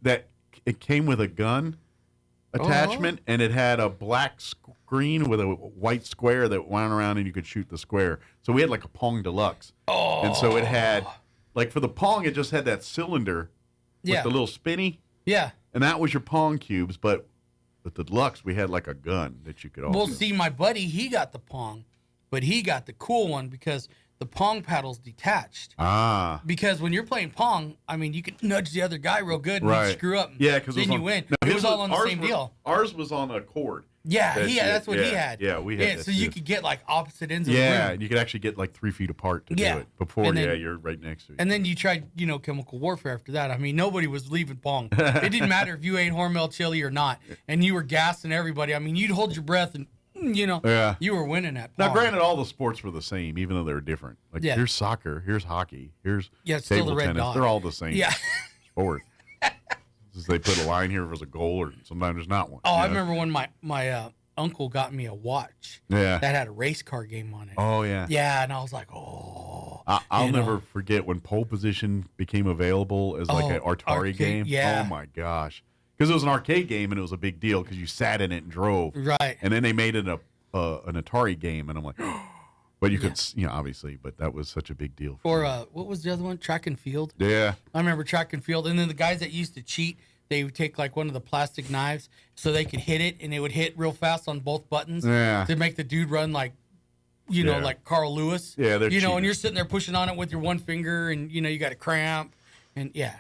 that it came with a gun attachment, and it had a black screen with a white square that went around, and you could shoot the square. So we had like a Pong Deluxe. Oh. And so it had, like for the Pong, it just had that cylinder with the little spinny. Yeah. And that was your Pong cubes, but with the Deluxe, we had like a gun that you could also. Well, see, my buddy, he got the Pong, but he got the cool one because the Pong paddle's detached. Ah. Because when you're playing Pong, I mean, you can nudge the other guy real good and you screw up. Yeah, because then you win. No, it was all on the same deal. Ours was on a cord. Yeah, that's what he had. Yeah, we had that so you too. could get like opposite ends of the room. Yeah, and you could actually get like 3 feet apart to do it. Before, you're right next to it. And then you tried, chemical warfare after that. I mean, nobody was leaving Pong. It didn't matter if you ate Hormel chili or not. And you were gassing everybody. I mean, you'd hold your breath and, you were winning that Pong. Now, granted, all the sports were the same, even though they were different. Like, here's soccer, here's hockey, here's table tennis. Dot. They're all the same sport. Just they put a line here if there's a goal, or sometimes there's not one. Oh, I remember when my uncle got me a watch that had a race car game on it. Oh, yeah. Yeah, and I was like, oh. I'll never forget when pole position became available as like an Atari game. Yeah. Oh, my gosh. Because it was an arcade game, and it was a big deal because you sat in it and drove. Right. And then they made it an Atari game, and I'm like, but you could, obviously, but that was such a big deal. Or what was the other one? Track and field. Yeah. I remember track and field. And then the guys that used to cheat, they would take like one of the plastic knives so they could hit it, and it would hit real fast on both buttons to make the dude run like, like Carl Lewis. Yeah, they're and you're sitting there pushing on it with your one finger, and you got a cramp, and Yeah.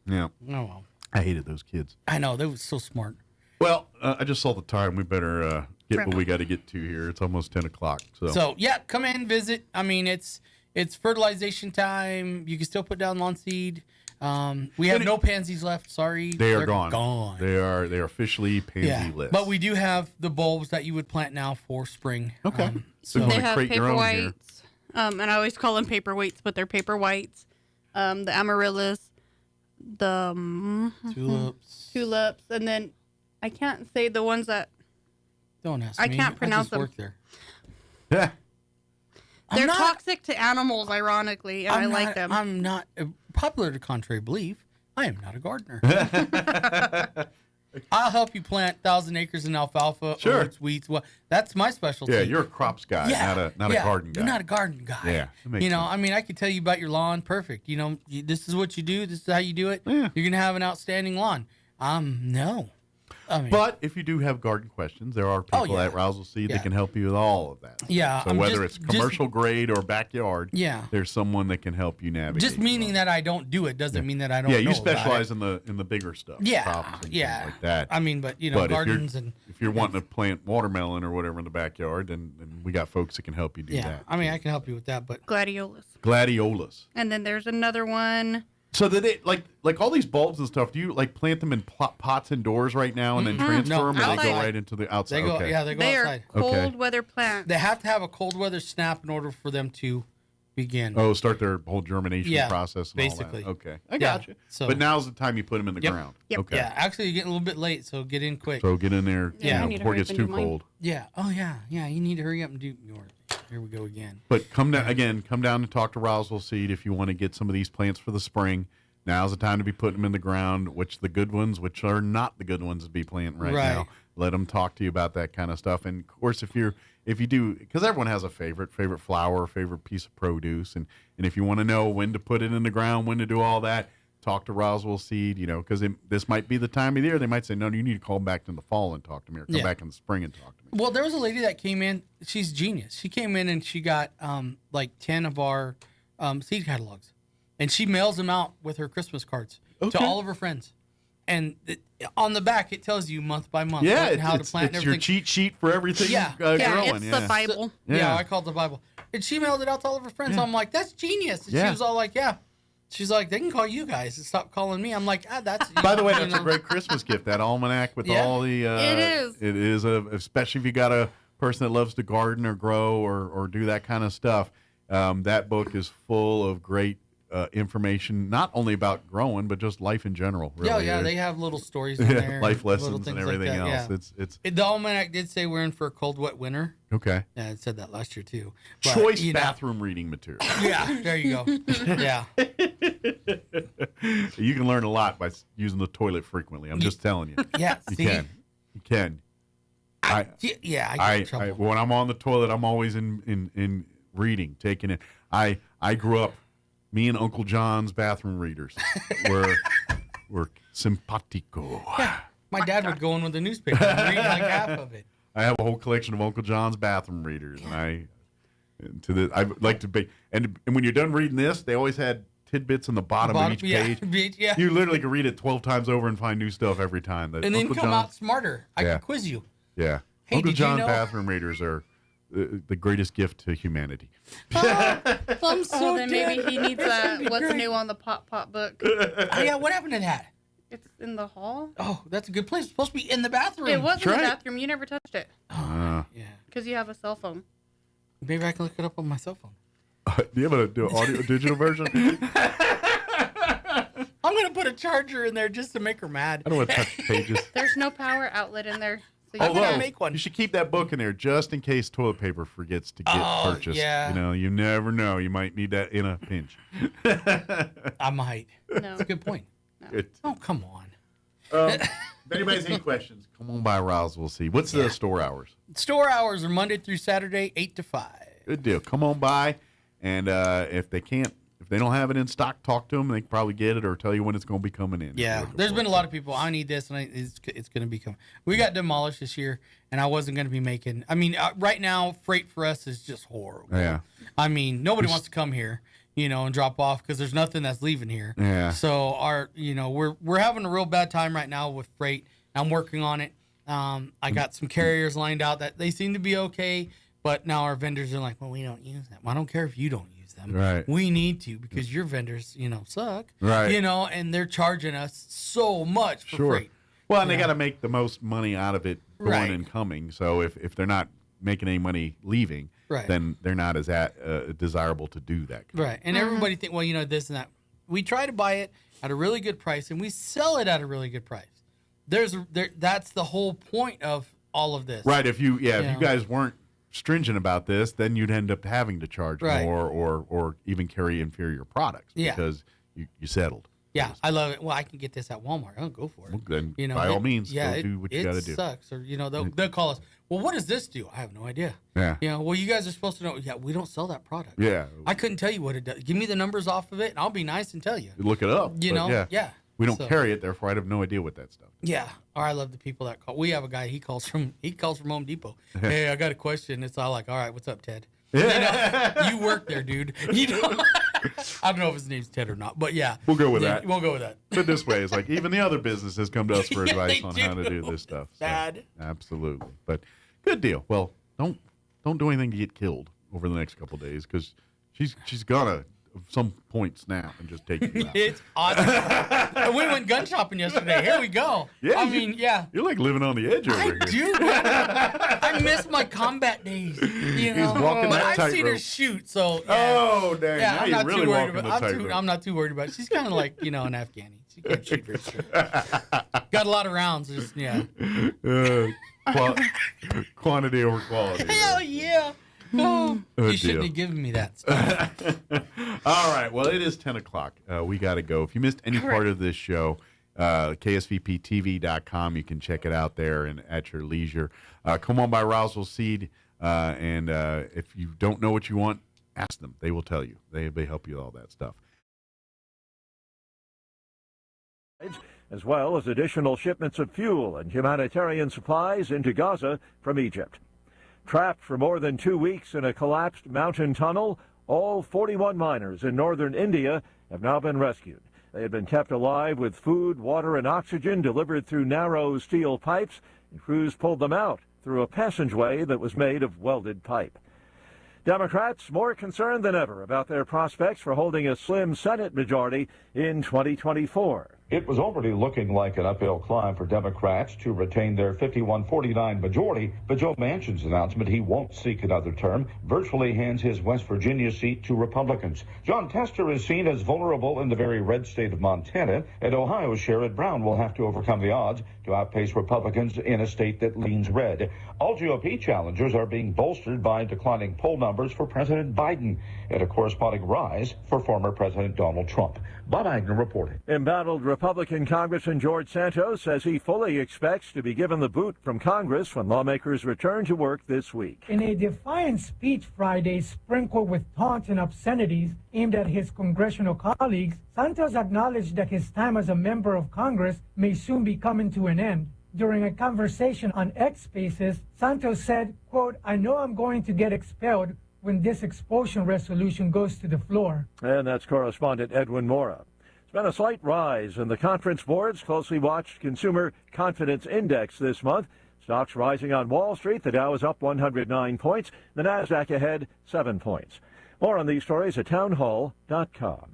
Oh well. I hated those kids. I know, they was so smart. Well, I just saw the time. We better get what we got to get to here. It's almost 10 o'clock. So yeah, come in, visit. I mean, it's fertilization time. You can still put down lawn seed. We have no pansies left. Sorry, they're gone. Gone. They are officially pansy-less. But we do have the bulbs that you would plant now for spring. Okay. So they have paper whites, and I always call them paper whites, but they're paper whites. The amaryllis, the tulips, and then I can't say the ones that. Don't ask I me. can't pronounce them. Work there. Yeah. They're toxic to animals, ironically, and I like them. I'm not popular to contrary belief. I am not a gardener. I'll help you plant 1,000 acres in alfalfa, oats, wheats. Well, that's my specialty. Yeah, you're a crops guy, not a garden guy. You're not a garden guy. Yeah, that makes sense. I mean, I could tell you about your lawn. Perfect. This is what you do. This is how you do it. Yeah. You're gonna have an outstanding lawn. No. I mean, but if you do have garden questions, there are people at Roswell Seed that can help you with all of that. Yeah. So whether it's commercial grade or backyard, there's someone that can help you navigate. Just meaning that I don't do it doesn't mean that I don't. Yeah, know you specialize about in the bigger stuff. Yeah, like that. I mean, but gardens if you're wanting to plant watermelon or whatever in the backyard, then we got folks that can help you do that. I mean, I can help you with that, but gladiolas. And then there's another one. So did it like all these bulbs and stuff? Do you like plant them in pots indoors right now and then transfer them, or they go right into the outside? They go, they go outside. They are cold weather plants. They have to have a cold weather snap in order for them to begin. Oh, start their whole germination process. And Basically. All that. Okay, I got you. So, but now's the time you put them in the ground. Yep. Okay. Yeah, actually, you're getting a little bit late, so get in quick. So get in there before it gets too cold. Yeah. Oh yeah. Yeah. You need to hurry up and do yours. Here we go again. But come down and talk to Roswell Seed if you want to get some of these plants for the spring. Now's the time to be putting them in the ground, which the good ones, which are not the good ones to be planting right now. Let them talk to you about that kind of stuff. And, of course, if you do, because everyone has a favorite flower, favorite piece of produce. And if you want to know when to put it in the ground, when to do all that, talk to Roswell Seed, because this might be the time of the year. They might say, no, you need to call them back in the fall and talk to me, or come back in the spring and talk to me. Well, there was a lady that came in. She's genius. She came in and she got like 10 of our seed catalogs. And she mails them out with her Christmas cards to all of her friends. And on the back, it tells you month by month how to plant and everything. It's your cheat sheet for everything growing. It's the Bible. So, I call it the Bible. And she mailed it out to all of her friends. So I'm like, that's genius. And she was all like, She's like, they can call you guys and stop calling me. I'm like, that's... By the way, that's a great Christmas gift, that almanac with all the... it is. It is, especially if you got a person that loves to garden or grow or do that kind of stuff. That book is full of great information, not only about growing, but just life in general. Really. Yeah, they have little stories in there. Life little lessons things and everything like else. that, It's the almanac did say we're in for a cold, wet winter. okay. Yeah, it said that last year too. But, Choice bathroom reading material. Yeah, there you go. Yeah. You can learn a lot by using the toilet frequently. I'm just telling you. Yeah, You see? can. You can. I get in trouble. When I'm on the toilet, I'm always in reading, taking it. I grew up, me and Uncle John's bathroom readers were simpatico. Yeah, my dad would go in with the newspaper and read like half of it. I have a whole collection of Uncle John's bathroom readers, and I like to be. And when you're done reading this, they always had tidbits in the bottom of each page. Yeah. You literally could read it 12 times over and find new stuff every time. And then come out smarter. I could quiz you. Yeah. Hey, Uncle did you John know- bathroom readers are the greatest gift to humanity. I'm so then maybe he needs what's new on the Pop book. Oh, yeah, what happened to that? It's in the hall. Oh, that's a good place. It's supposed to be in the bathroom. It was in the bathroom. You never touched it. Yeah. Because you have a cell phone. Maybe I can look it up on my cell phone. Do you have an audio digital version? I'm going to put a charger in there just to make her mad. I don't want to touch the pages. There's no power outlet in there. So I'm going to make one. You should keep that book in there just in case toilet paper forgets to get purchased. Yeah. You know, you never know. You might need that in a pinch. I might. No. That's a good point. Oh, come on. If anybody's any questions, come on by Roswell. See. What's the store hours? Store hours are Monday through Saturday, 8 to 5. Good deal. Come on by, and if they don't have it in stock, talk to them. They can probably get it or tell you when it's going to be coming in. Yeah, there's been a lot of people. I need this, and it's going to be coming. We got demolished this year, and I wasn't going to be making. I mean, right now, freight for us is just horrible. Yeah. I mean, nobody wants to come here, and drop off because there's nothing that's leaving here. Yeah. So we're having a real bad time right now with freight. I'm working on it. I got some carriers lined out that they seem to be okay, but now our vendors are like, well, we don't use them. Well, I don't care if you don't use them. Right. We need to because your vendors, suck. Right. And they're charging us so much for freight. Well, and they got to make the most money out of it going and coming. So if they're not making any money leaving, then they're not as desirable to do that. Right. And everybody think, well, this and that. We try to buy it at a really good price, and we sell it at a really good price. That's the whole point of all of this. Right. If you guys weren't stringent about this, then you'd end up having to charge more or even carry inferior products because you settled. Yeah, I love it. Well, I can get this at Walmart. I'll go for it. Well, then by all means, go do what you got to do. It sucks. Or, they'll call us. Well, what does this do? I have no idea. Yeah. Well, you guys are supposed to know. Yeah, we don't sell that product. Yeah. I couldn't tell you what it does. Give me the numbers off of it, and I'll be nice and tell you. Look it up. Yeah. We don't carry it, therefore I have no idea what that stuff is. Yeah. Or I love the people that call. We have a guy, he calls from Home Depot. Hey, I got a question. It's all like, all right, what's up, Ted? You work there, dude. I don't know if his name's Ted or not, but yeah. We'll go with that. We'll go with that. But this way, it's like even the other businesses come to us for advice on how to do do. this stuff. So, Bad. Absolutely. But good deal. Well, don't do anything to get killed over the next couple of days because she's gonna at some point snap and just take you out. It's awesome. We went gun shopping yesterday. Here we go. Yeah, You're like living on the edge over here. I do. I miss my combat days. He's walking but that I've seen her tightrope. shout. So Oh, dang. yeah, Now I'm you're not really too worried walking about. the tightrope. I'm not too worried about it. She's kind of like an Afghani. She can't shoot very straight. Got a lot of rounds. Just Quantity over quality. Hell yeah. Oh, Oh, you shouldn't deal. have given me that stuff. All right. Well, it is 10 o'clock. We got to go. If you missed any part of this show, ksvptv.com, you can check it out there and at your leisure. Come on by Roswell Seed, and if you don't know what you want, ask them. They will tell you. They help you with all that stuff. As well as additional shipments of fuel and humanitarian supplies into Gaza from Egypt. Trapped for more than 2 weeks in a collapsed mountain tunnel, all 41 miners in northern India have now been rescued. They had been kept alive with food, water, and oxygen delivered through narrow steel pipes, and crews pulled them out through a passageway that was made of welded pipe. Democrats more concerned than ever about their prospects for holding a slim Senate majority in 2024. It was already looking like an uphill climb for Democrats to retain their 51-49 majority, but Joe Manchin's announcement he won't seek another term virtually hands his West Virginia seat to Republicans. John Tester is seen as vulnerable in the very red state of Montana, and Ohio's Sherrod Brown will have to overcome the odds to outpace Republicans in a state that leans red. All GOP challengers are being bolstered by declining poll numbers for President Biden and a corresponding rise for former President Donald Trump. Bob Agnew reporting. Embattled Republican Congressman George Santos says he fully expects to be given the boot from Congress when lawmakers return to work this week. In a defiant speech Friday sprinkled with taunts and obscenities aimed at his congressional colleagues, Santos acknowledged that his time as a member of Congress may soon be coming to an end. During a conversation on X Spaces, Santos said, quote, "I know I'm going to get expelled when this expulsion resolution goes to the floor." And that's correspondent Edwin Mora. It's been a slight rise in the conference board's closely watched Consumer Confidence Index this month. Stocks rising on Wall Street. The Dow is up 109 points. The Nasdaq ahead 7 points. More on these stories at townhall.com.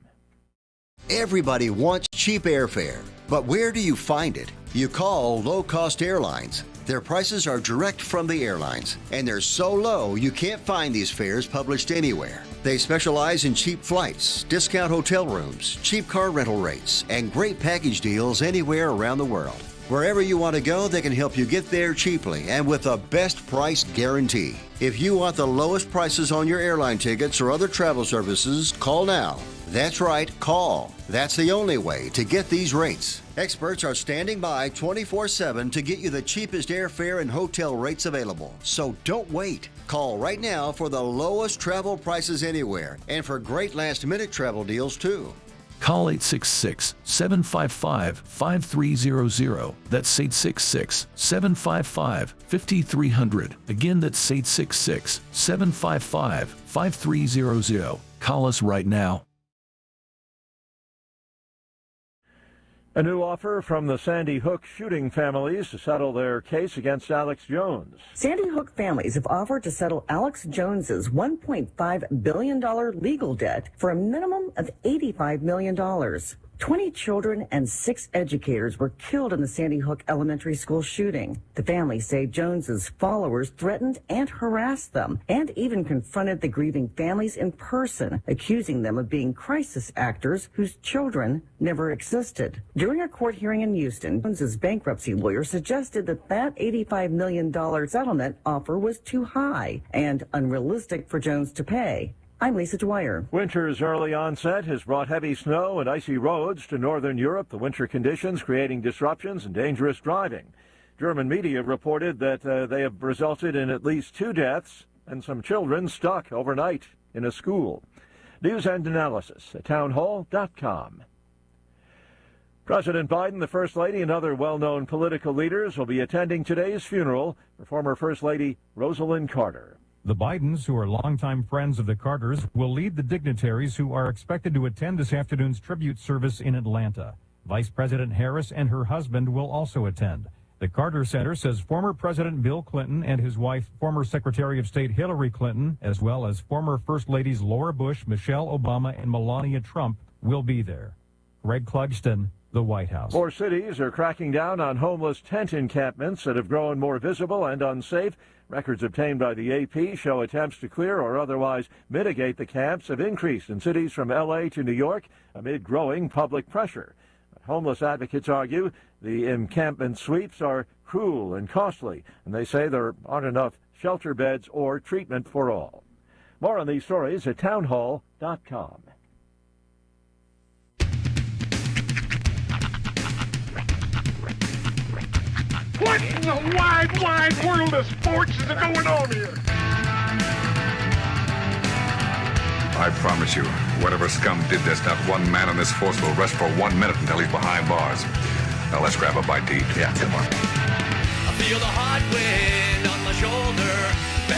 Everybody wants cheap airfare, but where do you find it? You call low-cost airlines. Their prices are direct from the airlines, and they're so low you can't find these fares published anywhere. They specialize in cheap flights, discount hotel rooms, cheap car rental rates, and great package deals anywhere around the world. Wherever you want to go, they can help you get there cheaply and with a best price guarantee. If you want the lowest prices on your airline tickets or other travel services, call now. That's right, call. That's the only way to get these rates. Experts are standing by 24/7 to get you the cheapest airfare and hotel rates available. So don't wait. Call right now for the lowest travel prices anywhere and for great last-minute travel deals too. Call 866-755-5300. That's 866-755-5300. Again, that's 866-755-5300. Call us right now. A new offer from the Sandy Hook shooting families to settle their case against Alex Jones. Sandy Hook families have offered to settle Alex Jones's $1.5 billion legal debt for a minimum of $85 million. 20 children and 6 educators were killed in the Sandy Hook elementary school shooting. The families say Jones's followers threatened and harassed them and even confronted the grieving families in person, accusing them of being crisis actors whose children never existed. During a court hearing in Houston, Jones's bankruptcy lawyer suggested that $85 million settlement offer was too high and unrealistic for Jones to pay. I'm Lisa Dwyer. Winter's early onset has brought heavy snow and icy roads to northern Europe. The winter conditions creating disruptions and dangerous driving. German media reported that they have resulted in at least 2 deaths and some children stuck overnight in a school. News and analysis at townhall.com. President Biden, the First Lady, and other well-known political leaders will be attending today's funeral for former First Lady Rosalind Carter. The Bidens, who are longtime friends of the Carters, will lead the dignitaries who are expected to attend this afternoon's tribute service in Atlanta. Vice President Harris and her husband will also attend. The Carter Center says former President Bill Clinton and his wife, former Secretary of State Hillary Clinton, as well as former First Ladies Laura Bush, Michelle Obama, and Melania Trump will be there. Greg Clugston, the White House. More cities are cracking down on homeless tent encampments that have grown more visible and unsafe. Records obtained by the AP show attempts to clear or otherwise mitigate the camps have increased in cities from L.A. to New York amid growing public pressure. But homeless advocates argue the encampment sweeps are cruel and costly, and they say there aren't enough shelter beds or treatment for all. More on these stories at townhall.com. What in the wide, wide world of sports is going on here? I promise you, whatever scum did this, not one man in this force will rest for 1 minute until he's behind bars. Now let's grab a bite to eat. Yeah, come on. I feel the hot wind on my shoulder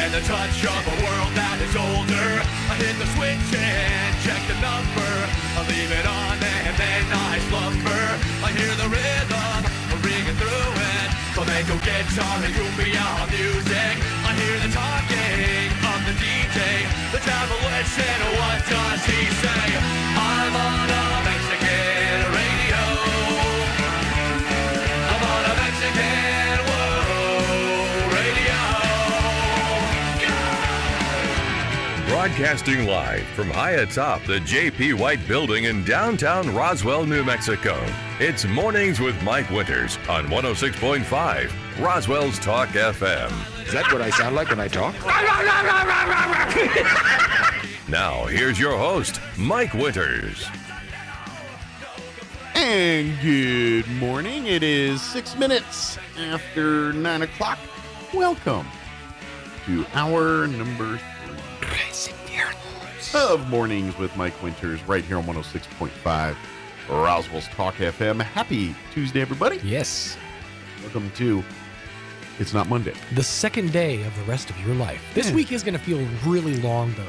and the touch of a world that is older. I hit the switch and check the number. I leave it on and then I slumber. I hear the rhythm ringing through it. Flamenco guitar and cumbia music. I hear the talking of the DJ. The travel witch and what does he say? I'm on a Mexican radio. Broadcasting live from high atop the J.P. White Building in downtown Roswell, New Mexico. It's Mornings with Mike Winters on 106.5 Roswell's Talk FM. Is that what I sound like when I talk? Now, here's your host, Mike Winters. And good morning. It is 6 minutes after 9 o'clock. Welcome to hour number 3 of Mornings with Mike Winters right here on 106.5 Roswell's Talk FM. Happy Tuesday, everybody. Yes. Welcome to It's Not Monday. The second day of the rest of your life. This week is going to feel really long, though.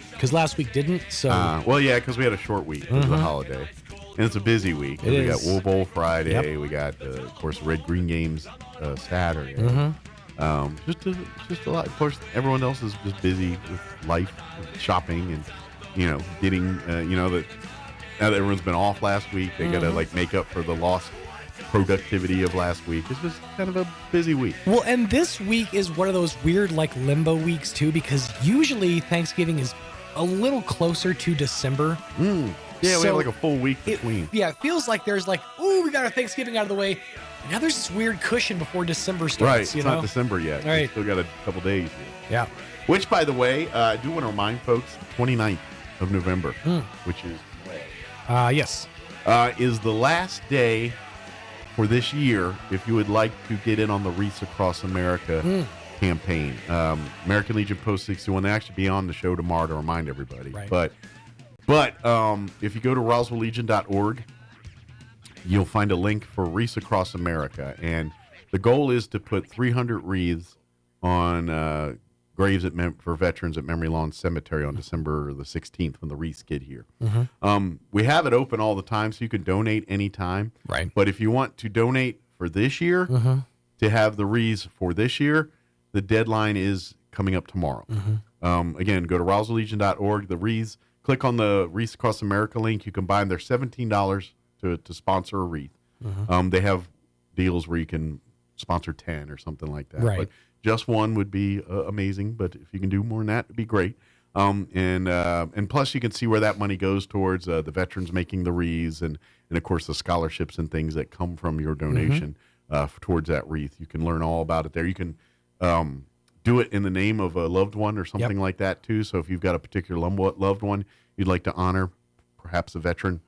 Because last week didn't, so... well, yeah, because we had a short week. It was a holiday. And it's a busy week. We got Wool Bowl Friday. Yep. We got, of course, Red-Green Games Saturday. Just a lot. Of course, everyone else is just busy with life, with shopping, and getting that now that everyone's been off last week, they got to make up for the lost productivity of last week. It's just kind of a busy week. Well, and this week is one of those weird limbo weeks too, because usually Thanksgiving is a little closer to December. Yeah, so we have a full week between. It feels like there's we got our Thanksgiving out of the way. Now there's this weird cushion before December starts. Right, it's not December yet. All right. Still got a couple days here. Yeah. Which, by the way, I do want to remind folks, the 29th of November, which is yes, is the last day for this year if you would like to get in on the Wreaths Across America campaign. American Legion Post 61, they actually be on the show tomorrow to remind everybody. Right. But if you go to roswelllegion.org, you'll find a link for Wreaths Across America. And the goal is to put 300 wreaths on graves for veterans at Memory Lawn Cemetery on December the 16th when the wreaths get here. We have it open all the time, so you can donate anytime. Right. But if you want to donate for this year, to have the wreaths for this year, the deadline is coming up tomorrow. Again, go to roswelllegion.org. The wreaths, click on the Wreaths Across America link. You can buy them. They're $17 to sponsor a wreath. They have deals where you can sponsor 10 or something like that. Right. But just one would be amazing, but if you can do more than that, it'd be great. And plus you can see where that money goes towards the veterans making the wreaths and of course the scholarships and things that come from your donation towards that wreath. You can learn all about it there. You can do it in the name of a loved one or something like that too. So if you've got a particular loved one you'd like to honor, perhaps a veteran,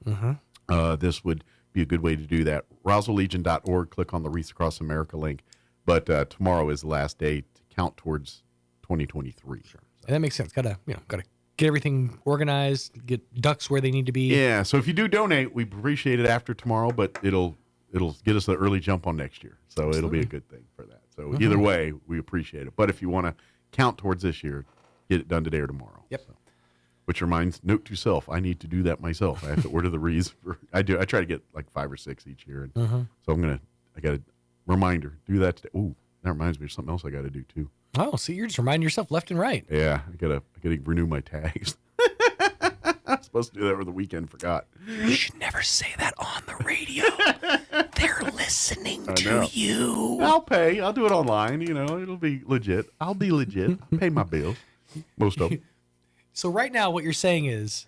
this would be a good way to do that. roswelllegion.org, click on the Wreaths Across America link. But tomorrow is the last day to count towards 2023. Sure. And that makes sense. Gotta get everything organized, get ducks where they need to be. Yeah. So if you do donate, we appreciate it after tomorrow, but it'll get us an early jump on next year. So Absolutely. It'll be a good thing for that. So either way, we appreciate it. But if you want to count towards this year, get it done today or tomorrow. Yep. So, which reminds, note to self, I need to do that myself. I have to order the wreaths. I try to get 5 or 6 each year. And so I got a reminder, do that today. Ooh, that reminds me of something else I got to do too. Oh, so you're just reminding yourself left and right. Yeah, I gotta renew my tags. I'm supposed to do that over the weekend, forgot. You should never say that on the radio. They're listening to you. I'll pay. I'll do it online. It'll be legit. I'll be legit. I'll pay my bills. Most of them. So right now what you're saying is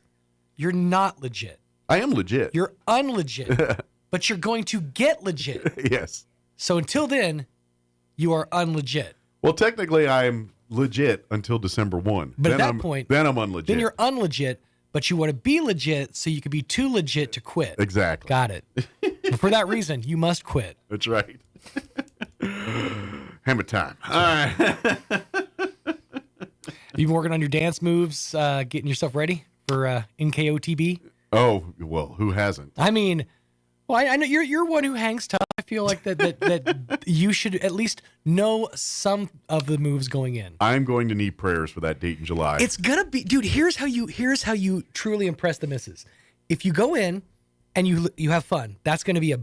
you're not legit. I am legit. You're unlegit. But you're going to get legit. Yes. So until then, you are unlegit. Well, technically, I'm legit until December 1. But at that point, then I'm unlegit. Then you're unlegit, but you want to be legit so you can be too legit to quit. Exactly. Got it. For that reason, you must quit. That's right. Hammer time. All right. You been working on your dance moves, getting yourself ready for NKOTB? Oh, well, who hasn't? I mean... Well, I know you're one who hangs tough. I feel like that you should at least know some of the moves going in. I'm going to need prayers for that date in July. It's gonna be, dude. Here's how you truly impress the missus. If you go in and you have fun, that's gonna be a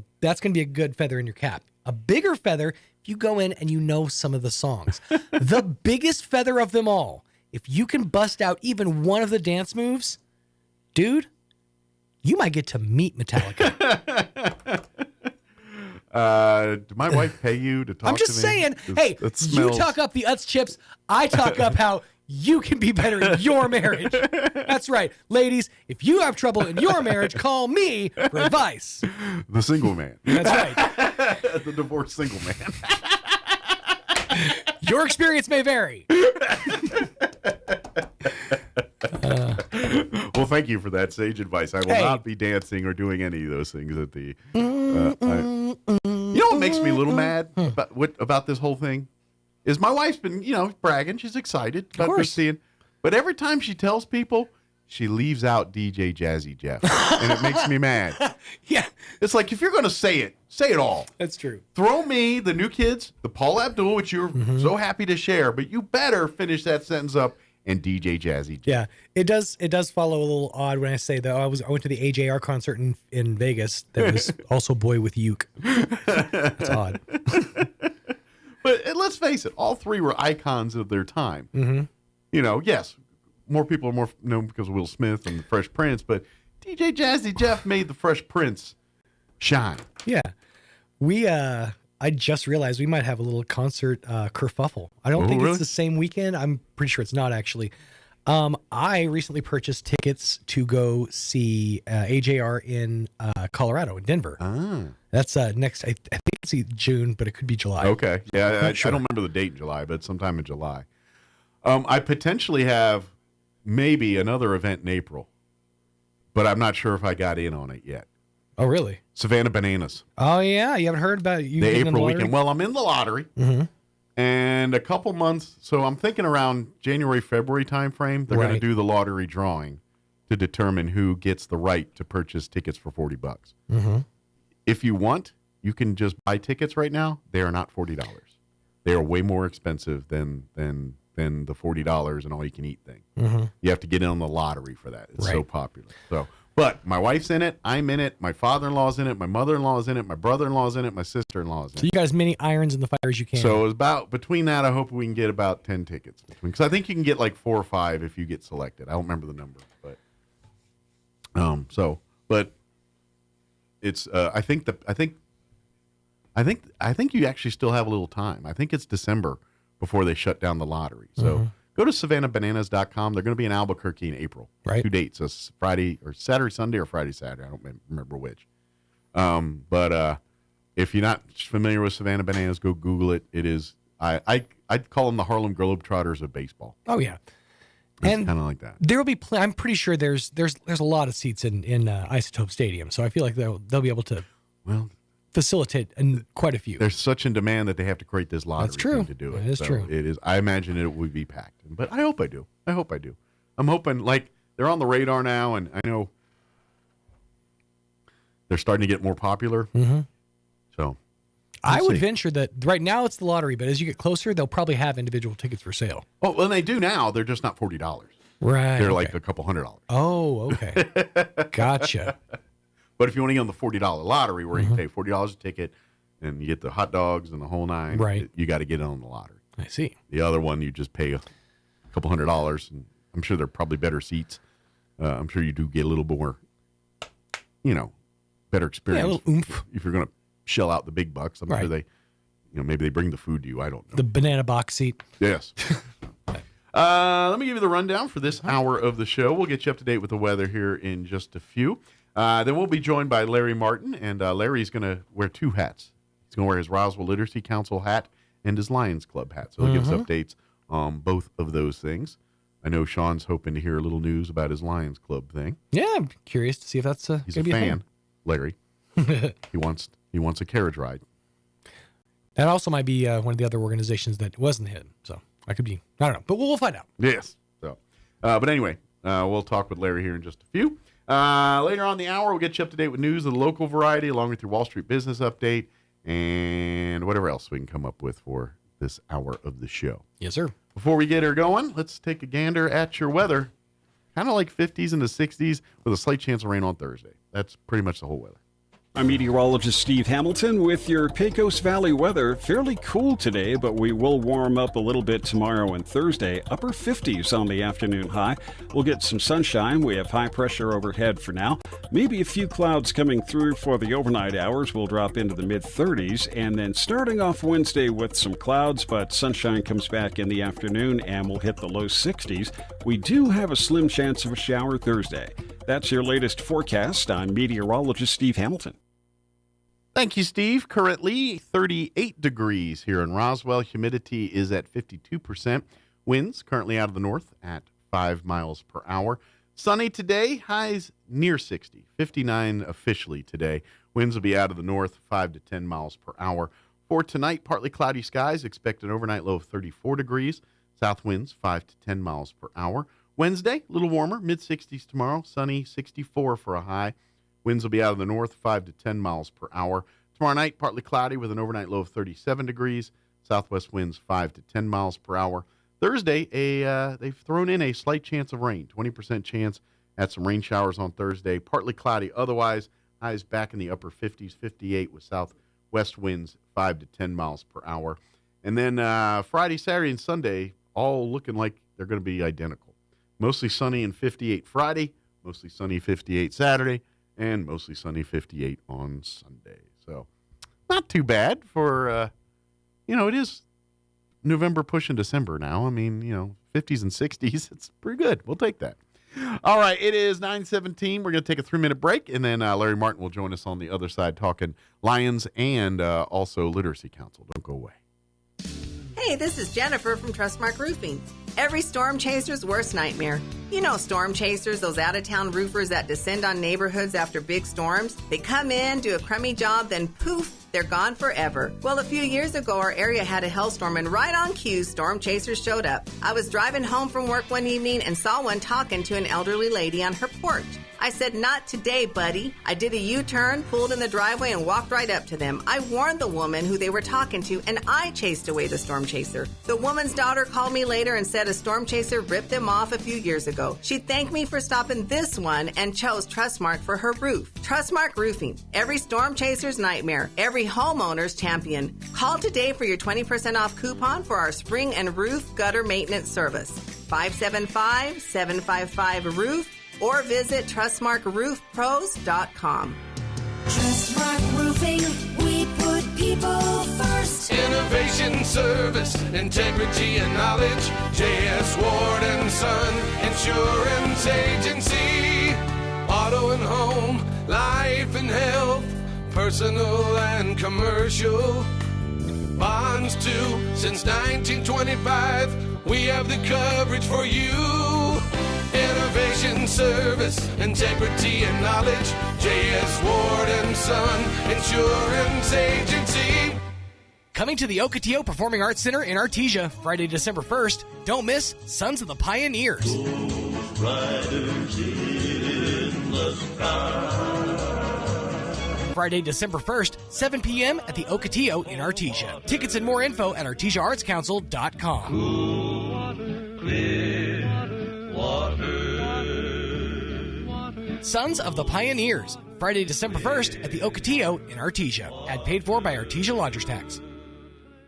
good feather in your cap. A bigger feather if you go in and you know some of the songs. The biggest feather of them all, if you can bust out even one of the dance moves, dude. You might get to meet Metallica. Did my wife pay you to talk to me? I'm just saying, hey, you talk up the Utz chips. I talk up how you can be better in your marriage. That's right. Ladies, if you have trouble in your marriage, call me for advice. The single man. That's right. The divorced single man. Your experience may vary. Well, thank you for that sage advice. I will not be dancing or doing any of those things at the... you know what makes me a little mad about this whole thing? Is my wife's been, bragging. She's excited about Christine. But every time she tells people, she leaves out DJ Jazzy Jeff. And it makes me mad. Yeah. It's like, if you're going to say it all. That's true. Throw me, the new kids, the Paul Abdul, which you're so happy to share, but you better finish that sentence up and DJ Jazzy Jeff. Yeah, it does follow a little odd when I say that I went to the AJR concert in Vegas that was also Boy with Uke. It's odd. But let's face it, all three were icons of their time. Mm-hmm. Yes, more people are more known because of Will Smith and the Fresh Prince, but DJ Jazzy Jeff made the Fresh Prince shine. Yeah. I just realized we might have a little concert kerfuffle. I don't think it's the same weekend. I'm pretty sure it's not, actually. I recently purchased tickets to go see AJR in Colorado, in Denver. That's next, I think it's June, but it could be July. Okay. Yeah, I don't remember the date in July, but sometime in July. I potentially have maybe another event in April, but I'm not sure if I got in on it yet. Oh, really? Savannah Bananas. Oh, yeah. You haven't heard about it? The April weekend. Well, I'm in the lottery. Mm-hmm. And a couple months, so I'm thinking around January, February timeframe, they're going to do the lottery drawing to determine who gets the right to purchase tickets for $40. Mm-hmm. If you want, you can just buy tickets right now. They are not $40. They are way more expensive than the $40 and all you can eat thing. Mm-hmm. You have to get in on the lottery for that. It's so popular. But my wife's in it, I'm in it, my father-in-law's in it, my mother-in-law's in it, my brother-in-law's in it, my sister-in-law's in it. So you got as many irons in the fire as you can. So between that, I hope we can get about 10 tickets. Because I think you can get like 4 or 5 if you get selected. I don't remember the number, but it's I think you actually still have a little time. I think it's December before they shut down the lottery. So go to SavannahBananas.com. They're going to be in Albuquerque in April. Right. 2 dates. It's Friday or Saturday, Sunday, or Friday, Saturday. I don't remember which. But if you're not familiar with Savannah Bananas, go Google it. It is, I'd call them the Harlem Globetrotters of baseball. Oh, yeah. It's and kind of like that. There will be, I'm pretty sure there's a lot of seats in Isotope Stadium. So I feel like they'll be able to facilitate quite a few. They're such in demand that they have to create this lottery thing to do it. That is true. It is. I imagine it would be packed, but I hope I do. I'm hoping, like, they're on the radar now, and I know they're starting to get more popular. Mm-hmm. So I would venture that right now it's the lottery, but as you get closer, they'll probably have individual tickets for sale. Oh, well, they do now. They're just not $40. Right. They're like a couple $100. Oh, okay. Gotcha. But if you want to get on the $40 lottery, where you pay $40 a ticket and you get the hot dogs and the whole nine, right, you got to get on the lottery. I see. The other one, you just pay a couple $100, and I'm sure they're probably better seats. I'm sure you do get a little more, better experience. Yeah, a little oomph. If you're going to shell out the big bucks, I'm sure they, maybe they bring the food to you. I don't know. The banana box seat. Yes. Let me give you the rundown for this hour of the show. We'll get you up to date with the weather here in just a few. Then we'll be joined by Larry Martin, and Larry's going to wear 2 hats. He's going to wear his Roswell Literacy Council hat and his Lions Club hat. So he'll give us updates on both of those things. I know Sean's hoping to hear a little news about his Lions Club thing. Yeah, I'm curious to see if that's he's a fan, Larry. He wants a carriage ride. That also might be one of the other organizations that wasn't hit. So I could be, I don't know, but we'll find out. Yes. So, but anyway, we'll talk with Larry here in just a few. Later on in the hour, we'll get you up to date with news of the local variety, along with your Wall Street business update and whatever else we can come up with for this hour of the show. Yes, sir. Before we get her going, let's take a gander at your weather. Kind of like 50s and the 60s with a slight chance of rain on Thursday. That's pretty much the whole weather. I'm meteorologist Steve Hamilton with your Pecos Valley weather. Fairly cool today, but we will warm up a little bit tomorrow and Thursday. Upper 50s on the afternoon high. We'll get some sunshine. We have high pressure overhead for now. Maybe a few clouds coming through for the overnight hours. We'll drop into the mid-30s. And then starting off Wednesday with some clouds, but sunshine comes back in the afternoon and we'll hit the low 60s. We do have a slim chance of a shower Thursday. That's your latest forecast. I'm meteorologist Steve Hamilton. Thank you, Steve. Currently 38 degrees here in Roswell. Humidity is at 52%. Winds currently out of the north at 5 miles per hour. Sunny today, highs near 60. 59 officially today. Winds will be out of the north, 5 to 10 miles per hour. For tonight, partly cloudy skies. Expect an overnight low of 34 degrees. South winds 5 to 10 miles per hour. Wednesday, a little warmer, mid-60s tomorrow. Sunny, 64 for a high. Winds will be out of the north, 5 to 10 miles per hour. Tomorrow night, partly cloudy with an overnight low of 37 degrees. Southwest winds 5 to 10 miles per hour. Thursday, they've thrown in a slight chance of rain, 20% chance at some rain showers on Thursday. Partly cloudy. Otherwise, highs back in the upper 50s, 58 with southwest winds 5 to 10 miles per hour. And then Friday, Saturday, and Sunday, all looking like they're going to be identical. Mostly sunny and 58 Friday, mostly sunny 58 Saturday, and mostly sunny 58 on Sunday. So not too bad for, it is November pushing December now. I mean, 50s and 60s, it's pretty good. We'll take that. All right, it is 9:17. We're going to take a 3-minute break, and then Larry Martin will join us on the other side talking Lions and also Literacy Council. Don't go away. Hey, this is Jennifer from Trustmark Roofing. Every storm chaser's worst nightmare. You know storm chasers, those out-of-town roofers that descend on neighborhoods after big storms. They come in, do a crummy job, then poof, they're gone forever. Well, a few years ago, our area had a hailstorm, and right on cue, storm chasers showed up. I was driving home from work one evening and saw one talking to an elderly lady on her porch. I said, "Not today, buddy." I did a U-turn, pulled in the driveway, and walked right up to them. I warned the woman who they were talking to, and I chased away the storm chaser. The woman's daughter called me later and said a storm chaser ripped them off a few years ago. She thanked me for stopping this one and chose Trustmark for her roof. Trustmark Roofing. Every storm chaser's nightmare. Every homeowner's champion. Call today for your 20% off coupon for our spring and roof gutter maintenance service. 575-755-ROOF. Or visit TrustmarkRoofPros.com. Trustmark Roofing, we put people first. Innovation, service, integrity, and knowledge. J.S. Ward & Son Insurance Agency. Auto and home, life and health, personal and commercial. Bonds too, since 1925. We have the coverage for you. Innovation, service, integrity, and knowledge. J.S. Ward & Son Insurance Agency. Coming to the Ocotillo Performing Arts Center in Artesia, Friday, December 1st. Don't miss Sons of the Pioneers. Riders in the sky. Friday, December 1st, 7 p.m. at the Ocotillo in Artesia. Tickets and more info at artesiaartscouncil.com. Cool water, clear water. Sons of the Pioneers, Friday, December 1st at the Ocotillo in Artesia. Ad paid for by Artesia Lodgers Tax.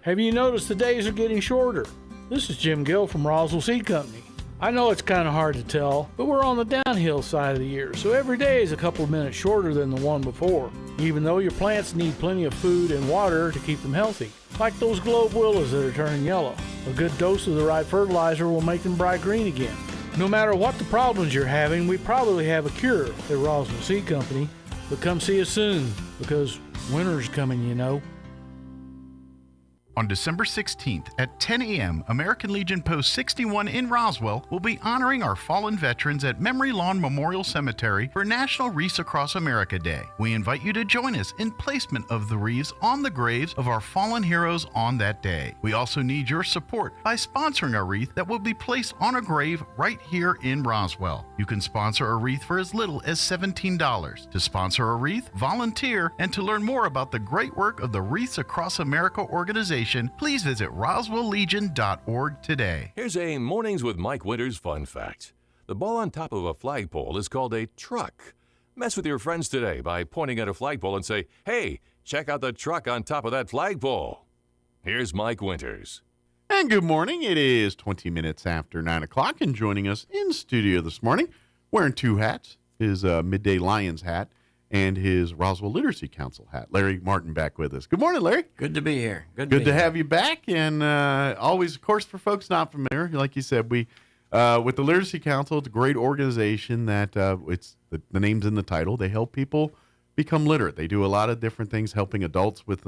Have you noticed the days are getting shorter? This is Jim Gill from Roswell Seed Company. I know it's kind of hard to tell, but we're on the downhill side of the year, so every day is a couple of minutes shorter than the one before, even though your plants need plenty of food and water to keep them healthy. Like those globe willows that are turning yellow. A good dose of the right fertilizer will make them bright green again. No matter what the problems you're having, we probably have a cure at Roswell Seed Company. But come see us soon, because winter's coming, you know. On December 16th at 10 a.m., American Legion Post 61 in Roswell will be honoring our fallen veterans at Memory Lawn Memorial Cemetery for National Wreaths Across America Day. We invite you to join us in placement of the wreaths on the graves of our fallen heroes on that day. We also need your support by sponsoring a wreath that will be placed on a grave right here in Roswell. You can sponsor a wreath for as little as $17. To sponsor a wreath, volunteer, and to learn more about the great work of the Wreaths Across America organization, please visit roswelllegion.org today. Here's a Mornings with Mike Winters fun fact. The ball on top of a flagpole is called a truck. Mess with your friends today by pointing at a flagpole and say, "Hey, check out the truck on top of that flagpole." Here's Mike Winters. And good morning. It is 20 minutes after 9 o'clock, and joining us in studio this morning, wearing two hats, his Midday Lions hat and his Roswell Literacy Council hat. Larry Martin back with us. Good morning, Larry. Good to be here. Good to have you back. And always, of course, for folks not familiar, like you said, we with the Literacy Council, it's a great organization that it's the name's in the title. They help people become literate. They do a lot of different things, helping adults with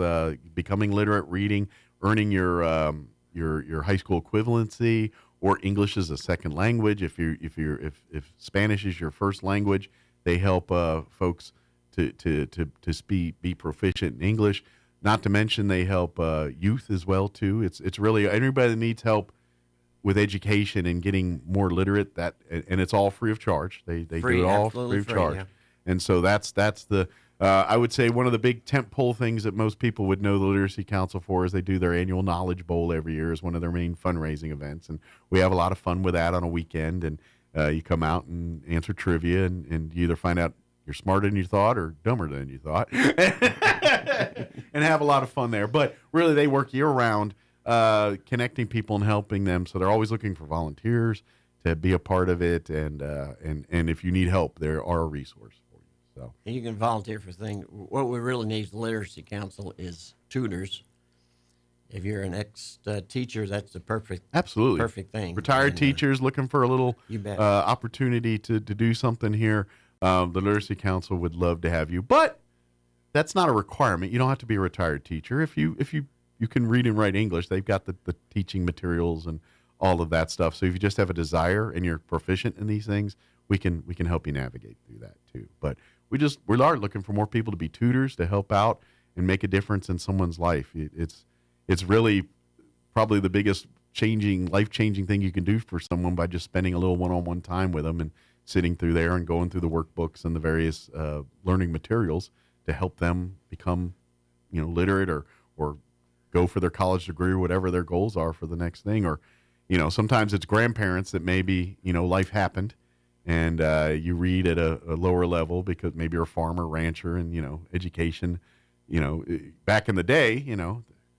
becoming literate, reading, earning your high school equivalency, or English as a second language. If Spanish is your first language, they help folks to be proficient in English. Not to mention they help youth as well too. It's really anybody that needs help with education and getting more literate. And it's all free of charge. They free, do it all free of charge. Yeah. And so that's the I would say one of the big tentpole things that most people would know the Literacy Council for is they do their annual Knowledge Bowl every year as one of their main fundraising events. And we have a lot of fun with that on a weekend. And you come out and answer trivia, and you either find out you're smarter than you thought or dumber than you thought, and have a lot of fun there. But really, they work year-round, connecting people and helping them. So they're always looking for volunteers to be a part of it. And if you need help, there are a resource. So. And you can volunteer for things. What we really need as the Literacy Council is tutors. If you're an ex-teacher, that's the perfect thing. Retired teachers looking for a little opportunity to do something here. The Literacy Council would love to have you, but that's not a requirement. You don't have to be a retired teacher. If you can read and write English, they've got the teaching materials and all of that stuff. So if you just have a desire and you're proficient in these things, we can help you navigate through that too. But we are looking for more people to be tutors, to help out and make a difference in someone's life. It's really probably the biggest life-changing thing you can do for someone by just spending a little one-on-one time with them and sitting through there and going through the workbooks and the various learning materials to help them become, literate or go for their college degree or whatever their goals are for the next thing. Or, sometimes it's grandparents that maybe, life happened. And you read at a lower level because maybe you're a farmer, rancher, and, education, back in the day,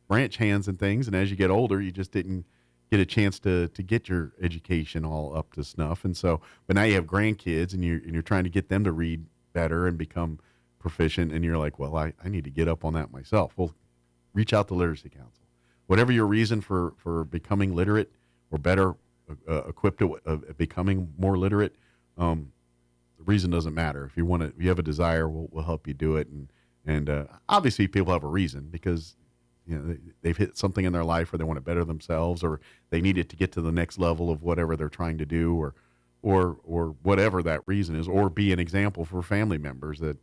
ranch hands and things. And as you get older, you just didn't get a chance to get your education all up to snuff. And so, but now you have grandkids and you're trying to get them to read better and become proficient. And you're like, well, I need to get up on that myself. Well, reach out to Literacy Council. Whatever your reason for becoming literate or better equipped at becoming more literate, the reason doesn't matter. If you have a desire, we'll help you do it. And obviously people have a reason because, they've hit something in their life or they want to better themselves or they need it to get to the next level of whatever they're trying to do or whatever that reason is, or be an example for family members that,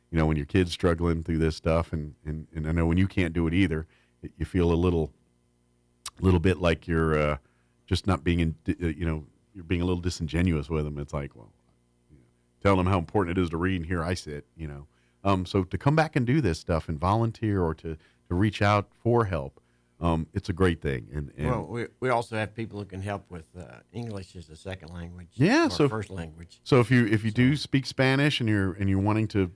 when your kid's struggling through this stuff and I know when you can't do it either, you feel a little bit like you're just not being, you're being a little disingenuous with them. It's like, well, tell them how important it is to read, and here I sit, So to come back and do this stuff and volunteer or to reach out for help, it's a great thing. And well, we also have people who can help with English as a second language. Yeah, or first language. So if you do speak Spanish and you're wanting to,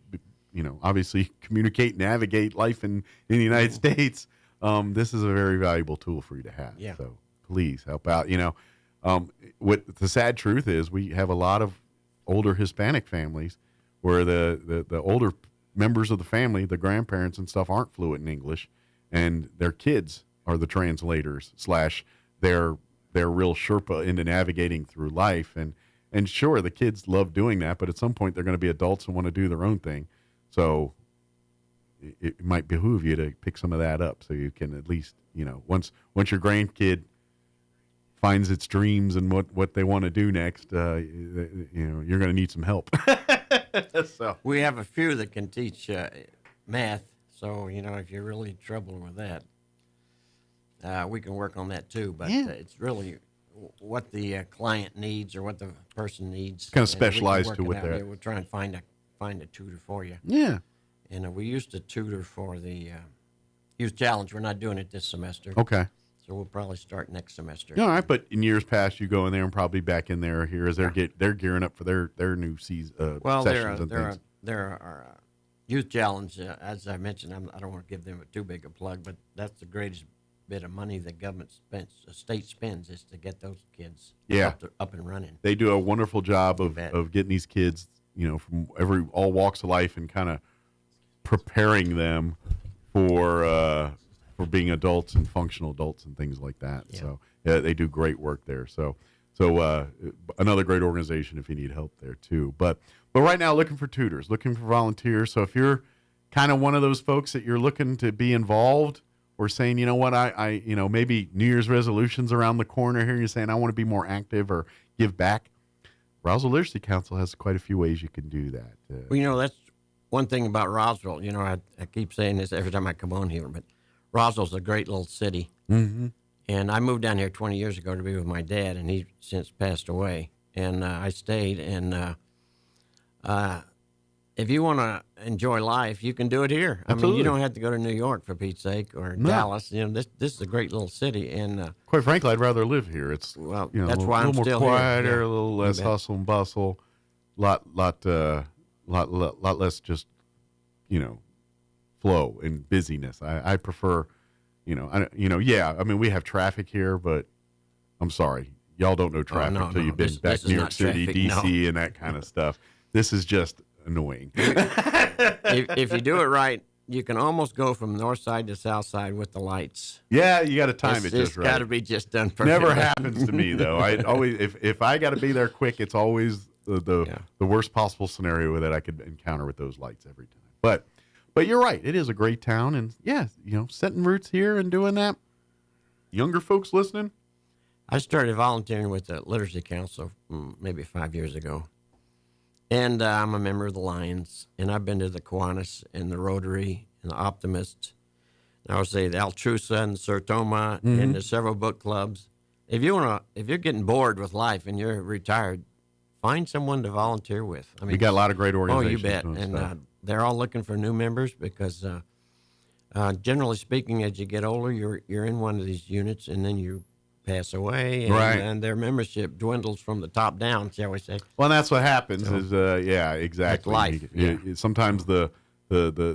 obviously communicate, navigate life in the United States, this is a very valuable tool for you to have. Yeah. So please help out. What the sad truth is, we have a lot of older Hispanic families where the older members of the family, the grandparents and stuff, aren't fluent in English, and their kids are the translators / their real Sherpa into navigating through life. And sure, the kids love doing that, but at some point they're going to be adults and want to do their own thing. So it might behoove you to pick some of that up so you can at least, once your grandkid finds its dreams and what they want to do next, you're going to need some help. So we have a few that can teach math. So, if you're really troubled with that, we can work on that too. But it's really what the client needs or what the person needs. Kind of specialized to what they're. We'll try and find a tutor for you. Yeah. And we used to tutor for the Youth Challenge. We're not doing it this semester. Okay. So we'll probably start next semester. All right, but in years past, you go in there and probably back in there here as they're gearing up for their new season sessions and things. There are Youth Challenge, as I mentioned, I don't want to give them too big a plug, but that's the greatest bit of money the state spends is to get those kids up and running. They do a wonderful job of getting these kids, from all walks of life and kind of preparing them for being adults and functional adults and things like that. Yeah. So they do great work there. So another great organization if you need help there too. But right now, looking for tutors, looking for volunteers. So if you're kind of one of those folks that you're looking to be involved, or saying, you know what, I maybe New Year's resolutions around the corner here, you're saying I want to be more active or give back, Roswell Literacy Council has quite a few ways you can do that. Well, that's one thing about Roswell. I keep saying this every time I come on here, but Roswell's a great little city. Mm-hmm. And I moved down here 20 years ago to be with my dad, and he's since passed away. And I stayed, and if you want to enjoy life, you can do it here. Absolutely. I mean, you don't have to go to New York, for Pete's sake, or Dallas. This is a great little city, and quite frankly, I'd rather live here. It's that's why I'm still here. A little more quieter, here. A little less hustle and bustle, lot less just flow and busyness. I prefer, I mean, we have traffic here, but I'm sorry, y'all don't know traffic until you've been back to New York City, DC, and that kind of stuff. This is just annoying. If you do it right, you can almost go from north side to south side with the lights. Yeah, you got to time it just right. It's got to be just done perfectly. Never happens to me though. I always, if I got to be there quick, it's always the worst possible scenario that I could encounter with those lights every time. But you're right. It is a great town, and setting roots here and doing that. Younger folks listening. I started volunteering with the Literacy Council maybe 5 years ago. And I'm a member of the Lions, and I've been to the Kiwanis and the Rotary and the Optimists. And I would say the Altrusa and the Sertoma and the several book clubs. If you're getting bored with life and you're retired, find someone to volunteer with. I mean, we got a lot of great organizations. Oh, you bet. And they're all looking for new members because, generally speaking, as you get older, you're in one of these units, and then you pass away, and their membership dwindles from the top down, shall we say. Well, and that's what happens exactly. Life. Sometimes the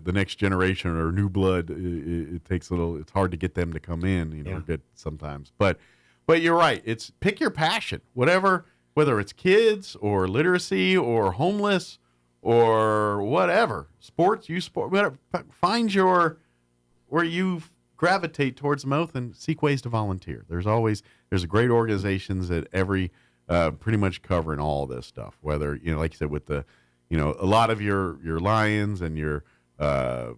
next generation or new blood, it takes it's hard to get them to come in, a bit sometimes. But you're right. It's pick your passion, whatever, whether it's kids or literacy or homeless or whatever, sports, whatever. Find where you gravitate towards the most and seek ways to volunteer. There's great organizations that pretty much covering all this stuff, whether, like you said, with a lot of your Lions and your Kiwanis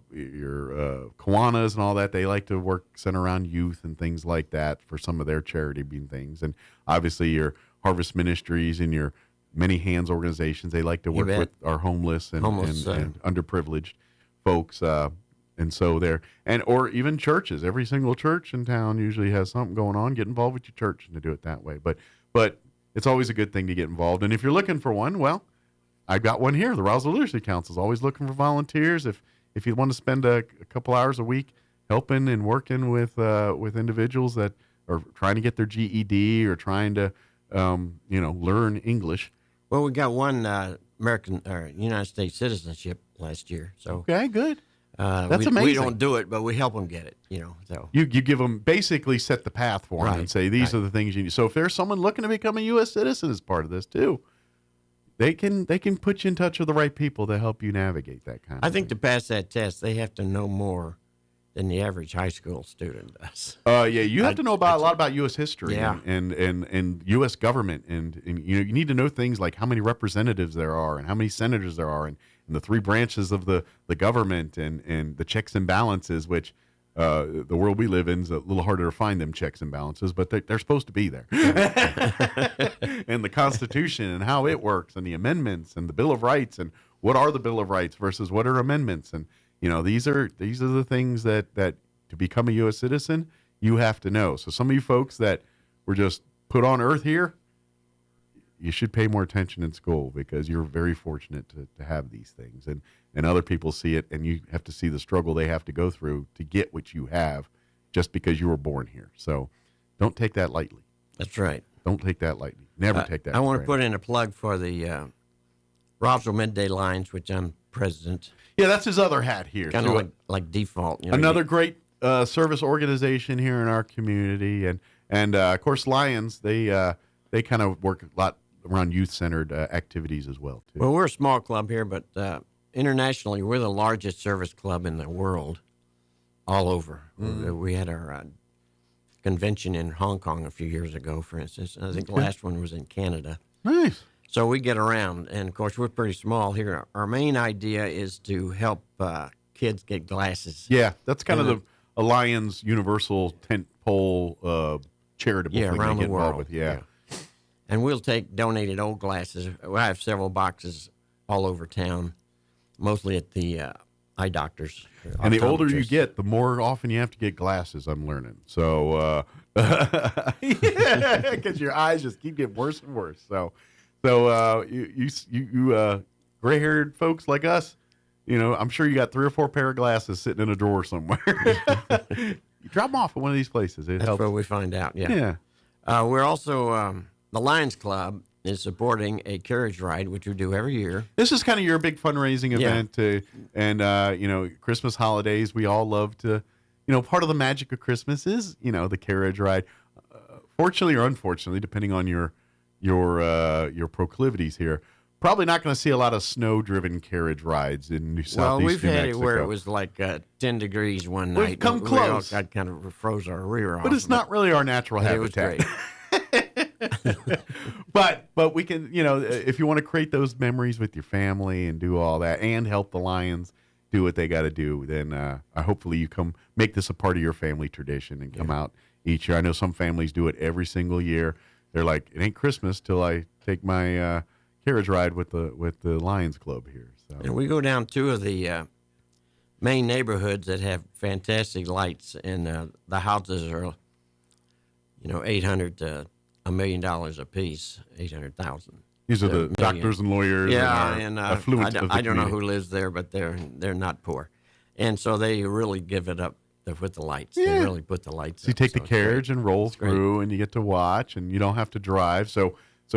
and all that, they like to center around youth and things like that for some of their charity things. And obviously your Harvest Ministries and your Many Hands organizations, they like to work with our homeless and underprivileged folks. And so or even churches. Every single church in town usually has something going on. Get involved with your church and to do it that way. But it's always a good thing to get involved. And if you're looking for one, well, I've got one here. The Roswell Literacy Council is always looking for volunteers. If you want to spend a couple hours a week helping and working with individuals that are trying to get their GED or trying to learn English. Well, we got one American or United States citizenship last year. So okay, good. That's amazing. We don't do it, but we help them get it. So you give them, basically set the path for them and say these are the things you need. So if there's someone looking to become a U.S. citizen as part of this too, they can put you in touch with the right people to help you navigate that kind of thing. I think to pass that test, they have to know more than the average high school student does. You have to know a lot about U.S. history and U.S. government, and you need to know things like how many representatives there are and how many senators there are, and the three branches of the government and the checks and balances, which the world we live in is a little harder to find them checks and balances, but they're supposed to be there. And the Constitution and how it works and the amendments and the Bill of Rights and what are the Bill of Rights versus what are amendments. And, these are the things that to become a U.S. citizen, you have to know. So some of you folks that were just put on earth here, you should pay more attention in school because you're very fortunate to have these things. And other people see it, and you have to see the struggle they have to go through to get what you have just because you were born here. So Don't take that lightly. That's right. Don't take that lightly. Never take that. I want to put in a plug for the Roswell Midday Lions, which I'm president. Yeah, that's his other hat here. Kind of like default. You know, another great service organization here in our community, and of course Lions. They kind of work a lot around youth-centered activities as well too. Well, we're a small club here, but internationally, we're the largest service club in the world, all over. We had our convention in Hong Kong a few years ago, for instance. I think the last one was in Canada. Nice. So we get around, and of course, we're pretty small here. Our main idea is to help kids get glasses. Yeah, that's kind of the Lions Universal tent pole charitable thing around they the get world. involved with. Yeah. And we'll take donated old glasses. I have several boxes all over town, mostly at the eye doctors. And the older you get, the more often you have to get glasses, I'm learning. So, because your eyes just keep getting worse and worse. So you gray-haired folks like us, I'm sure you got 3 or 4 pair of glasses sitting in a drawer somewhere. You drop them off at one of these places. That's where we find out, Yeah. We're also, the Lions Club is supporting a carriage ride, which we do every year. This is kind of your big fundraising event. And Christmas holidays, we all love to, part of the magic of Christmas is, the carriage ride. Fortunately or unfortunately, depending on your proclivities here, probably not going to see a lot of snow-driven carriage rides in Southeast New Mexico. Well, we've had it where it was like 10 degrees one night. We've come close. We all kind of froze our rear off. But it's not really our natural habitat. It was great. But we can, if you want to create those memories with your family and do all that and help the Lions do what they got to do, then hopefully you come make this a part of your family tradition and come out each year. I know some families do it every single year. They're like, it ain't Christmas till I take my carriage ride with the Lions Club here. So. And we go down 2 of the main neighborhoods that have fantastic lights, and the houses are, $800 to $1 million a piece, 800,000. These are the doctors and lawyers. Yeah, and I don't know who lives there, but they're not poor, and so they really give it up with the lights. Yeah. They really put the lights. So you take the carriage and roll through, and you get to watch, and you don't have to drive. So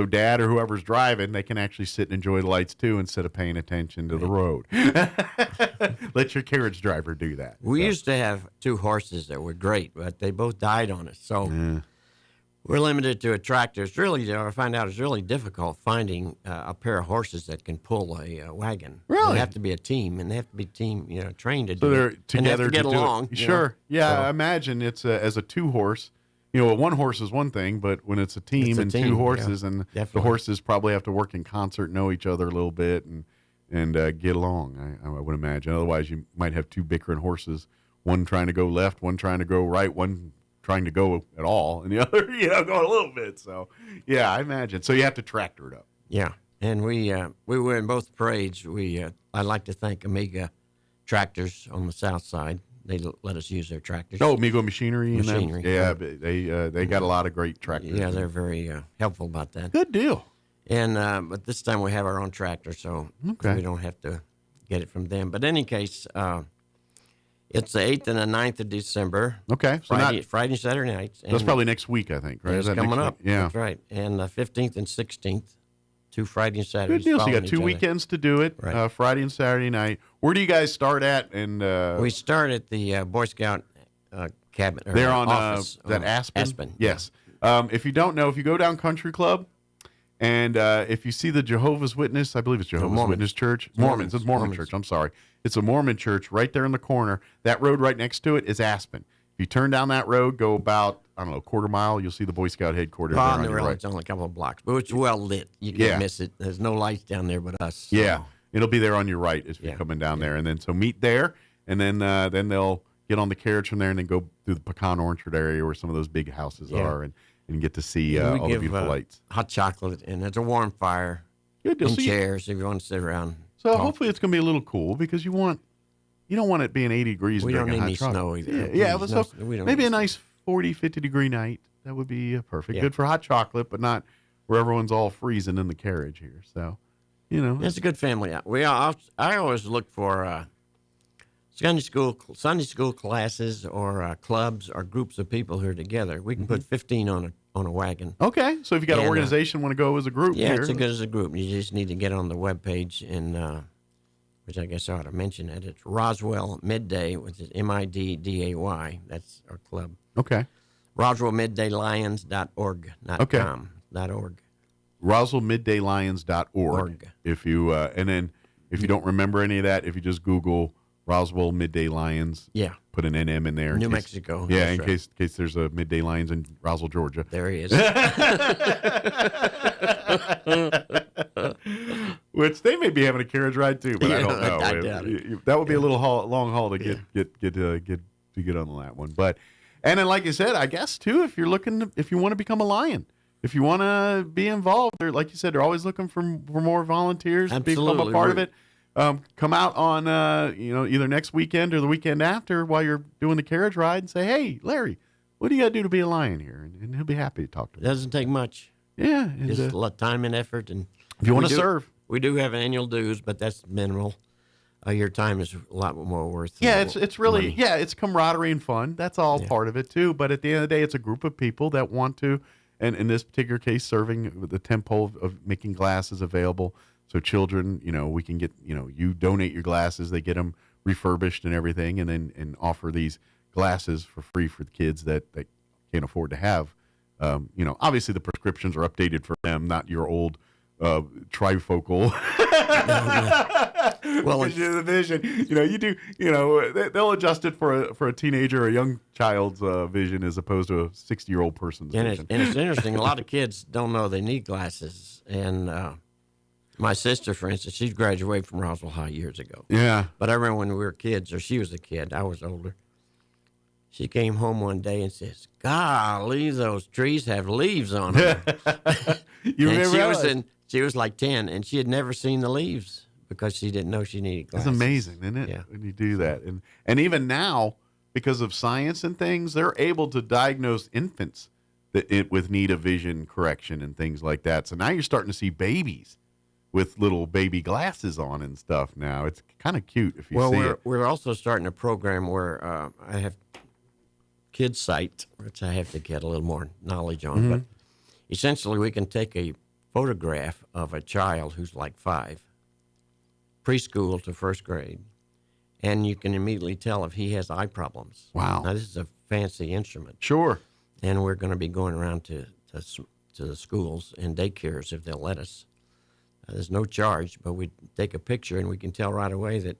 Dad or whoever's driving, they can actually sit and enjoy the lights too, instead of paying attention to the road. Let your carriage driver do that. We used to have 2 horses that were great, but they both died on us. So we're limited to a tractor. It's really, I find out it's really difficult finding a pair of horses that can pull a wagon. Really? They have to be a team, and they have to be trained to So do they're it. together and they have to get to do along. it. Sure. Yeah, I imagine it's as a 2-horse. A 1-horse is one thing, but when it's a team and 2 horses, and the horses probably have to work in concert, know each other a little bit, and get along. I would imagine. Otherwise, you might have 2 bickering horses, one trying to go left, one trying to go right, one trying to go at all, and the other, going a little bit. So, yeah, I imagine. So you have to tractor it up. Yeah, and we were in both parades. I'd like to thank Amiga Tractors on the south side. They let us use their tractors. Oh, Amigo Machinery. Yeah, they got a lot of great tractors. Yeah, they're very helpful about that. Good deal. And but this time we have our own tractor, so we don't have to get it from them. But in any case, it's the 8th and the 9th of December. Okay, so Friday and Saturday nights. That's probably next week, I think. Right? It's coming up. Yeah, that's right. And the 15th and 16th. 2 Friday and Saturday. Good deal. So you got 2 weekends to do it. Right. Friday and Saturday night. Where do you guys start at? And we start at the Boy Scout cabin. They're on office. That Aspen. Aspen. Yes. If you don't know, if you go down Country Club, and if you see the Jehovah's Witness, I believe it's Jehovah's Witness Church. Mormons. It's Mormon Church. I'm sorry. It's a Mormon church right there in the corner. That road right next to it is Aspen. If you turn down that road, go about, I don't know, a quarter mile, you'll see the Boy Scout headquarters. On the road, it's only a couple of blocks, but it's well lit. You can't miss it. There's no lights down there but us. So. Yeah, it'll be there on your right as you're coming down there. And then so meet there, and then they'll get on the carriage from there and then go through the pecan orchard area where some of those big houses are and get to see all the beautiful lights. Hot chocolate, and there's a warm fire. Good deal. And chairs if you want to sit around. So hopefully it's going to be a little cool because you don't want it being 80 degrees. We don't need any chocolate. snow either. Yeah, so maybe a nice 40, 50 degree night. That would be perfect. Good for hot chocolate, but not where everyone's all freezing in the carriage here. So, it's a good family out. I always look for Sunday school classes or clubs or groups of people who are together. We can put 15 on a wagon. Okay, so if you got an organization want to go as a group, yeah, here. it's as good as a group. You just need to get on the webpage and, which I guess I ought to mention it. It's Roswell Midday, which is MIDDAY. That's our club. Okay. RoswellMiddayLions.org, not .com, .org. RoswellMiddayLions.org. If you and then if you don't remember any of that, if you just Google Roswell Midday Lions, put an NM in there. New Mexico. Yeah, in case there's a Midday Lions in Roswell, Georgia. There he is. Which they may be having a carriage ride too, but I don't know. I doubt it. That would be a little long haul to get on that one. But and then like you said, I guess too, if you want to become a Lion. If you want to be involved, like you said, they're always looking for more volunteers to become a part of it. Come out on either next weekend or the weekend after while you're doing the carriage ride and say, "Hey, Larry, what do you got to do to be a Lion here?" And he'll be happy to talk to you. It doesn't take much. Yeah, just a lot of time and effort. And if you want to serve, we do have annual dues, but that's minimal. Your time is a lot more worth. Yeah, it's really money. Yeah, it's camaraderie and fun. That's all part of it too. But at the end of the day, it's a group of people that want to. And in this particular case, serving the tempo of making glasses available. So children, we can get, you donate your glasses, they get them refurbished and everything, and offer these glasses for free for the kids that can't afford to have. Obviously the prescriptions are updated for them, not your old trifocal. Well, the vision, you do, they'll adjust it for a teenager or a young child's vision as opposed to a 60-year-old person's vision. And it's interesting. A lot of kids don't know they need glasses. And my sister, for instance, she graduated from Roswell High years ago. Yeah. But I remember when we were kids, or she was a kid, I was older. She came home one day and says, "Golly, those trees have leaves on them." She was like 10, and she had never seen the leaves because she didn't know she needed glasses. It's amazing, isn't it? Yeah. When you do that. And even now, because of science and things, they're able to diagnose infants with need of vision correction and things like that. So now you're starting to see babies with little baby glasses on and stuff now. It's kind of cute if you see it. We're also starting a program where I have Kids Site, which I have to get a little more knowledge on. But essentially, we can take a photograph of a child who's like 5, preschool to first grade, and you can immediately tell if he has eye problems. Wow. Now, this is a fancy instrument. Sure. And we're going to be going around to the schools and daycares if they'll let us. There's no charge, but we take a picture and we can tell right away that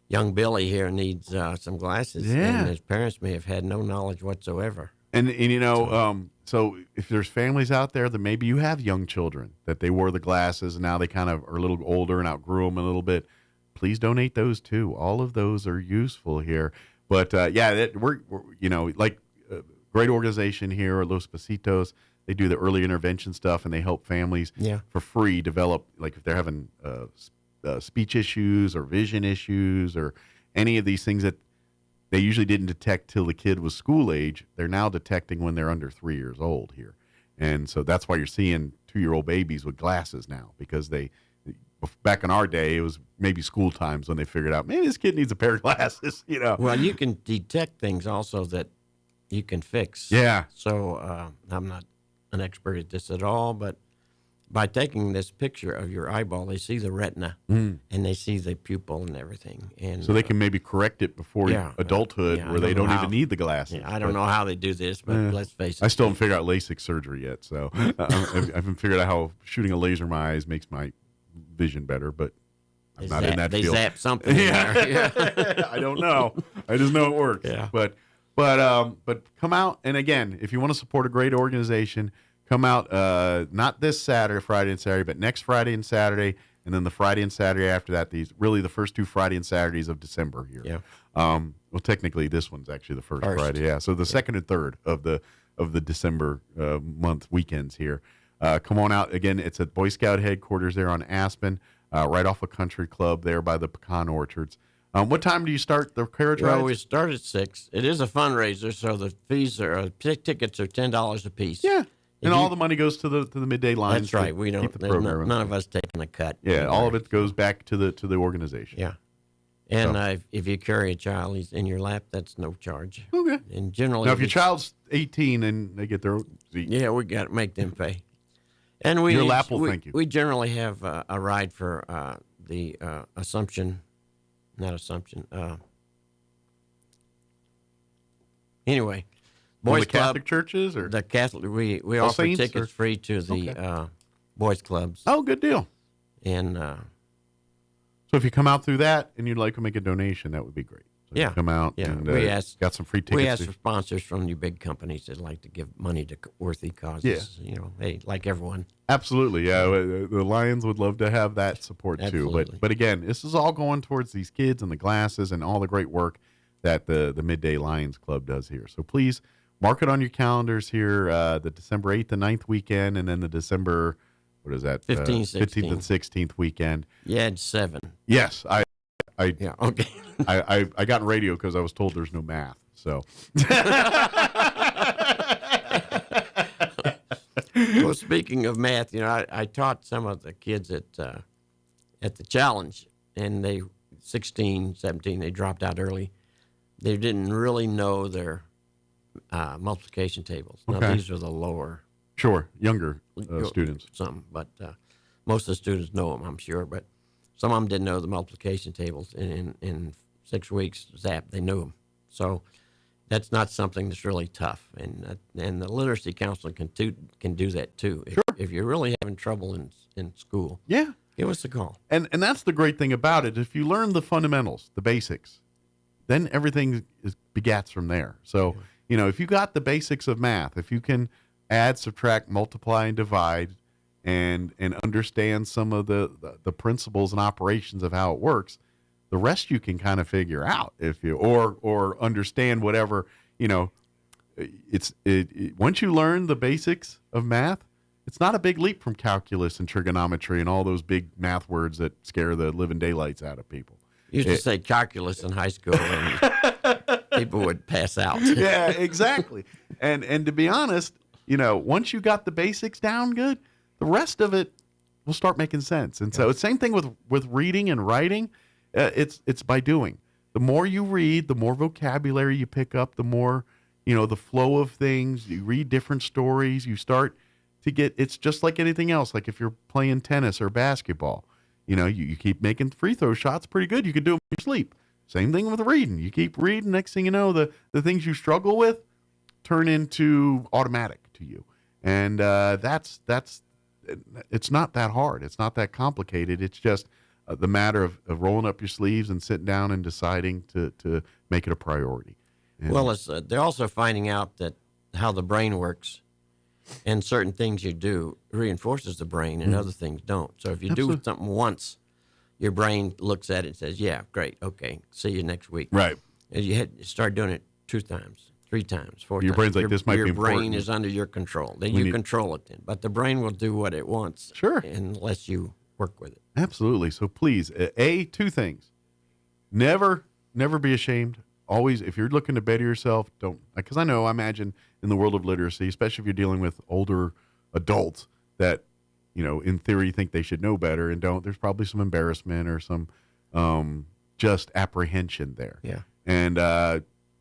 young Billy here needs some glasses. Yeah. And his parents may have had no knowledge whatsoever. And so if there's families out there that maybe you have young children that they wore the glasses and now they kind of are a little older and outgrew them a little bit, please donate those too. All of those are useful here. But we're great organization here, Los Pasitos. They do the early intervention stuff and they help families for free develop, like if they're having speech issues or vision issues or any of these things that they usually didn't detect till the kid was school age. They're now detecting when they're under 3 years old here. And so that's why you're seeing 2-year-old babies with glasses now, because back in our day, it was maybe school times when they figured out, maybe this kid needs a pair of glasses, Well, you can detect things also that you can fix. Yeah. So I'm not an expert at this at all, but by taking this picture of your eyeball, they see the retina and they see the pupil and everything. And so they can maybe correct it before adulthood where they don't even need the glasses. Yeah, I don't know how they do this, but let's face it. I still haven't figured out LASIK surgery yet, so I haven't figured out how shooting a laser in my eyes makes my vision better, but I'm not in that field. They zap something in there. Yeah. I don't know. I just know it works. Yeah. But come out, and again, if you want to support a great organization, come out not this Saturday, Friday and Saturday, but next Friday and Saturday, and then the Friday and Saturday after that. These really the first 2 Friday and Saturdays of December here. Yeah. Well, technically, this one's actually the first Friday. Yeah. So the second and third of the December month weekends here. Come on out again. It's at Boy Scout headquarters there on Aspen, right off a country club there by the pecan orchards. What time do you start the carriage rides? Well, we start at 6. It is a fundraiser, so the fees tickets are $10 a piece. Yeah. And all the money goes to the midday lines. That's right. We don't. None of us taking a cut. Yeah, all of it goes back to the organization. Yeah. And if you carry a child, he's in your lap, that's no charge. Okay. And generally, Now, if your child's 18 and they get their own seat. Yeah, we got to make them pay. And Your lap will thank you. We generally have a ride for the Assumption, not Assumption. Anyway, One of Boys the Club. Catholic churches? Or The Catholic, we All offer Saints, tickets or? free to the boys clubs. Oh, good deal. And so if you come out through that and you'd like to make a donation, that would be great. So yeah, you come out and got some free tickets. We ask for sponsors from you big companies that like to give money to worthy causes. Yeah. You know, hey, like everyone. Absolutely, yeah. The Lions would love to have that support Absolutely. too. But again, this is all going towards these kids and the glasses and all the great work that the Midday Lions Club does here. So please mark it on your calendars here, the December 8th and 9th weekend, and then the December, what is that? 15th, 15th and 16th weekend. Yeah, it's 7. Yes, yeah, okay. I got in radio because I was told there's no math. So. Well, speaking of math, you know, I taught some of the kids at the challenge, and they 16, 17, they dropped out early. They didn't really know their multiplication tables. Now, Okay. these are the lower. Sure, younger students. Some, but most of the students know them, I'm sure. But some of them didn't know the multiplication tables. And in 6 weeks, zap, they knew them. So that's not something that's really tough. And the literacy counselor can do that too. If you're really having trouble in school, yeah, give us a call. And that's the great thing about it. If you learn the fundamentals, the basics, then everything begats from there. So, you know, if you got the basics of math, if you can add, subtract, multiply, and divide, and understand some of the principles and operations of how it works, the rest you can kind of figure out if you or understand whatever, you know. Once you learn the basics of math, it's not a big leap from calculus and trigonometry and all those big math words that scare the living daylights out of people. Used to say calculus in high school, and people would pass out. Yeah, exactly. And to be honest, you know, once you got the basics down good, the rest of it will start making sense. And so it's the same thing with reading and writing. It's by doing. The more you read, the more vocabulary you pick up, the more, you know, the flow of things. You read different stories. You start to get. It's just like anything else. Like if you're playing tennis or basketball, you know, you keep making free throw shots pretty good. You can do them in your sleep. Same thing with reading. You keep reading. Next thing you know, the things you struggle with turn into automatic to you. And that's it's not that hard. It's not that complicated. It's just the matter of rolling up your sleeves and sitting down and deciding to make it a priority. And well, they're also finding out that how the brain works, and certain things you do reinforces the brain, and other things don't. So if you do something once, your brain looks at it and says, "Yeah, great, okay, see you next week." Right. And you start doing it 2 times, 3 times, 4 times. Your brain's like, this might be Your brain important. is under your control. Then you control it then. But the brain will do what it wants. Sure. Unless you work with it. Absolutely. So please, 2 things. Never be ashamed. Always, if you're looking to better yourself, don't, because I imagine in the world of literacy, especially if you're dealing with older adults that, you know, in theory think they should know better and don't, there's probably some embarrassment or some just apprehension there. Yeah. And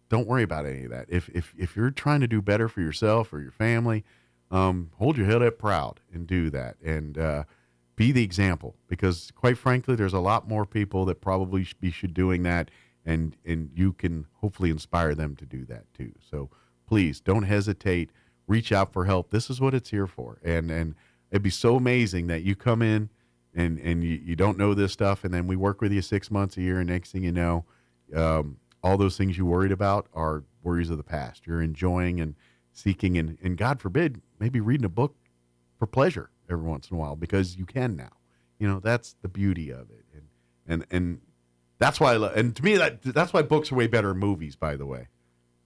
don't worry about any of that. If you're trying to do better for yourself or your family, hold your head up proud and do that. And be the example, because quite frankly, there's a lot more people that probably should doing that, and you can hopefully inspire them to do that too. So please don't hesitate. Reach out for help. This is what it's here for. And it'd be so amazing that you come in and you don't know this stuff, and then we work with you 6 months, a year, and next thing you know, all those things you worried about are worries of the past. You're enjoying and seeking, and God forbid, maybe reading a book for pleasure every once in a while, because you can now. You know, that's the beauty of it. And that's why and to me, that's why books are way better than movies, by the way.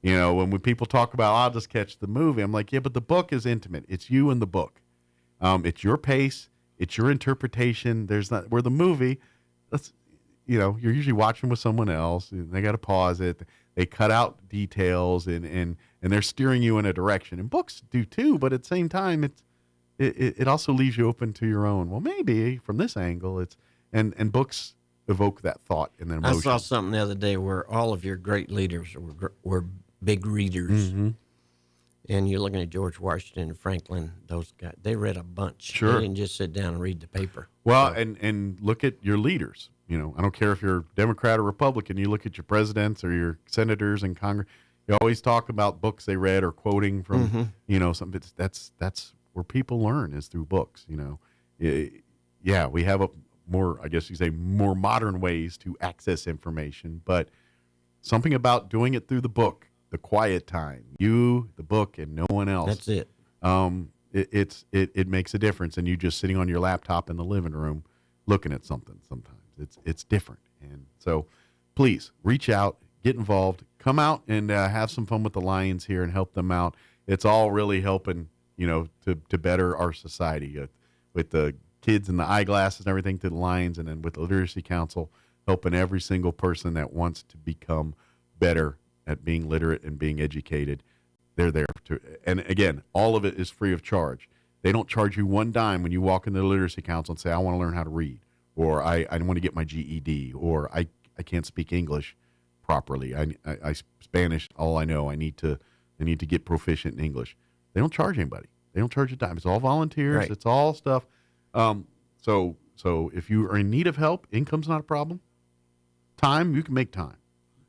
You know, when people talk about, I'll just catch the movie, I'm like, yeah, but the book is intimate. It's you and the book. It's your pace. It's your interpretation. Where the movie, you know, you're usually watching with someone else, and they got to pause it. They cut out details, and they're steering you in a direction. And books do too, but at the same time, it also leaves you open to your own. Well, maybe from this angle, and books evoke that thought and then emotion. I saw something the other day where all of your great leaders were big readers. Mm-hmm. And you're looking at George Washington and Franklin, those guys, they read a bunch. Sure. They didn't just sit down and read the paper. Well, and look at your leaders. You know, I don't care if you're Democrat or Republican. You look at your presidents or your senators and Congress. You always talk about books they read or quoting from, you know, something. That's where people learn is through books. You know, yeah, we have a more, I guess you say, more modern ways to access information, but something about doing it through the book. The quiet time, you, the book, and no one else. That's it. It makes a difference, and you just sitting on your laptop in the living room, looking at something. Sometimes it's different, and so please reach out, get involved, come out and have some fun with the Lions here and help them out. It's all really helping, you know, to better our society with the kids and the eyeglasses and everything to the Lions, and then with the Literacy Council helping every single person that wants to become better at being literate and being educated. They're there to, and again, all of it is free of charge. They don't charge you one dime when you walk into the Literacy Council and say, I want to learn how to read, or I want to get my GED, or I can't speak English properly. I Spanish, all I know, I need to get proficient in English. They don't charge anybody. They don't charge a dime. It's all volunteers. Right. It's all stuff. So if you are in need of help, income's not a problem. Time, you can make time.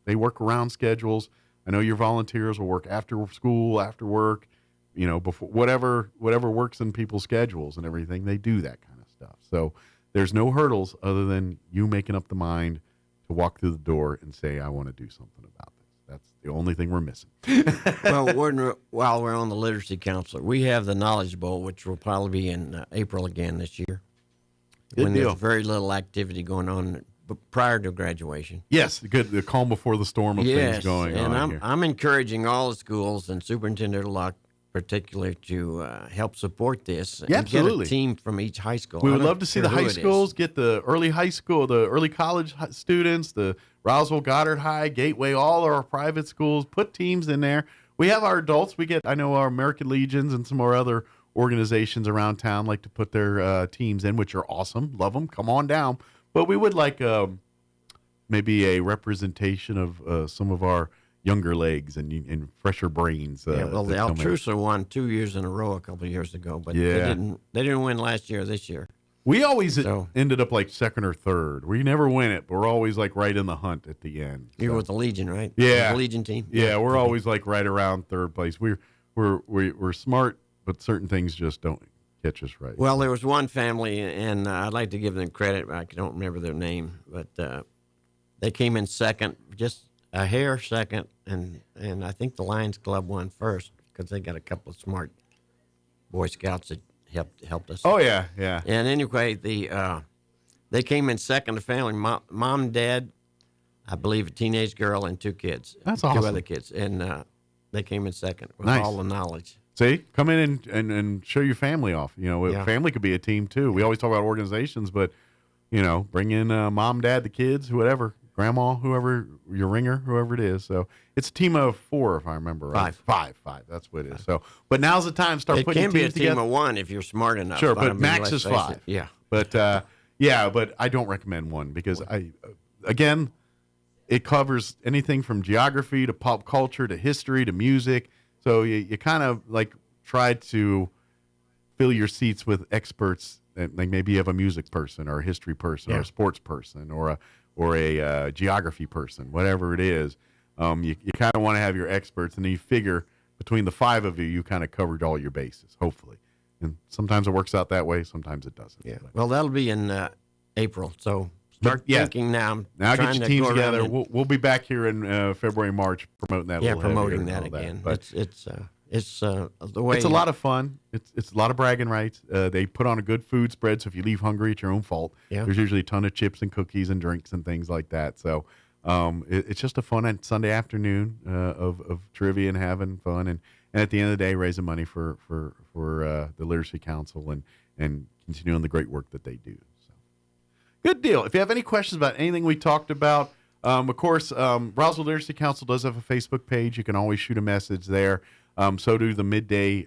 They work around schedules. I know your volunteers will work after school, after work, you know, before whatever works in people's schedules and everything. They do that kind of stuff. So there's no hurdles other than you making up the mind to walk through the door and say, I want to do something about this. That's the only thing we're missing. Well, while we're on the Literacy Council, we have the Knowledge Bowl, which will probably be in April again this year. Good deal. There's very little activity going on prior to graduation. Yes, good. The calm before the storm of things going on. And I'm encouraging all the schools and Superintendent Locke particularly to help support this. Yeah, and absolutely. Get a team from each high school. We would love to see the high schools get the early high school, the early college students, the Roswell, Goddard High, Gateway, all our private schools. Put teams in there. We have our adults. I know our American Legions and some of our other organizations around town like to put their teams in, which are awesome. Love them. Come on down. But we would like maybe a representation of some of our younger legs and fresher brains. The Altrusa won 2 years in a row a couple of years ago, but yeah. they didn't win last year or this year. We always ended up like second or third. We never win it, but we're always like right in the hunt at the end. You're with the Legion, right? Yeah, the Legion team. Yeah, we're always like right around third place. We're smart, but certain things just don't catch us right. Well, there was one family, and I'd like to give them credit. I don't remember their name, but they came in second, just a hair second, and I think the Lions Club won first because they got a couple of smart Boy Scouts that helped us. Oh yeah. And anyway, they came in second. The family, mom, dad, I believe a teenage girl and 2 kids. That's awesome. 2 other kids, and they came in second with Nice. all the knowledge. See, come in and show your family off. You know, Yeah. family could be a team too. We always talk about organizations, but you know, bring in mom, dad, the kids, whatever, grandma, whoever, your ringer, whoever it is. So it's a team of 4, if I remember right. Five. That's what it is. So, but now's the time to start putting It can be a teams team together. of 1 if you're smart enough. Sure, I but mean, max let's is face 5. it. Yeah. But but I don't recommend 1 because again, it covers anything from geography to pop culture to history to music. So you kind of like try to fill your seats with experts. Like maybe you have a music person or a history person or a sports person or a geography person, whatever it is. You kind of want to have your experts, and then you figure between the 5 of you, you kind of covered all your bases, hopefully. And sometimes it works out that way, sometimes it doesn't. Yeah. Well, that'll be in April, so start thinking now. Now get your teams together. And, we'll be back here in February, March promoting that. Yeah, a little promoting heavier that and all again. But It's the way. It's a lot of fun. It's a lot of bragging rights. They put on a good food spread, so if you leave hungry, it's your own fault. Yeah. There's usually a ton of chips and cookies and drinks and things like that. So it's just a fun Sunday afternoon of trivia and having fun, and at the end of the day, raising money for the Literacy Council and continuing the great work that they do. So good deal. If you have any questions about anything we talked about, of course, Roswell Literacy Council does have a Facebook page. You can always shoot a message there. So do the Midday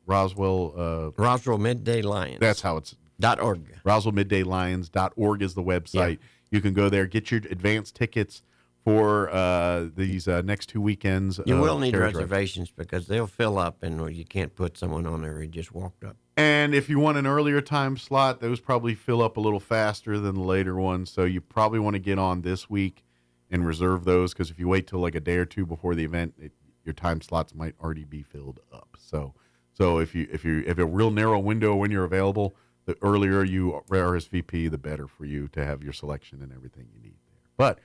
Roswell Midday Lions. That's how it's .org. RoswellMiddayLions.org is the website. Yeah. you can go there, get your advance tickets for these next 2 weekends. You will need Carriage reservations because they'll fill up, and you can't put someone on there who just walked up. And if you want an earlier time slot, those probably fill up a little faster than the later ones. So you probably want to get on this week and reserve those, because if you wait till like a day or two before the event, your time slots might already be filled up. So if you have a real narrow window when you're available, the earlier you RSVP, the better for you to have your selection and everything you need there.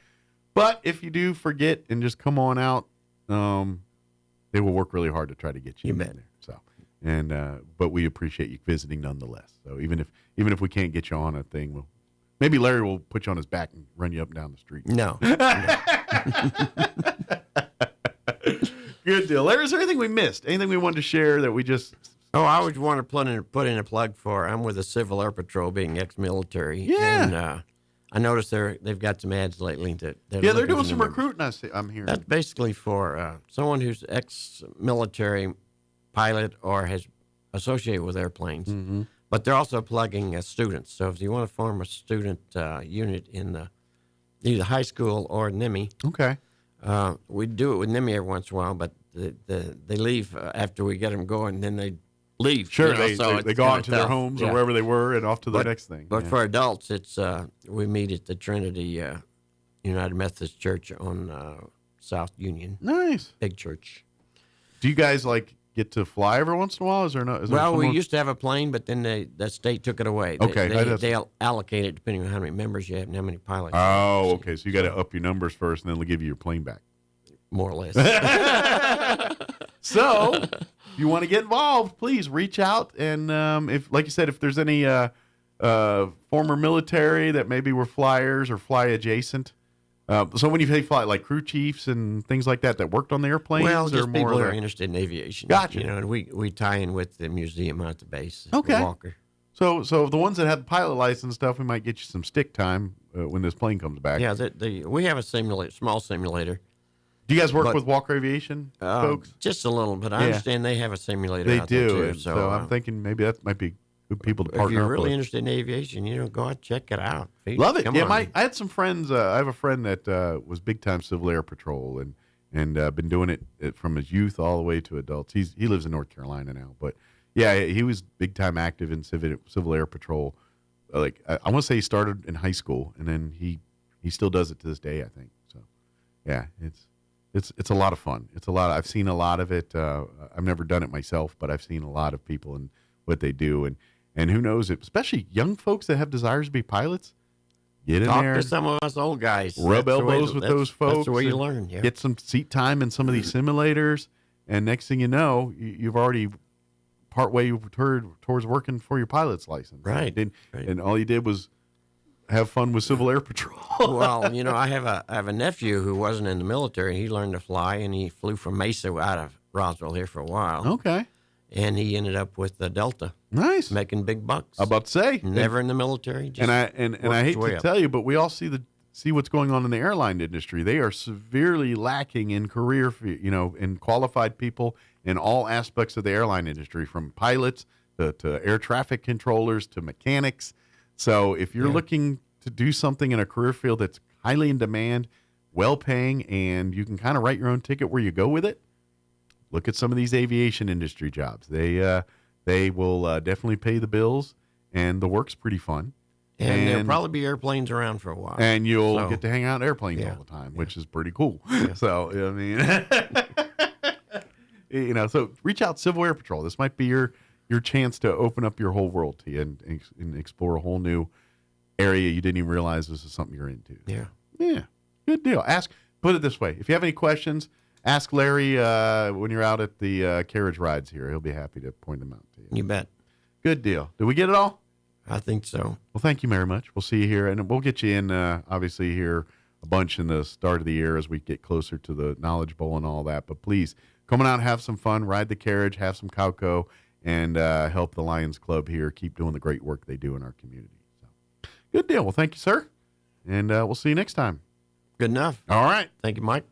But if you do forget and just come on out, they will work really hard to try to get you in there. So, but we appreciate you visiting nonetheless. So even if we can't get you on a thing, maybe Larry will put you on his back and run you up and down the street. No. Good deal. Larry, is there anything we missed? Anything we wanted to share that we just... Oh, I always want to put in a plug for, I'm with the Civil Air Patrol, being ex-military. Yeah. And I noticed they've got some ads lately. They're doing some recruiting, I'm hearing. That's basically for someone who's ex-military pilot or has associated with airplanes. Mm-hmm. But they're also plugging students. So if you want to form a student unit in either high school or NIMI. Okay. We do it with NIMI every once in a while, but they leave after we get them going, then they leave. Sure, they go on to their homes or wherever they were and off to the next thing. But for adults, it's we meet at the Trinity United Methodist Church on South Union. Nice. Big church. Do you guys get to fly every once in a while? We used to have a plane, but then the state took it away. They allocate it depending on how many members you have and how many pilots. Oh, okay. So you got to up your numbers first, and then they'll give you your plane back. More or less. So, if you want to get involved, please reach out. And if, like you said, if there's any former military that maybe were flyers or fly adjacent. So when you say fly, like crew chiefs and things like that worked on the airplanes? Well, just or people more who are interested in aviation. Gotcha. And we tie in with the museum out at the base. Okay. Walker. So the ones that have the pilot license stuff, we might get you some stick time when this plane comes back. Yeah, we have a small simulator. Do you guys work with Walker Aviation folks? Just a little, but I understand they have a simulator They out do, there too. and so I'm thinking maybe that might be good people to partner up with. If you're really interested in aviation, go out and check it out. Love it. Come Yeah, on. I had some friends. I have a friend that was big time Civil Air Patrol and been doing it from his youth all the way to adults. He lives in North Carolina now, but yeah, he was big time active in Civil Air Patrol. Like I want to say he started in high school, and then he still does it to this day, I think. So yeah, it's a lot of fun. I've seen a lot of it. I've never done it myself, but I've seen a lot of people and what they do, and who knows, especially young folks that have desires to be pilots. Get in Talk there. to some of us old guys. Rub elbows with those folks. That's the way you learn. Yeah. Get some seat time in some of these simulators, and next thing you know, you've already partway towards working for your pilot's license. Right. And all you did was have fun with Civil Air Patrol. Well, I have a nephew who wasn't in the military. He learned to fly, and he flew from Mesa out of Roswell here for a while. Okay. And he ended up with the Delta. Nice. Making big bucks. I'm about to say. Never in the military. And I hate to tell you, but we all see what's going on in the airline industry. They are severely lacking in career, in qualified people in all aspects of the airline industry, from pilots to air traffic controllers to mechanics. So if you're looking to do something in a career field that's highly in demand, well-paying, and you can kind of write your own ticket where you go with it, look at some of these aviation industry jobs. They will definitely pay the bills, and the work's pretty fun. And there'll probably be airplanes around for a while. And you'll get to hang out in airplanes all the time, which is pretty cool. Yeah. So, so reach out to Civil Air Patrol. This might be your chance to open up your whole world to you and explore a whole new area you didn't even realize this is something you're into. Yeah. Yeah. Good deal. Put it this way. If you have any questions, ask Larry when you're out at the carriage rides here. He'll be happy to point them out to you. You bet. Good deal. Did we get it all? I think so. Well, thank you very much. We'll see you here, and we'll get you in, obviously, here a bunch in the start of the year as we get closer to the Knowledge Bowl and all that. But please, come on out and have some fun, ride the carriage, have some Cowco, and help the Lions Club here keep doing the great work they do in our community. So, good deal. Well, thank you, sir, and we'll see you next time. Good enough. All right. Thank you, Mike.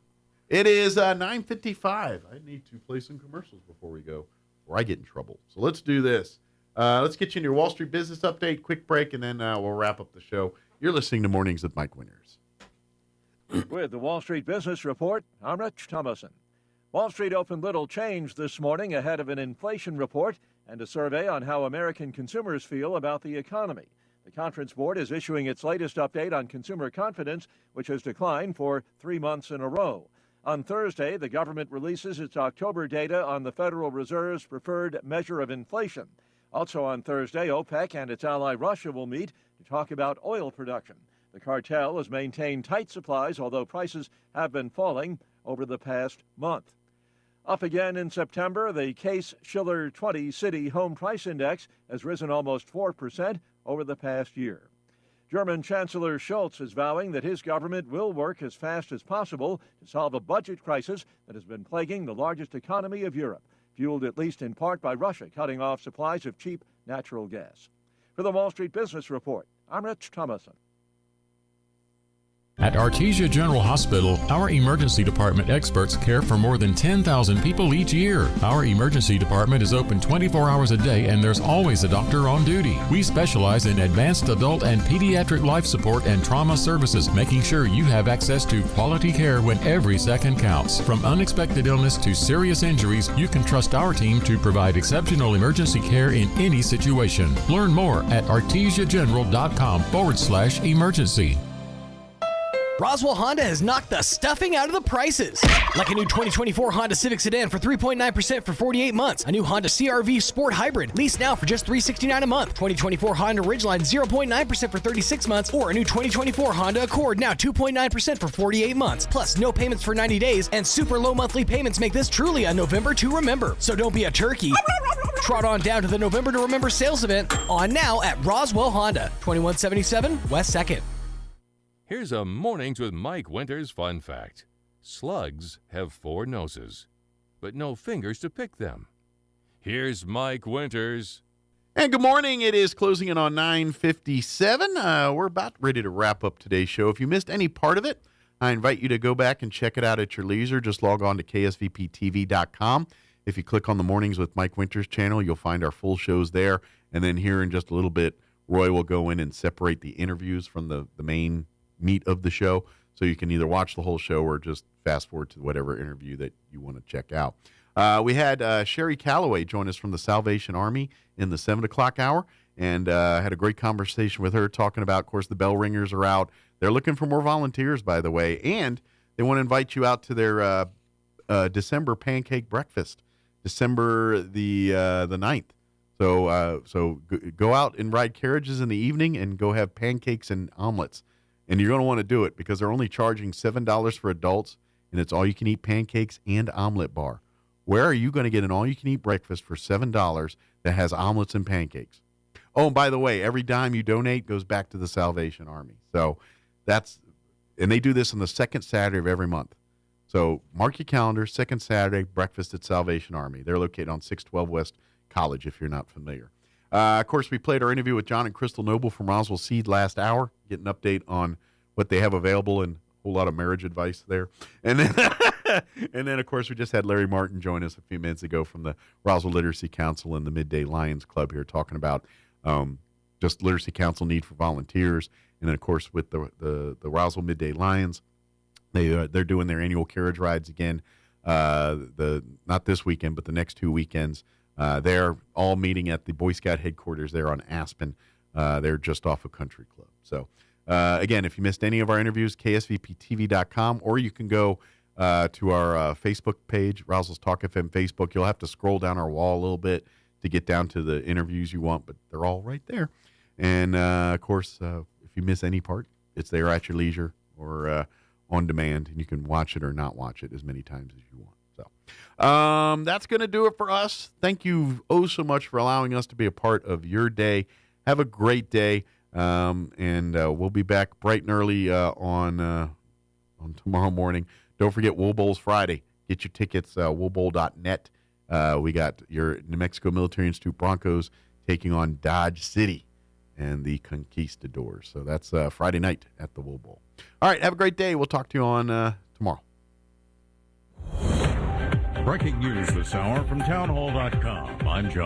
It is 9:55. I need to play some commercials before we go, or I get in trouble. So let's do this. Let's get you in your Wall Street business update, quick break, and then we'll wrap up the show. You're listening to Mornings with Mike Winters. With the Wall Street Business Report, I'm Rich Thomason. Wall Street opened little change this morning ahead of an inflation report and a survey on how American consumers feel about the economy. The Conference Board is issuing its latest update on consumer confidence, which has declined for 3 months in a row. On Thursday, the government releases its October data on the Federal Reserve's preferred measure of inflation. Also on Thursday, OPEC and its ally Russia will meet to talk about oil production. The cartel has maintained tight supplies, although prices have been falling over the past month. Up again in September, the Case-Shiller 20 City Home Price Index has risen almost 4% over the past year. German Chancellor Scholz is vowing that his government will work as fast as possible to solve a budget crisis that has been plaguing the largest economy of Europe, fueled at least in part by Russia cutting off supplies of cheap natural gas. For the Wall Street Business Report, I'm Rich Thomason. At Artesia General Hospital, our emergency department experts care for more than 10,000 people each year. Our emergency department is open 24 hours a day and there's always a doctor on duty. We specialize in advanced adult and pediatric life support and trauma services, making sure you have access to quality care when every second counts. From unexpected illness to serious injuries, you can trust our team to provide exceptional emergency care in any situation. Learn more at artesiageneral.com/emergency. Roswell Honda has knocked the stuffing out of the prices. Like a new 2024 Honda Civic Sedan for 3.9% for 48 months. A new Honda CR-V Sport Hybrid, leased now for just $369 a month. 2024 Honda Ridgeline 0.9% for 36 months. Or a new 2024 Honda Accord, now 2.9% for 48 months. Plus, no payments for 90 days, and super low monthly payments make this truly a November to remember. So don't be a turkey. Trot on down to the November to Remember sales event, on now at Roswell Honda, 2177 West 2nd. Here's a Mornings with Mike Winters fun fact. Slugs have 4 noses, but no fingers to pick them. Here's Mike Winters. And good morning. It is closing in on 9:57. We're about ready to wrap up today's show. If you missed any part of it, I invite you to go back and check it out at your leisure. Just log on to ksvptv.com. If you click on the Mornings with Mike Winters channel, you'll find our full shows there. And then here in just a little bit, Roy will go in and separate the interviews from the main meat of the show, so you can either watch the whole show or just fast forward to whatever interview that you want to check out. We had Sherry Calloway join us from the Salvation Army in the 7 o'clock hour, and had a great conversation with her talking about, of course, the bell ringers are out. They're looking for more volunteers, by the way, and they want to invite you out to their December pancake breakfast, December the 9th. So go out and ride carriages in the evening and go have pancakes and omelets. And you're going to want to do it because they're only charging $7 for adults, and it's all-you-can-eat pancakes and omelet bar. Where are you going to get an all-you-can-eat breakfast for $7 that has omelets and pancakes? Oh, and by the way, every dime you donate goes back to the Salvation Army. So and they do this on the second Saturday of every month. So mark your calendar, second Saturday, breakfast at Salvation Army. They're located on 612 West College, if you're not familiar. Of course, we played our interview with John and Crystal Noble from Roswell Seed last hour, get an update on what they have available and a whole lot of marriage advice there. And then, of course, we just had Larry Martin join us a few minutes ago from the Roswell Literacy Council and the Midday Lions Club here, talking about just Literacy Council need for volunteers. And then, of course, with the Roswell Midday Lions, they're doing their annual carriage rides again, not this weekend, but the next 2 weekends. They're all meeting at the Boy Scout headquarters there on Aspen. They're just off of Country Club. So, again, if you missed any of our interviews, ksvptv.com, or you can go to our Facebook page, Roswell's Talk FM Facebook. You'll have to scroll down our wall a little bit to get down to the interviews you want, but they're all right there. And, of course, if you miss any part, it's there at your leisure or on demand, and you can watch it or not watch it as many times as you want. So that's going to do it for us. Thank you so much for allowing us to be a part of your day. Have a great day, and we'll be back bright and early on tomorrow morning. Don't forget Wool Bowl's Friday. Get your tickets, woolbowl.net. We got your New Mexico Military Institute Broncos taking on Dodge City and the Conquistadors. So that's Friday night at the Wool Bowl. All right, have a great day. We'll talk to you on tomorrow. Breaking news this hour from townhall.com. I'm John.